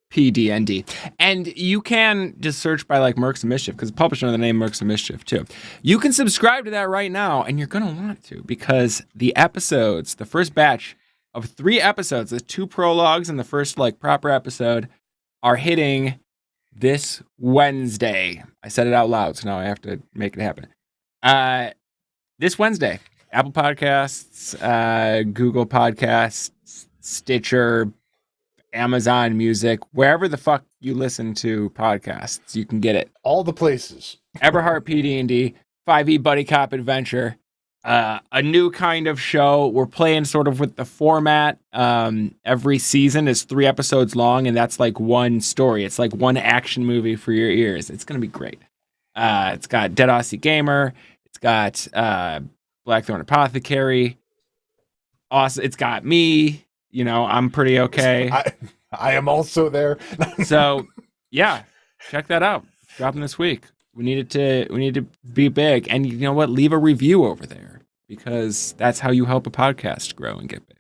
PDND. And you can just search by like Mercs of Mischief, because it's published under the name Mercs of Mischief too. You can subscribe to that right now, and you're going to want to, because the episodes, the first batch of 3 episodes, the 2 prologues and the first like proper episode, are hitting this Wednesday. I said it out loud, so now I have to make it happen. This Wednesday, Apple Podcasts, Google Podcasts, Stitcher, Amazon Music, wherever the fuck you listen to podcasts, you can get it. All the places. Eberhart PD&D, 5e Buddy Cop Adventure, a new kind of show. We're playing sort of with the format. Every season is 3 episodes long, and that's like one story. It's like one action movie for your ears. It's going to be great. It's got Dead Aussie Gamer. It's got Blackthorn Apothecary. Awesome. It's got me. You know, I'm pretty okay. I am also there. So, yeah, check that out. Dropping this week. We need to be big. And you know what? Leave a review over there, because that's how you help a podcast grow and get big.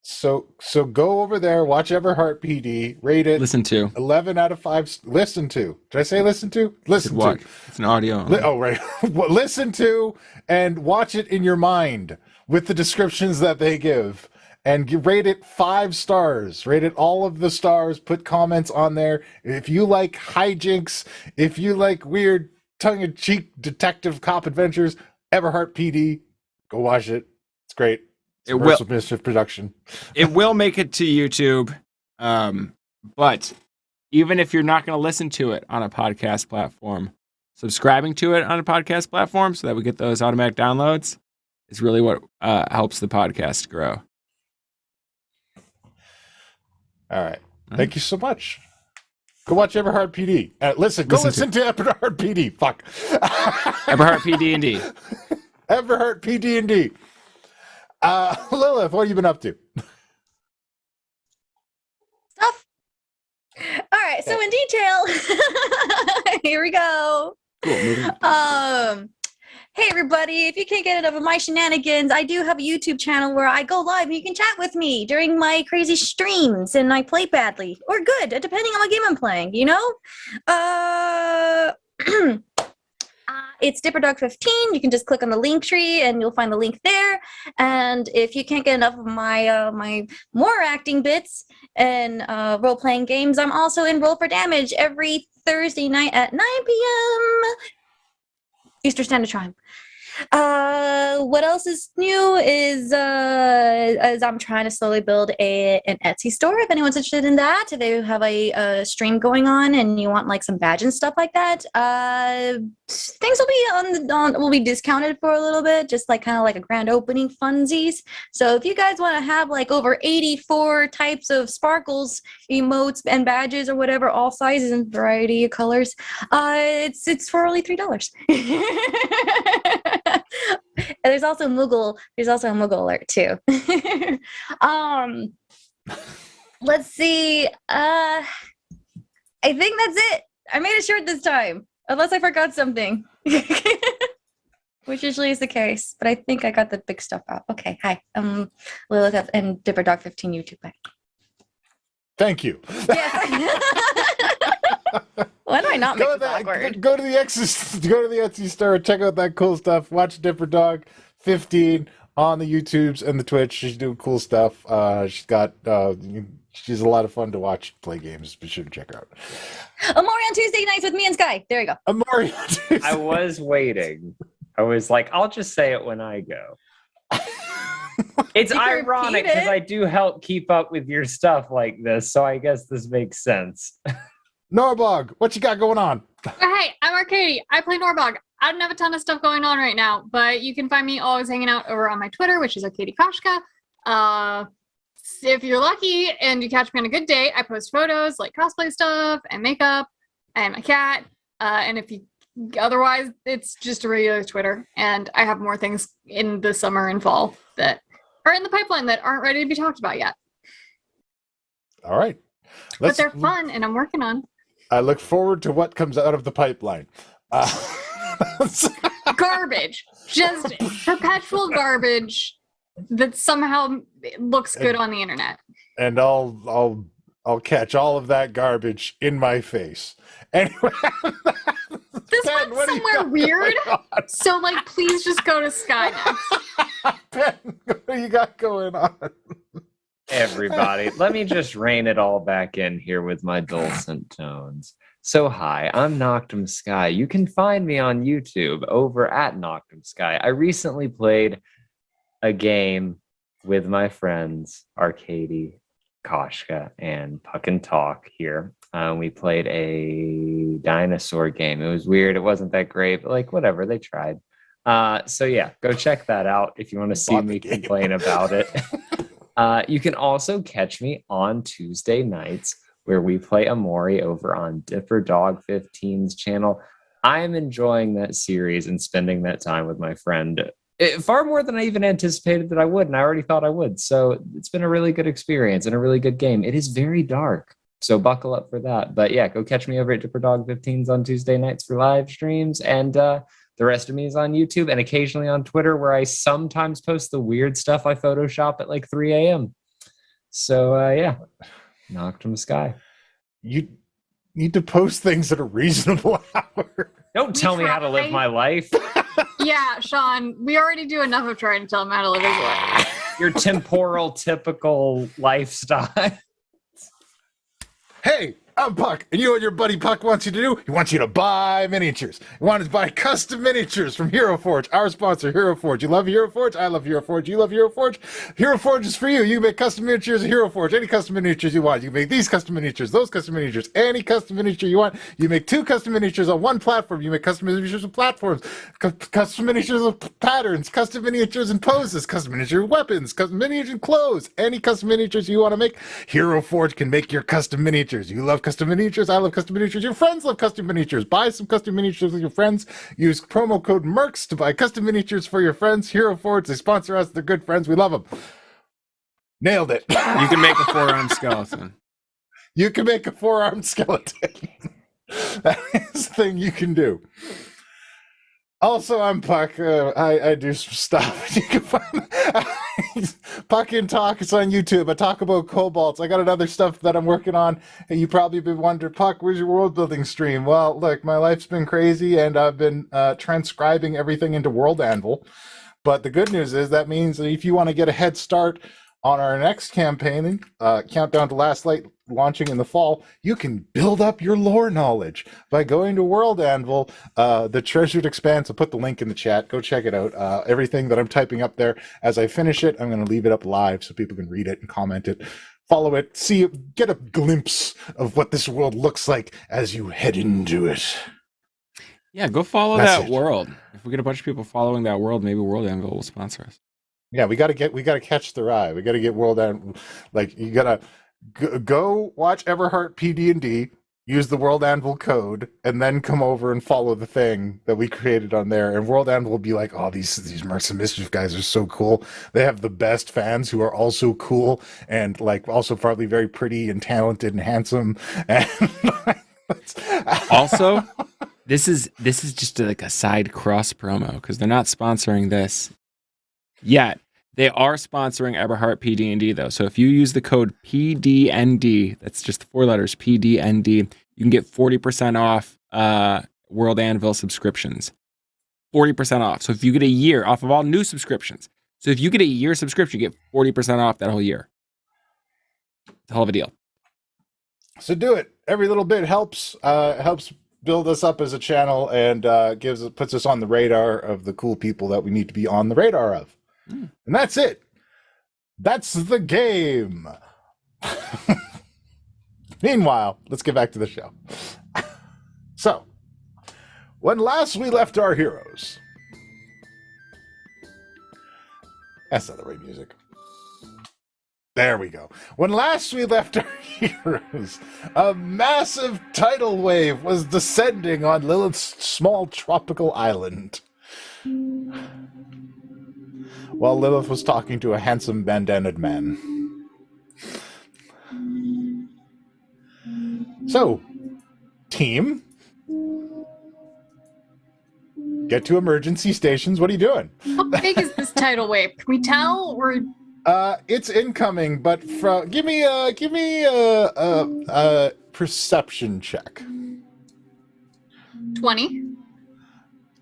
So go over there, watch Everheart PD, rate it. Listen to 11 out of 5. Listen to. Did I say listen to? Listen to. It's an audio. Oh, right. Listen to and watch it in your mind with the descriptions that they give. And rate it 5 stars. Rate it all of the stars. Put comments on there. If you like hijinks, if you like weird tongue-in-cheek detective cop adventures, Everheart PD, go watch it. It's great. It's a Mercs of Mischief production. It will make it to YouTube. But even if you're not going to listen to it on a podcast platform, subscribing to it on a podcast platform so that we get those automatic downloads is really what helps the podcast grow. All right. Thank you so much. Go watch Everheart PD. Listen to Everheart PD. Fuck. Everheart PD&D. Everheart PD&D. Lilith, what have you been up to? Stuff. All right. So in detail, here we go. Cool. Hey everybody, if you can't get enough of my shenanigans, I do have a YouTube channel where I go live and you can chat with me during my crazy streams, and I play badly or good, depending on what game I'm playing, you know? It's DipperDog15. You can just click on the link tree and you'll find the link there. And if you can't get enough of my my more acting bits and role-playing games, I'm also in Roll for Damage every Thursday night at 9 p.m. Eastern Standard Time. What else is new is as I'm trying to slowly build an Etsy store. If anyone's interested in that, if they have a stream going on and you want like some badge and stuff like that, things will be discounted for a little bit, just like kind of like a grand opening funsies. So if you guys want to have like over 84 types of sparkles, emotes, and badges or whatever, all sizes and variety of colors, it's for only $3. And there's also a Moogle alert too. Let's see. I think that's it. I made it short this time. Unless I forgot something. Which usually is the case, but I think I got the big stuff out. Okay, hi. Lilith and Dipper Dog 15 YouTube. Bye. Thank you. Why do I not make this awkward? Go to the Etsy store, check out that cool stuff. Watch Dipper Dog 15 on the YouTubes and the Twitch. She's doing cool stuff. She's a lot of fun to watch play games. Be sure to check her out. Amori on Tuesday nights with me and Sky. There you go. Amori on Tuesday. I was waiting. I was like, I'll just say it when I go. It's ironic because I do help keep up with your stuff like this, so I guess this makes sense. Norbog, what you got going on? Hey, I'm Arcady. I play Norbog. I don't have a ton of stuff going on right now, but you can find me always hanging out over on my Twitter, which is Arcady Koshka. If you're lucky and you catch me on a good day, I post photos like cosplay stuff and makeup and my cat. And if you otherwise, it's just a regular Twitter. And I have more things in the summer and fall that are in the pipeline that aren't ready to be talked about yet. All right. But they're fun, and I'm working on. I look forward to what comes out of the pipeline. Garbage. Just perpetual garbage that somehow looks good on the internet. And I'll catch all of that garbage in my face. Anyway. This one's somewhere weird, so like, please just go to Sky next. Ben, what do you got going on? Everybody, let me just rein it all back in here with my dulcet tones. So hi, I'm Noctum Sky. You can find me on YouTube over at Noctum Sky. I recently played a game with my friends, Arcady, Koshka, and Puck and Talk here. We played a dinosaur game. It was weird. It wasn't that great, but like, whatever, they tried. So yeah, go check that out if you want to see me complain about it. You can also catch me on Tuesday nights where we play Amori over on Dipper Dog 15's channel. I'm enjoying that series and spending that time with my friend far more than I even anticipated that I would, and I already thought I would. So it's been a really good experience and a really good game. It is very dark, so buckle up for that. But yeah, go catch me over at Dipper Dog 15's on Tuesday nights for live streams, and the rest of me is on YouTube and occasionally on Twitter, where I sometimes post the weird stuff I Photoshop at like 3 a.m. So yeah, Noctum Sky. You need to post things at a reasonable hour. Don't tell me how to live my life. Yeah, Sean, we already do enough of trying to tell him how to live his life. Your temporal, typical lifestyle. Hey, I'm Puck, and you know what your buddy Puck wants you to do? He wants you to buy miniatures. He wants to buy custom miniatures from Hero Forge, our sponsor, Hero Forge. You love Hero Forge? I love Hero Forge. You love Hero Forge? Hero Forge is for you. You can make custom miniatures of Hero Forge, any custom miniatures you want. You can make these custom miniatures, those custom miniatures, any custom miniature you want. You make 2 custom miniatures on 1 platform. You make custom miniatures of platforms, custom miniatures of patterns, custom miniatures and poses, custom miniature weapons, custom miniatures and clothes. Any custom miniatures you want to make, Hero Forge can make your custom miniatures. You love custom miniatures? I love custom miniatures. Your friends love custom miniatures. Buy some custom miniatures with your friends. Use promo code MERCS to buy custom miniatures for your friends. Hero Forge, they sponsor us. They're good friends. We love them. Nailed it. You can make a 4-armed skeleton. You can make a 4-armed skeleton. That is the thing you can do. Also, I'm Puck. I do some stuff. You can find Puck and Talk. It's on YouTube. I talk about kobolds. I got another stuff that I'm working on. And you probably been wondering, Puck, where's your world building stream? Well, look, my life's been crazy, and I've been transcribing everything into World Anvil. But the good news is that means that if you want to get a head start on our next campaign, Countdown to Last Light, launching in the fall, you can build up your lore knowledge by going to World Anvil, the Treasured Expanse. I'll put the link in the chat. Go check it out. Everything that I'm typing up there, as I finish it, I'm going to leave it up live so people can read it and comment it, follow it, see it, get a glimpse of what this world looks like as you head into it. Yeah, go follow that world. If we get a bunch of people following that world, maybe World Anvil will sponsor us. Yeah, we got to catch the ride. We got to get World Anvil. Like, you got to go watch Everheart PD&D, use the World Anvil code, and then come over and follow the thing that we created on there. And World Anvil will be like, oh, these Mercs of Mischief guys are so cool. They have the best fans who are also cool and like also probably very pretty and talented and handsome. And also, This is just like a side cross promo because they're not sponsoring this yet. They are sponsoring Eberhardt PD&D though. So if you use the code PDND, that's just the 4 letters PDND, you can get 40% off World Anvil subscriptions. 40% off. So if you get a year off of all new subscriptions. So if you get a year subscription, you get 40% off that whole year. It's a hell of a deal. So do it. Every little bit helps. Helps build us up as a channel and puts us on the radar of the cool people that we need to be on the radar of. And that's it. That's the game. Meanwhile, let's get back to the show. So, when last we left our heroes. That's not the right music. There we go. When last we left our heroes, a massive tidal wave was descending on Lilith's small tropical island. While Lilith was talking to a handsome bandanaed man. So, team, get to emergency stations. What are you doing? How big is this tidal wave? Can we tell? Or it's incoming, but give me a perception check. 20.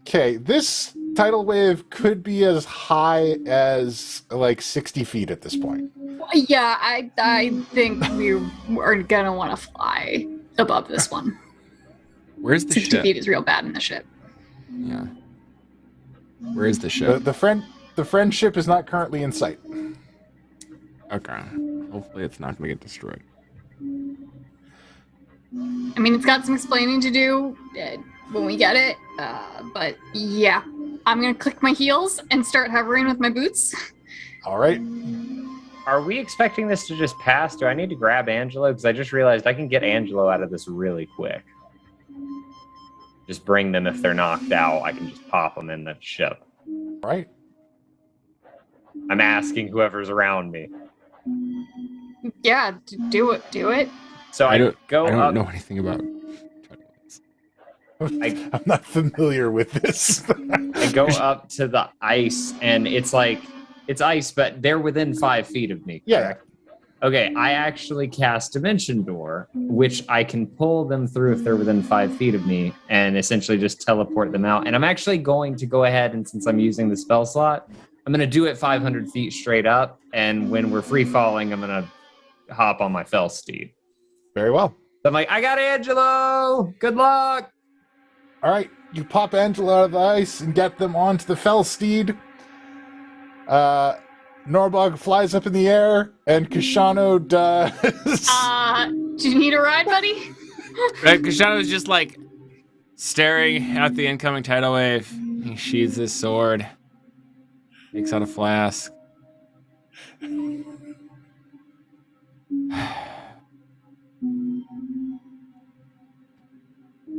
Okay, this tidal wave could be as high as like 60 feet at this point. Yeah, I think we are gonna want to fly above this one. Where's the 60 ship? feet is real bad in the ship. Yeah. Where is the ship? The friendship is not currently in sight. Okay. Hopefully it's not going to get destroyed. I mean, it's got some explaining to do when we get it, but yeah. I'm gonna click my heels and start hovering with my boots. All right. Are we expecting this to just pass? Do I need to grab Angelo? Because I just realized I can get Angelo out of this really quick. Just bring them if they're knocked out. I can just pop them in the ship. Right. I'm asking whoever's around me. Yeah, do it. So I don't up. know anything about. I'm not familiar with this. I go up to the ice, and it's ice, but they're within 5 feet of me. Correct? Yeah. Okay, I actually cast Dimension Door, which I can pull them through if they're within 5 feet of me, and essentially just teleport them out. And I'm actually going to go ahead, and since I'm using the spell slot, I'm going to do it 500 feet straight up, and when we're free falling, I'm going to hop on my fell steed. Very well. So I'm like, I got Angelo! Good luck! All right, you pop Angelo out of the ice and get them onto the fell steed. Norbog flies up in the air, and Kashano does. Do you need a ride, buddy? Right, Kashano's just like staring at the incoming tidal wave. He sheathes his sword, takes out a flask.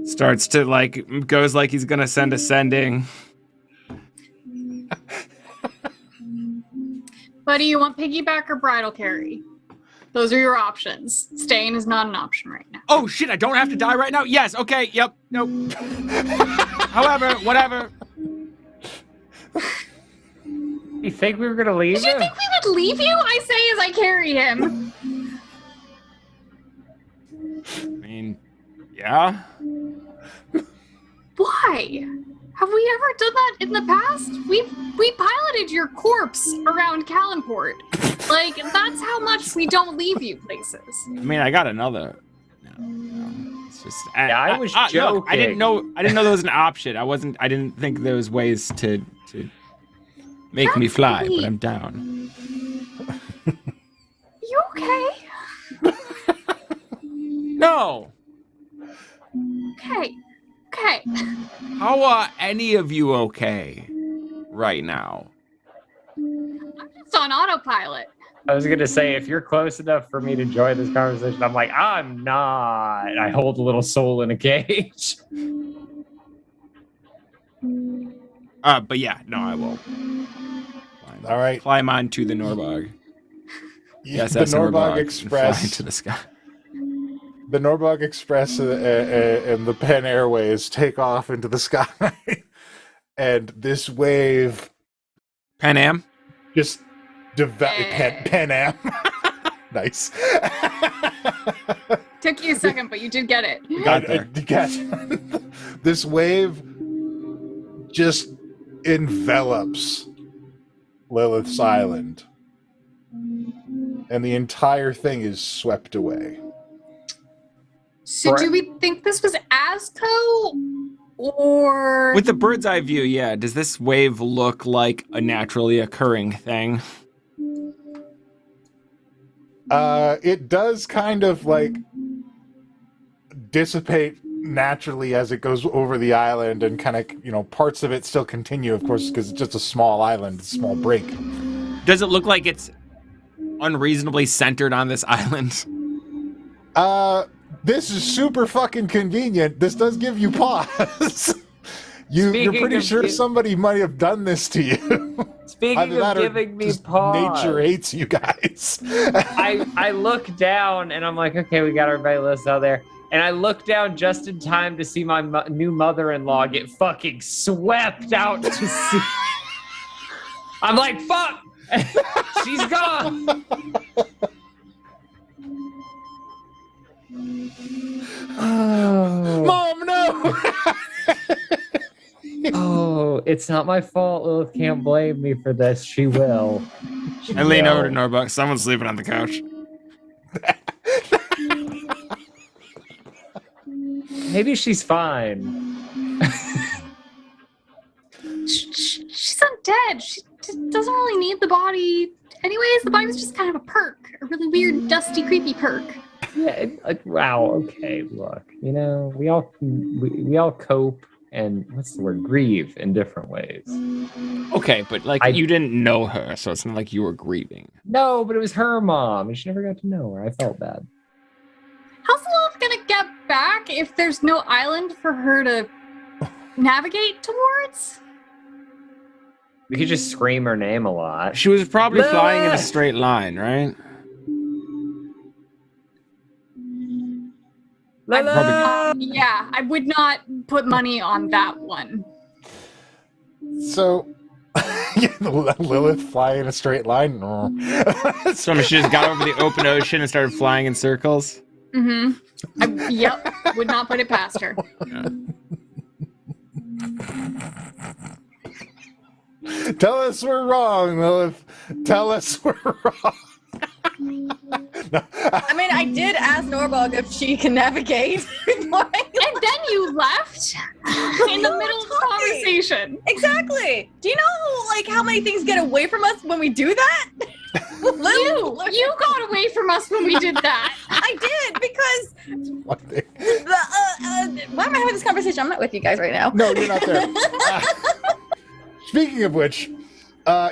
Starts to goes like he's gonna send ascending. Buddy, you want piggyback or bridal carry? Those are your options. Staying is not an option right now. Oh shit, I don't have to die right now? Yes, okay, yep, nope. However, whatever. You think we were gonna leave Did you think we would leave you? I say as I carry him. I mean, yeah. Why? Have we ever done that in the past? We piloted your corpse around Callanport. Like, that's how much we don't leave you places. I mean, I got another. No, it's just. I was joking. Look, I didn't know there was an option. I didn't think there was ways to make me fly, but I'm down. You okay? No. Okay. How are any of you okay right now? I'm just on autopilot. I was gonna say, if you're close enough for me to join this conversation, I'm like, I'm not. I hold a little soul in a cage. But yeah, no, I will. All right. Climb onto the Norbog. Yes, the Norbog Express and fly into the sky. the Norbog Express and the Pan Airways take off into the sky, and this wave, Pan Am, just Pan Am, nice. Took you a second, but you did get it. This wave just envelops Lilith's island, and the entire thing is swept away. So do we think this was Azco, or with the bird's eye view? Yeah. Does this wave look like a naturally occurring thing? It does kind of like dissipate naturally as it goes over the island, and kind of, parts of it still continue, of course, because it's just a small island, a small break. Does it look like it's unreasonably centered on this island? This is super fucking convenient. This does give you pause. You're pretty sure somebody might have done this to you. Speaking of giving me pause, nature hates you guys. I look down and I'm like, okay, we got our playlist out there. And I look down just in time to see my new mother-in-law get fucking swept out to sea. I'm like, fuck! She's gone! Oh. Mom, no! Oh, it's not my fault. Lilith can't blame me for this. She will. I lean over to Norbog. Someone's sleeping on the couch. Maybe she's fine. she's undead. She doesn't really need the body. Anyways, the body's just kind of a perk. A really weird, dusty, creepy perk. Yeah. Wow. Okay. Look. We all cope and what's the word? Grieve in different ways. Okay, but you didn't know her, so it's not like you were grieving. No, but it was her mom, and she never got to know her. I felt bad. How's Lilith gonna get back if there's no island for her to navigate towards? We could just scream her name a lot. She was probably flying in a straight line, right? Yeah, I would not put money on that one. So, Lilith fly in a straight line? So she just got over the open ocean and started flying in circles? Mm-hmm. Yep, would not put it past her. Tell us we're wrong, Lilith. Tell us we're wrong. No. I mean, I did ask Norbog if she can navigate. And then you left in the middle of the conversation. Exactly. Do you know, how many things get away from us when we do that? You got away from us when we did that. I did, because... why am I having this conversation? I'm not with you guys right now. No, you're not there. Speaking of which,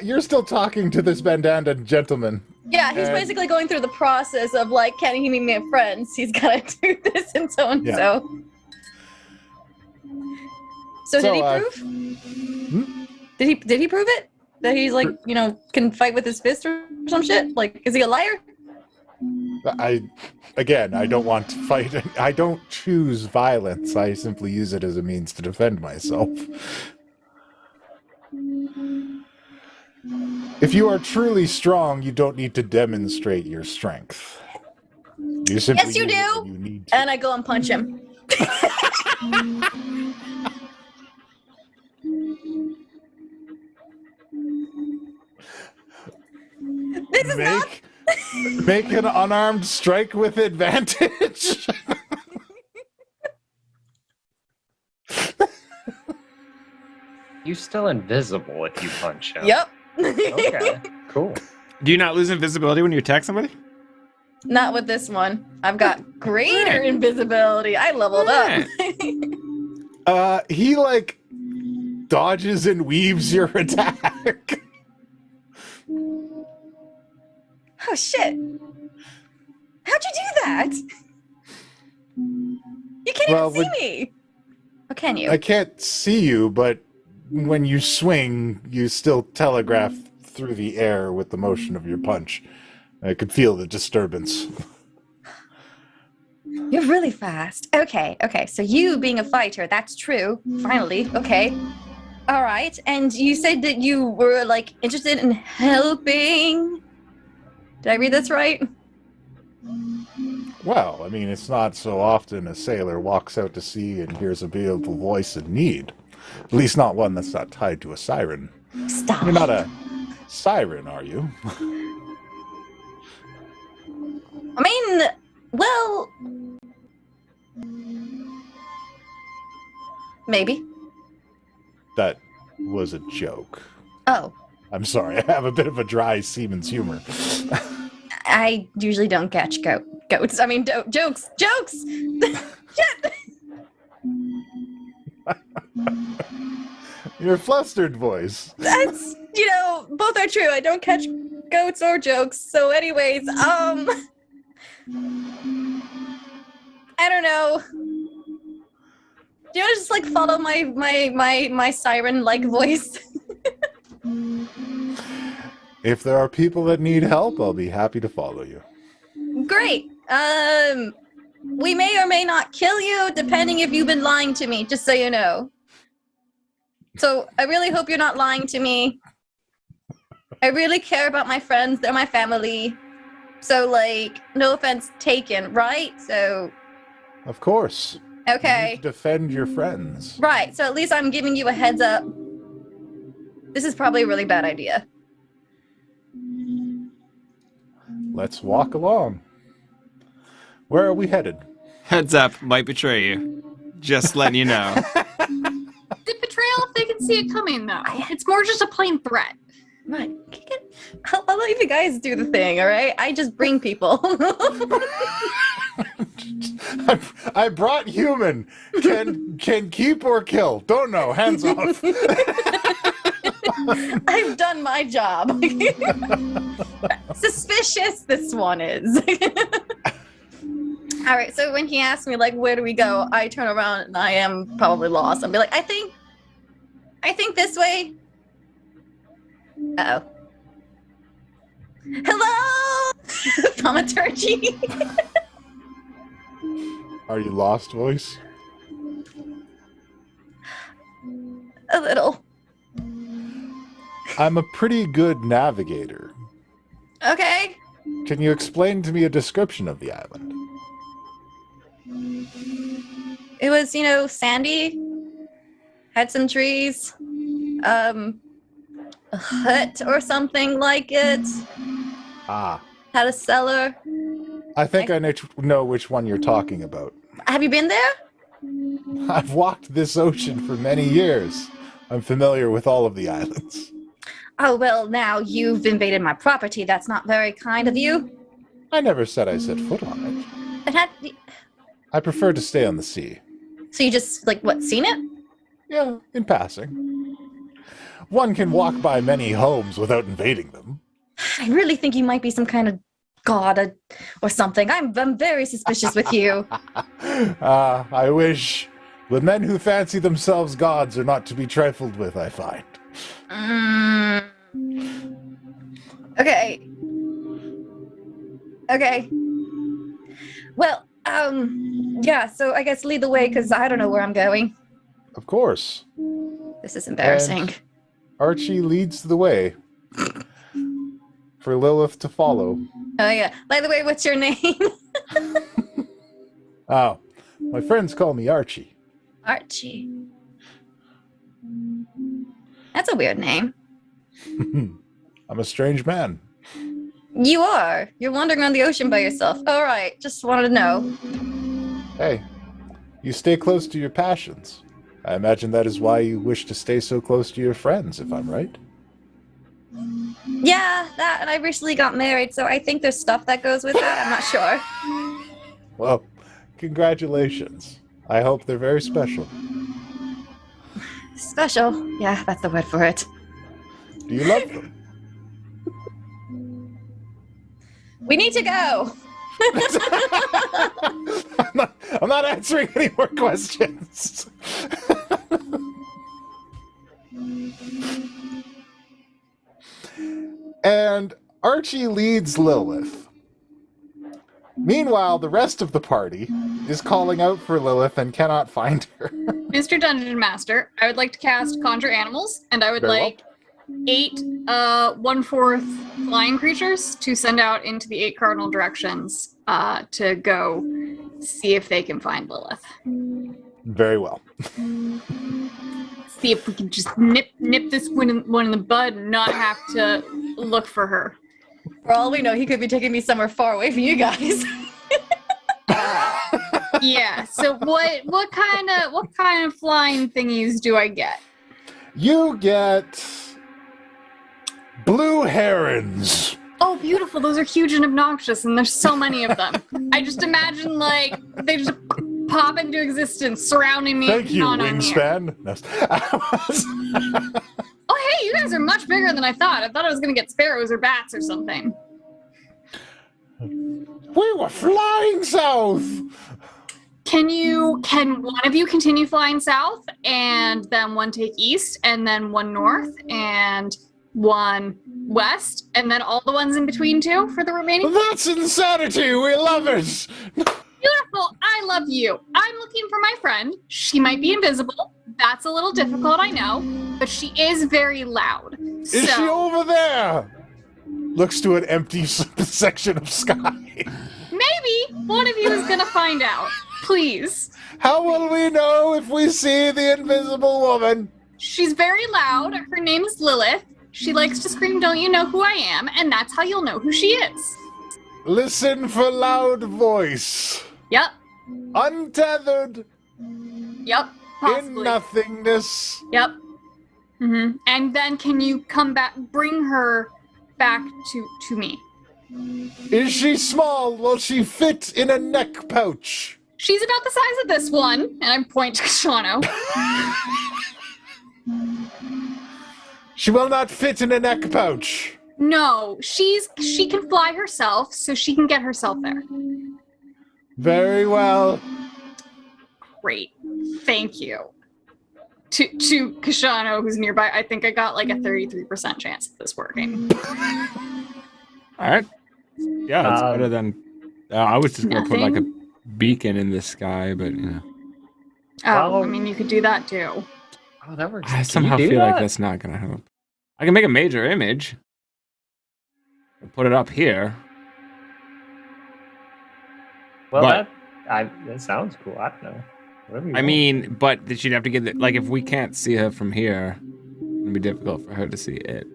you're still talking to this bandana gentleman. Yeah, he's basically going through the process of can he meet my friends? He's gotta do this and so and so. So did he prove? Did he prove it? That he's can fight with his fist or some shit? Is he a liar? I don't want to fight. I don't choose violence. I simply use it as a means to defend myself. If you are truly strong, you don't need to demonstrate your strength. You simply yes, you do. You need to. And I go and punch him. This is make an unarmed strike with advantage. You're still invisible if you punch him. Yep. Okay, cool. Do you not lose invisibility when you attack somebody? Not with this one. I've got greater invisibility. I leveled up. He dodges and weaves your attack. Oh shit. How'd you do that? You can't even see me. Or can you? I can't see you, but when you swing, you still telegraph through the air with the motion of your punch. I could feel the disturbance. You're really fast. Okay, okay. So you being a fighter, that's true. Finally, okay. All right. And you said that you were like interested in helping. Did I read this right? Well, I mean, it's not so often a sailor walks out to sea and hears a beautiful voice in need. At least not one that's not tied to a siren. Stop. You're not a siren, are you? I mean, well, maybe. That was a joke. Oh, I'm sorry, I have a bit of a dry seaman's humor. I usually don't catch goats. I mean, jokes. Shit. Your flustered voice. That's, both are true. I don't catch goats or jokes. So anyways, I don't know. Do you want to just like follow my siren like voice? If there are people that need help, I'll be happy to follow you. Great. We may or may not kill you depending if you've been lying to me, just so you know. So I really hope you're not lying to me. I really care about my friends. They're my family. So like, no offense taken, right? So. Of course. Okay. You need to defend your friends. Right. So at least I'm giving you a heads up. This is probably a really bad idea. Let's walk along. Where are we headed? Heads up, might betray you. Just letting you know. The betrayal if they can see it coming, though. It's more just a plain threat. Right. I'll let you guys do the thing, all right? I just bring people. I brought human. Can keep or kill. Don't know. Hands off. I've done my job. Suspicious this one is. All right, so when he asks me, like, where do we go? I turn around and I am probably lost. I'll be like, I think this way. Uh-oh. Hello? Thaumaturgy. Are you lost, voice? A little. I'm a pretty good navigator. Okay. Can you explain to me a description of the island? It was, sandy. Had some trees. A hut or something like it. Ah. Had a cellar. I think I know which one you're talking about. Have you been there? I've walked this ocean for many years. I'm familiar with all of the islands. Oh, well, now you've invaded my property. That's not very kind of you. I never said I set foot on it. I prefer to stay on the sea. So you just, seen it? Yeah, in passing. One can walk by many homes without invading them. I really think you might be some kind of god or something. I'm very suspicious with you. I wish. But men who fancy themselves gods are not to be trifled with, I find. Okay. Well, yeah, so I guess lead the way, because I don't know where I'm going. Of course. This is embarrassing. And Archie leads the way for Lilith to follow. Oh, yeah. By the way, what's your name? Oh, my friends call me Archie. Archie. That's a weird name. I'm a strange man. You are. You're wandering around the ocean by yourself. All right. Just wanted to know. Hey, you stay close to your passions. I imagine that is why you wish to stay so close to your friends, if I'm right. Yeah, that, and I recently got married, so I think there's stuff that goes with that. I'm not sure. Well, congratulations. I hope they're very special. Special? Yeah, that's the word for it. Do you love them? We need to go. I'm not answering any more questions. And Archie leads Lilith Meanwhile, the rest of the party is calling out for Lilith and cannot find her. Mr. Dungeon Master, I would like to cast Conjure Animals, and I would Very like 8 1/4 flying creatures to send out into the 8 cardinal directions to go see if they can find Lilith. Very well. See if we can just nip this one in the bud and not have to look for her. For all we know, he could be taking me somewhere far away from you guys. Yeah. So what kind of flying thingies do I get? You get blue herons. Oh, beautiful. Those are huge and obnoxious, and there's so many of them. I just imagine, like, they just pop into existence, surrounding me. Thank you, on here. Wingspan. No. Oh, hey, you guys are much bigger than I thought. I thought I was going to get sparrows or bats or something. We were flying south. Can one of you continue flying south, and then one take east, and then one north, and one west, and then all the ones in between too for the remaining? That's insanity. We love it. Beautiful. I love you. I'm looking for my friend. She might be invisible. That's a little difficult, I know, but she is very loud. Is she over there? Looks to an empty section of sky. Maybe one of you is gonna find out. Please. How will we know if we see the invisible woman? She's very loud. Her name is Lilith. She likes to scream, "Don't you know who I am?" And that's how you'll know who she is. Listen for loud voice. Yep. Untethered. Yep. Possibly. In nothingness. Yep. Mm-hmm. And then can you come back, bring her back to me? Is she small? Will she fit in a neck pouch? She's about the size of this one, and I point to Kashano. She will not fit in a neck pouch. No, she can fly herself, so she can get herself there. Very well. Great. Thank you. To Kashano, who's nearby, I think I got like a 33% chance of this working. All right. Yeah, that's better than. I was just gonna put like a beacon in the sky, but you know. Oh, I mean, you could do that too. Oh, that works. I somehow feel like that's not gonna help. I can make a major image. And put it up here. Well, But- that sounds cool. I don't know. Whatever you I want. mean, but she'd have to get the, like if we can't see her from here, it'd be difficult for her to see it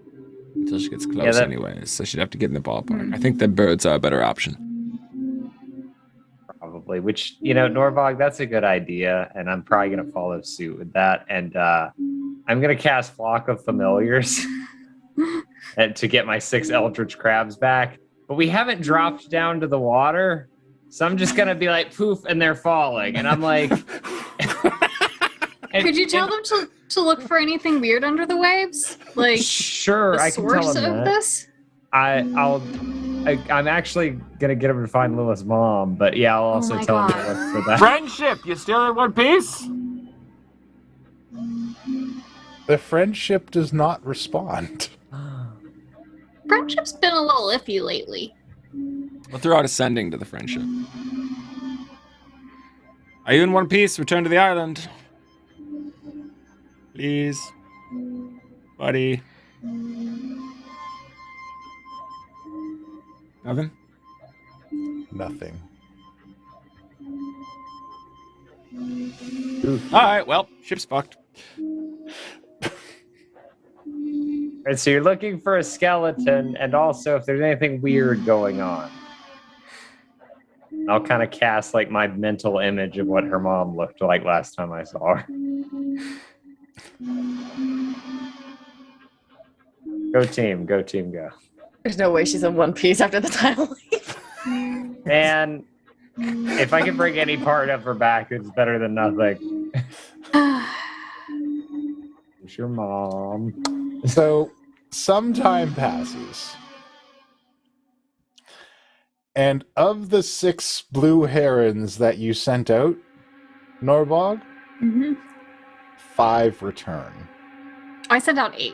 until she gets close, anyways. So she'd have to get in the ballpark. I think the birds are a better option. Probably. Which Norvog, that's a good idea, and I'm probably gonna follow suit with that. And I'm gonna cast Flock of Familiars and to get my 6 Eldritch Crabs back. But we haven't dropped down to the water. So I'm just gonna be like poof, and they're falling, and I'm like. Could you tell them to look for anything weird under the waves? Like sure, the I can tell source them of that. this? I'm actually gonna get him to find Lilith's mom, but yeah, I'll also my tell him God. to look for that. Friendship, you still in one piece? The friendship does not respond. Friendship's been a little iffy lately. We'll throw out ascending to the friendship. Are you in one piece? Return to the island. Please. Buddy. Nothing? Nothing. Alright, well, ship's fucked. Right, so you're looking for a skeleton, and also if there's anything weird going on. I'll kind of cast like my mental image of what her mom looked like last time I saw her. Go team, go. There's no way she's in one piece after the title leave. And if I can bring any part of her back, it's better than nothing. It's your mom. So some time passes. And of the 6 blue herons that you sent out, Norbog, 5 return. I sent out 8.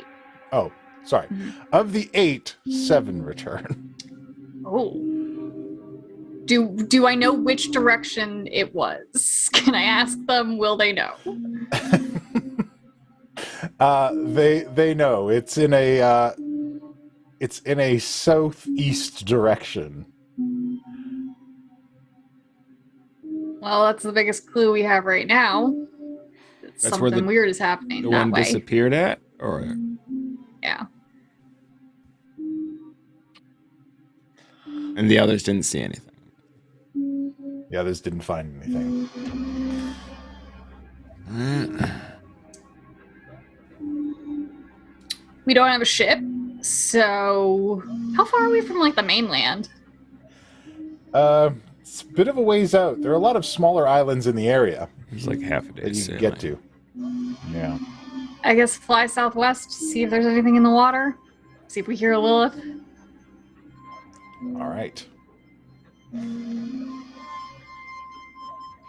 Oh, sorry. Of the 8, 7 return. Oh. Do I know which direction it was? Can I ask them? Will they know? They know. It's in a southeast direction. Well, that's the biggest clue we have right now. That's where Something weird is happening The that one way. disappeared at, or Yeah. and the others didn't see anything. The others didn't find anything. We don't have a ship, so how far are we from like the mainland? It's a bit of a ways out. There are a lot of smaller islands in the area. It's like half a day that you can get to. Yeah. I guess fly southwest, see if there's anything in the water. See if we hear Lilith. All right. You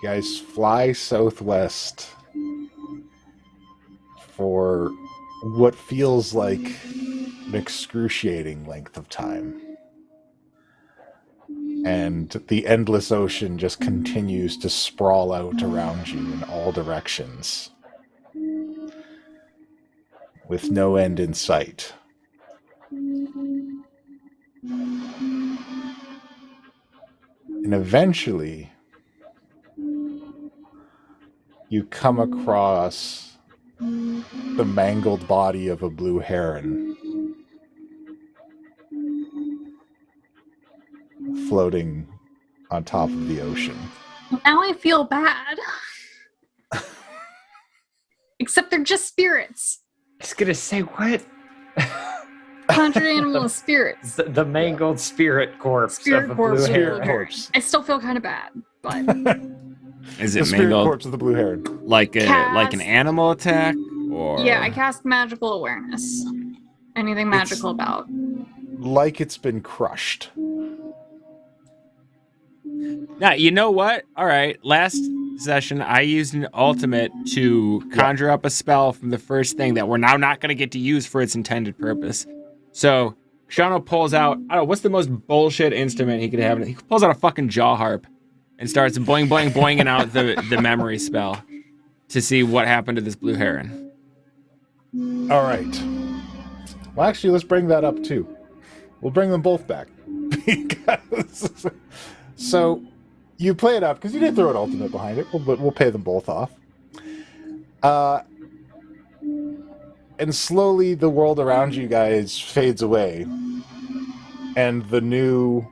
guys fly southwest for what feels like an excruciating length of time. And the endless ocean just continues to sprawl out around you in all directions, with no end in sight. And eventually, you come across the mangled body of a blue heron floating on top of the ocean. Now I feel bad. Except they're just spirits. I was gonna say, what? Conjured animal is spirits. The mangled spirit corpse Spirit of a corpse. blue of heron. blue heron. I still feel kind of bad, but Is The it spirit mangled corpse of the blue heron. like an Cast- animal attack, or yeah, I cast magical awareness. Anything magical about? Like it's been crushed. Now, you know what? All right. Last session, I used an ultimate to conjure up a spell from the first thing that we're now not going to get to use for its intended purpose. So, Shano pulls out, I don't know, what's the most bullshit instrument he could have? He pulls out a fucking jaw harp and starts boing, boing, boinging out the memory spell to see what happened to this blue heron. All right. Well, actually, let's bring that up too. We'll bring them both back. Because... So, you play it up, because you did throw an ultimate behind it, but we'll pay them both off. And slowly the world around you guys fades away. And the new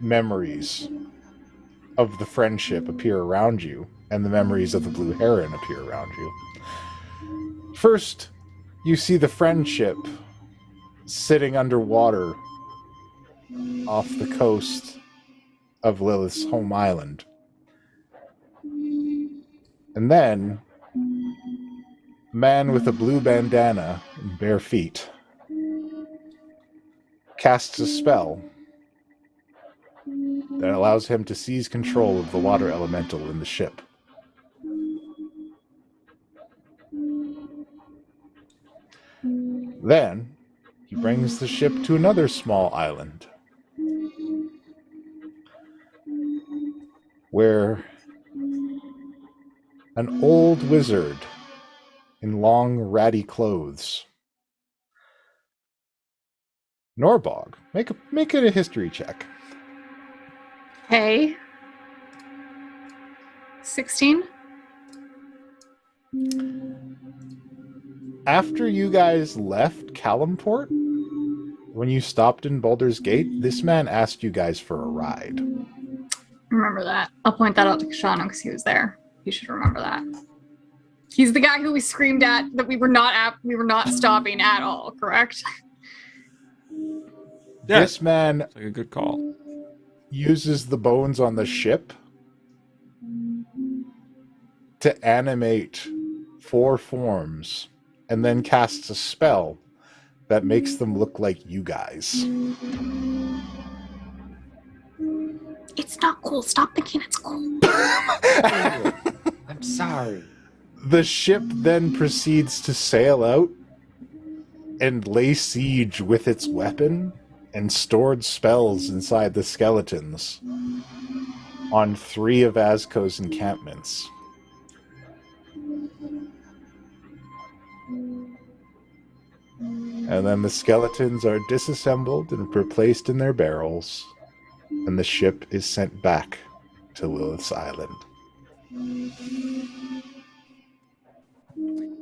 memories of the friendship appear around you, and the memories of the blue heron appear around you. First, you see the friendship sitting underwater off the coast of Lilith's home island. And then, a man with a blue bandana and bare feet casts a spell that allows him to seize control of the water elemental in the ship. Then, he brings the ship to another small island, where an old wizard in long, ratty clothes. Norbog, make it a history check. Hey. 16? After you guys left Calimport, when you stopped in Baldur's Gate, this man asked you guys for a ride. Remember that. I'll point that out to Kashano because he was there. You should remember that. He's the guy who we screamed at that we were not stopping at all, correct? Yeah, this man it's like a good call. Uses the bones on the ship to animate 4 forms and then casts a spell that makes them look like you guys. It's not cool. Stop thinking it's cool. I'm sorry. The ship then proceeds to sail out and lay siege with its weapon and stored spells inside the skeletons on 3 of Azko's encampments. And then the skeletons are disassembled and replaced in their barrels, and the ship is sent back to Lilith's Island.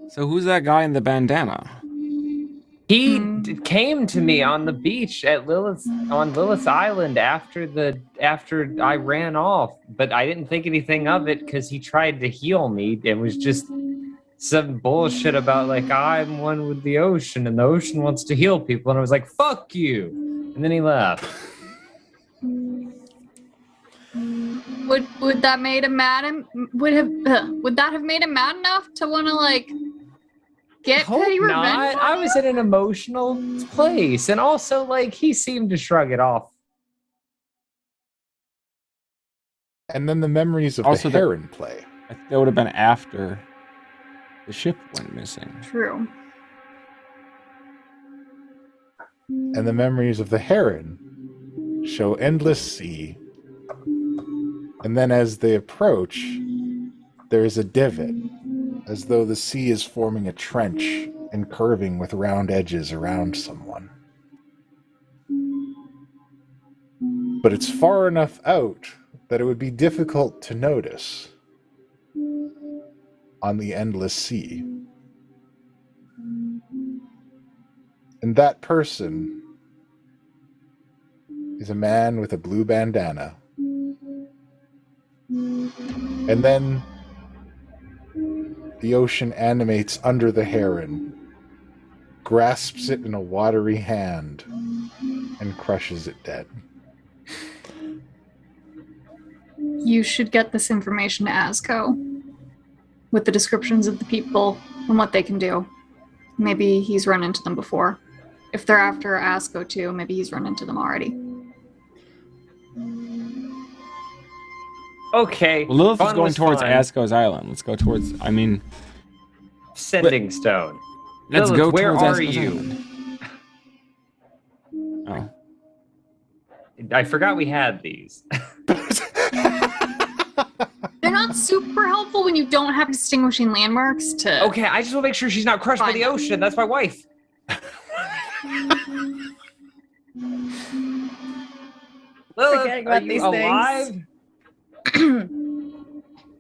So who's that guy in the bandana? He came to me on the beach at Lilith's Island after I ran off, but I didn't think anything of it because he tried to heal me. It was just some bullshit about like I'm one with the ocean and the ocean wants to heal people, and I was like, "Fuck you," and then he left. Would that made him mad? Would that have made him mad enough to want to like get petty revenge? I was in an emotional place, and also like he seemed to shrug it off. And then the memories of Also, the heron play. I think that would have been after the ship went missing. True. And the memories of the heron show endless sea. And then as they approach, there is a divot, as though the sea is forming a trench and curving with round edges around someone. But it's far enough out that it would be difficult to notice on the endless sea. And that person is a man with a blue bandana. And then the ocean animates under the heron, grasps it in a watery hand, and crushes it dead. You should get this information to Azko with the descriptions of the people and what they can do. Maybe he's run into them before. If they're after Azko too, maybe he's run into them already. Okay. Well, Lilith is fun going was towards fun. Azko's island. Let's go towards. I mean, Sending Stone. let's Lilith, go where towards are Azko's you? island. Oh. I forgot we had these. They're not super helpful when you don't have distinguishing landmarks to. Okay, I just want to make sure she's not crushed by the ocean. That's my wife. Lilith, Forgetting are about you these alive? things.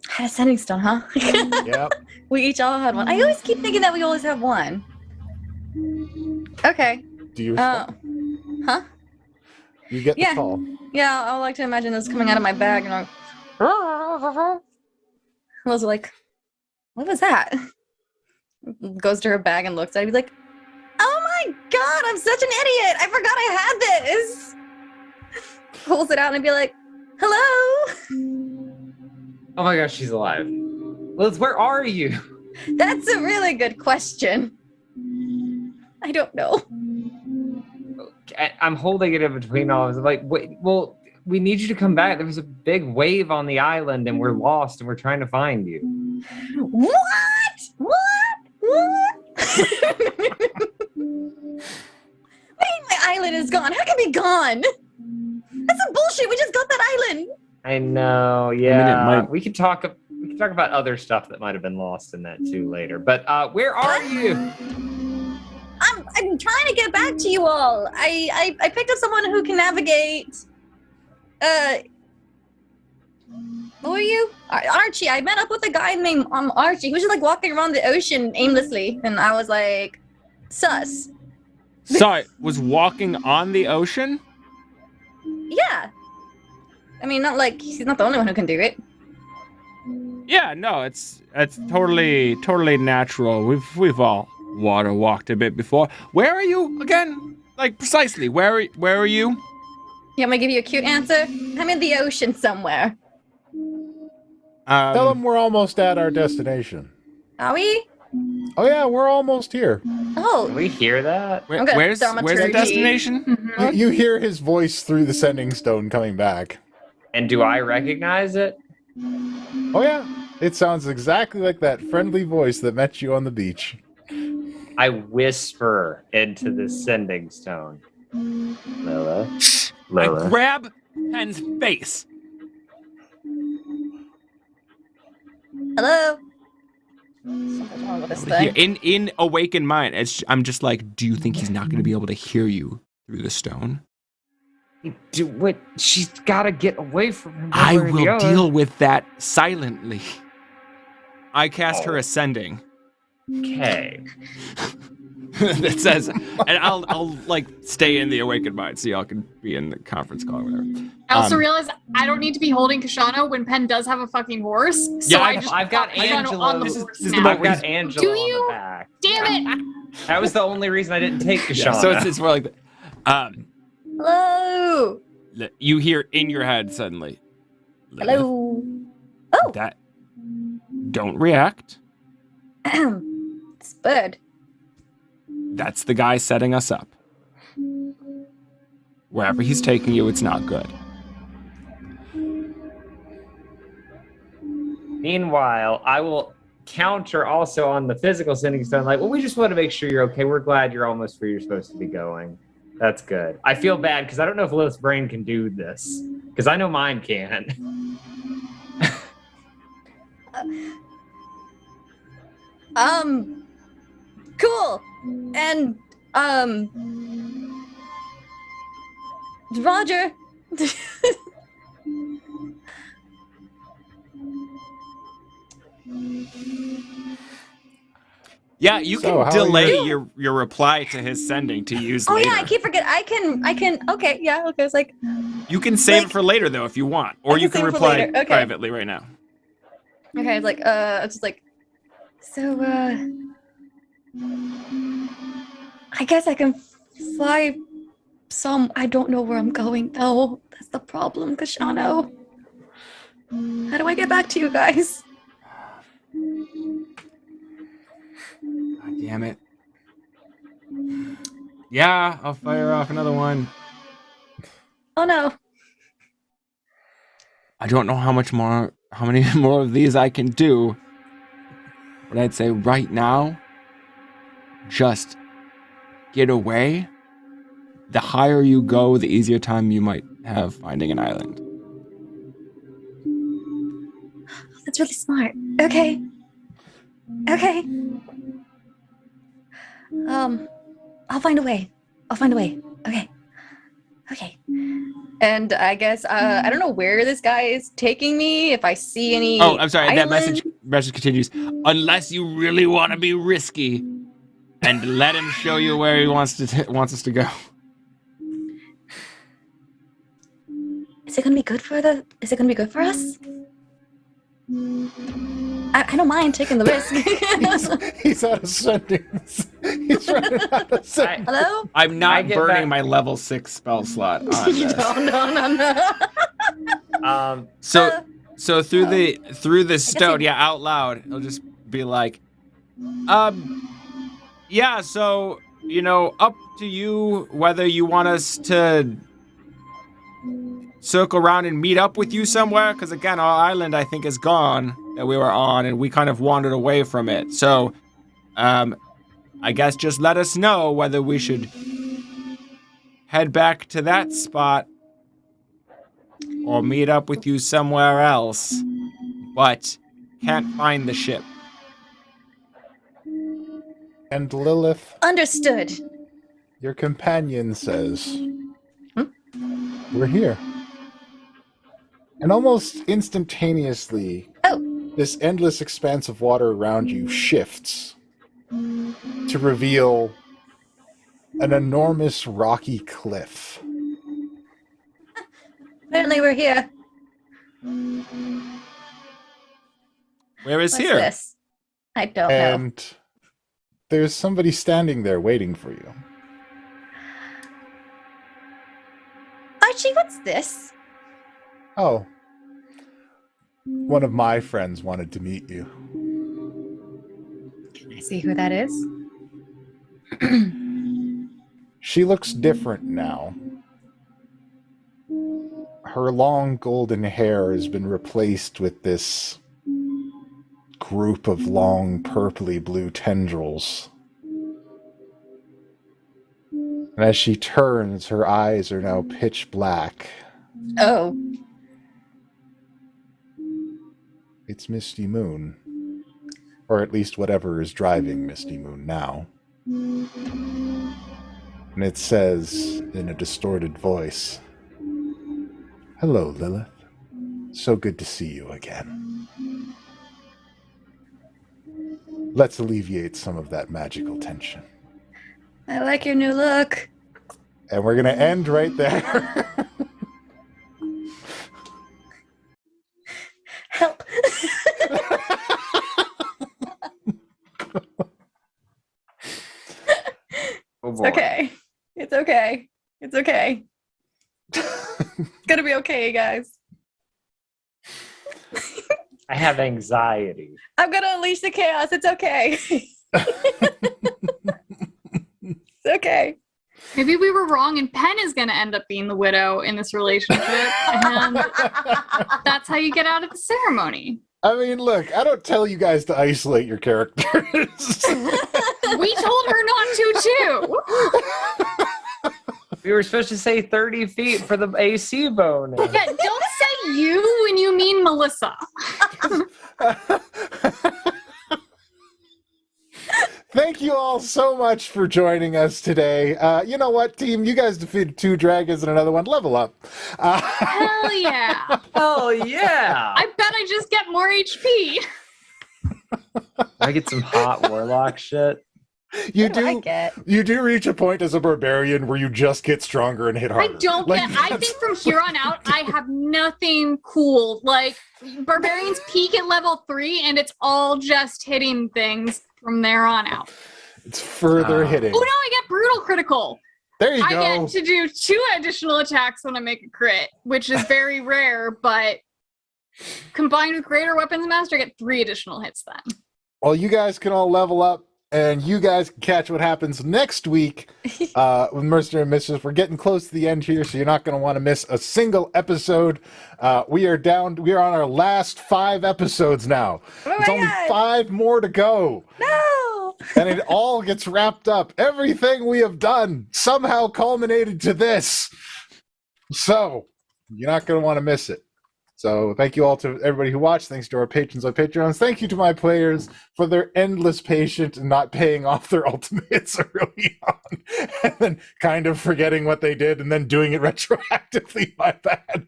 Had a sending stone, huh? Yep. We each all had one. I always keep thinking that we always have one. Okay. Do you? Huh? You get the Yeah. call. Yeah, I would like to imagine this coming out of my bag and I was like, what was that? Goes to her bag and looks at it. Be like, oh my god, I'm such an idiot. I forgot I had this. Pulls it out and be like, hello. Oh my gosh, she's alive. Lilith, where are you? That's a really good question. I don't know. I'm holding it in between all of us. Like, wait, well, we need you to come back. There was a big wave on the island and we're lost and we're trying to find you. What? Wait, my island is gone. How can it be gone? That's some bullshit. We just got that island. I know, yeah. might- We could talk about other stuff that might have been lost in that too later. But where are you? I'm trying to get back to you all. I picked up someone who can navigate. Who are you? Archie. I met up with a guy named Archie. He was just like walking around the ocean aimlessly, and I was like, sus. Sorry, was walking on the ocean? Yeah. I mean, not like he's not the only one who can do it. Yeah, no, it's totally natural. We've all water walked a bit before. Where are you again? Like precisely, where are you? You want me to give you a cute answer? I'm in the ocean somewhere. Tell them we're almost at our destination. Are we? Oh yeah, we're almost here. Oh. Can we hear that? I'm gonna Where's the thaumaturgy. destination? You hear his voice through the sending stone coming back. And do I recognize it? Oh yeah, it sounds exactly like that friendly voice that met you on the beach. I whisper into the sending stone. Lilith. I Lilith. grab Pen's face. Hello? Something's wrong with this thing. In awakened mind, I'm just like, do you think he's not going to be able to hear you through the stone? What? She's got to get away from him. I will deal with that silently. I cast her ascending. Okay. That says, and I'll like stay in the awakened mind, so y'all can be in the conference call or whatever. I also realize I don't need to be holding Kashana when Penn does have a fucking horse. So Yeah, I've got Angela. on the This is- horse this is the now. moment I've got Angela Do on you? the back. Damn it! That was the only reason I didn't take Kashana. Yeah, so it's more like that. Hello? You hear in your head suddenly. Hello? Oh! That. Don't react. It's bird. That's the guy setting us up. Wherever he's taking you, it's not good. Meanwhile, I will counter also on the physical sending stone. Like, well, we just want to make sure you're okay. We're glad you're almost where you're supposed to be going. That's good. I feel bad because I don't know if Lilith's brain can do this. Because I know mine can. Cool. And, Roger. Yeah, you So, can how are delay you? your reply to his sending to use Oh later. yeah, I keep forgetting. I can, okay, yeah, okay. It's like, You can save it for later though if you want, or I you can can save it for reply later, okay. privately right now. okay, it's like, it's just like, so, I guess I can fly I don't know where I'm going though. That's the problem, Kashano. How do I get back to you guys? God damn it. Yeah, I'll fire off another one. Oh no. I don't know how many more of these I can do. But I'd say right now, just get away. The higher you go, the easier time you might have finding an island. That's really smart. Okay. Okay. I'll find a way. Okay. Okay. And I guess I don't know where this guy is taking me. If I see any. Oh, I'm sorry. That island. message continues. Unless you really want to be risky, and let him show you where he wants us to go. Is it gonna be good for us? I don't mind taking the risk. He's out of sentence. He's running out of sentence. Hello? I'm not get burning back- my level 6 spell slot on this. No. So through the stone, yeah, out loud, it'll just be like, yeah, so, up to you whether you want us to circle around and meet up with you somewhere, because again, our island, I think, is gone that we were on, and we kind of wandered away from it. So, I guess just let us know whether we should head back to that spot or meet up with you somewhere else, but can't find the ship. And Lilith, Understood. your companion says, we're here. And almost instantaneously, this endless expanse of water around you shifts to reveal an enormous rocky cliff. Apparently we're here. Where is What's here? this? I don't know. And there's somebody standing there waiting for you. Archie, what's this? Oh. One of my friends wanted to meet you. Can I see who that is? She looks different now. Her long golden hair has been replaced with this group of long purpley blue tendrils. And as she turns, her eyes are now pitch black. Oh. It's Misty Moon. Or at least whatever is driving Misty Moon now. And it says in a distorted voice, "Hello, Lilith. So good to see you again. Let's alleviate some of that magical tension." I like your new look. And we're going to end right there. Help. It's okay. It's okay. It's okay. It's gonna be okay, you guys. I have anxiety. I'm gonna unleash the chaos. It's okay. It's okay. Maybe we were wrong and Penn is going to end up being the widow in this relationship. And that's how you get out of the ceremony. I mean, look, I don't tell you guys to isolate your characters. We told her not to, too. We were supposed to say 30 feet for the AC bonus. Yeah, don't say you when you mean Melissa. Thank you all so much for joining us today. You know what, team? You guys defeated 2 dragons and another one. Level up. Hell yeah. Hell yeah. I bet I just get more HP. I get some hot warlock shit. You do reach a point as a barbarian where you just get stronger and hit harder. I think from here on out, I have nothing cool. Like, barbarians peak at level 3, and it's all just hitting things from there on out. It's further hitting. Oh, no, I get brutal critical. There you I go. get to do 2 additional attacks when I make a crit, which is very rare, but combined with Greater Weapons Master, I get 3 additional hits then. Well, you guys can all level up, and you guys can catch what happens next week with Mercenary Mischief. We're getting close to the end here, so you're not going to want to miss a single episode. We are on our last 5 episodes now. It's only 5 more to go. No! And it all gets wrapped up. Everything we have done somehow culminated to this. So, you're not going to want to miss it. So thank you all to everybody who watched. Thanks to our patrons on Patreon. Thank you to my players for their endless patience and not paying off their ultimates early on. And then kind of forgetting what they did and then doing it retroactively. My bad.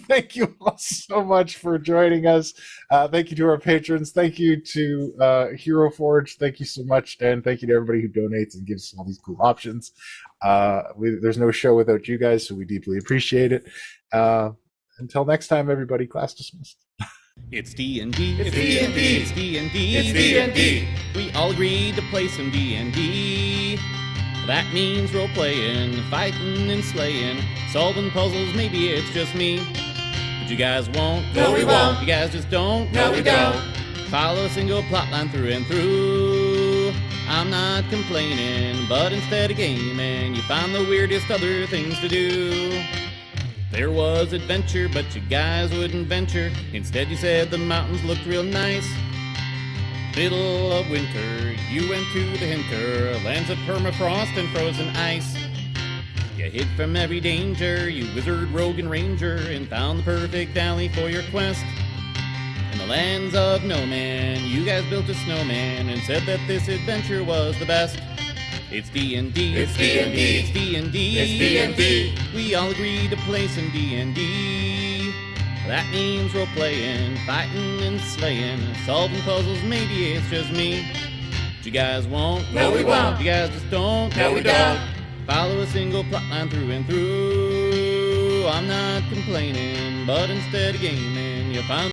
Thank you all so much for joining us. Thank you to our patrons. Thank you to Hero Forge. Thank you so much. And thank you to everybody who donates and gives us all these cool options. There's no show without you guys, so we deeply appreciate it. Until next time, everybody, class dismissed. It's D&D. It's D&D. It's D&D. It's D&D. We all agreed to play some D&D. That means role-playing, fighting and slaying, solving puzzles, maybe it's just me. But you guys won't. No, we won't. You guys just don't. No, we don't. Follow a single plotline through and through. I'm not complaining, but instead of gaming, you find the weirdest other things to do. There was adventure, but you guys wouldn't venture. Instead you said the mountains looked real nice. Middle of winter, you went to the hinter, lands of permafrost and frozen ice. You hid from every danger, you wizard, rogue, and ranger, and found the perfect valley for your quest. In the lands of no man, you guys built a snowman and said that this adventure was the best. It's D&D. It's D&D. It's D&D. It's D&D. We all agreed to play some D&D. That means role-playing, fighting and slaying, solving puzzles, maybe it's just me. But you guys won't. No, we won't. You guys just don't. No, we don't. Follow a single plotline through and through. I'm not complaining, but instead of gaming, you find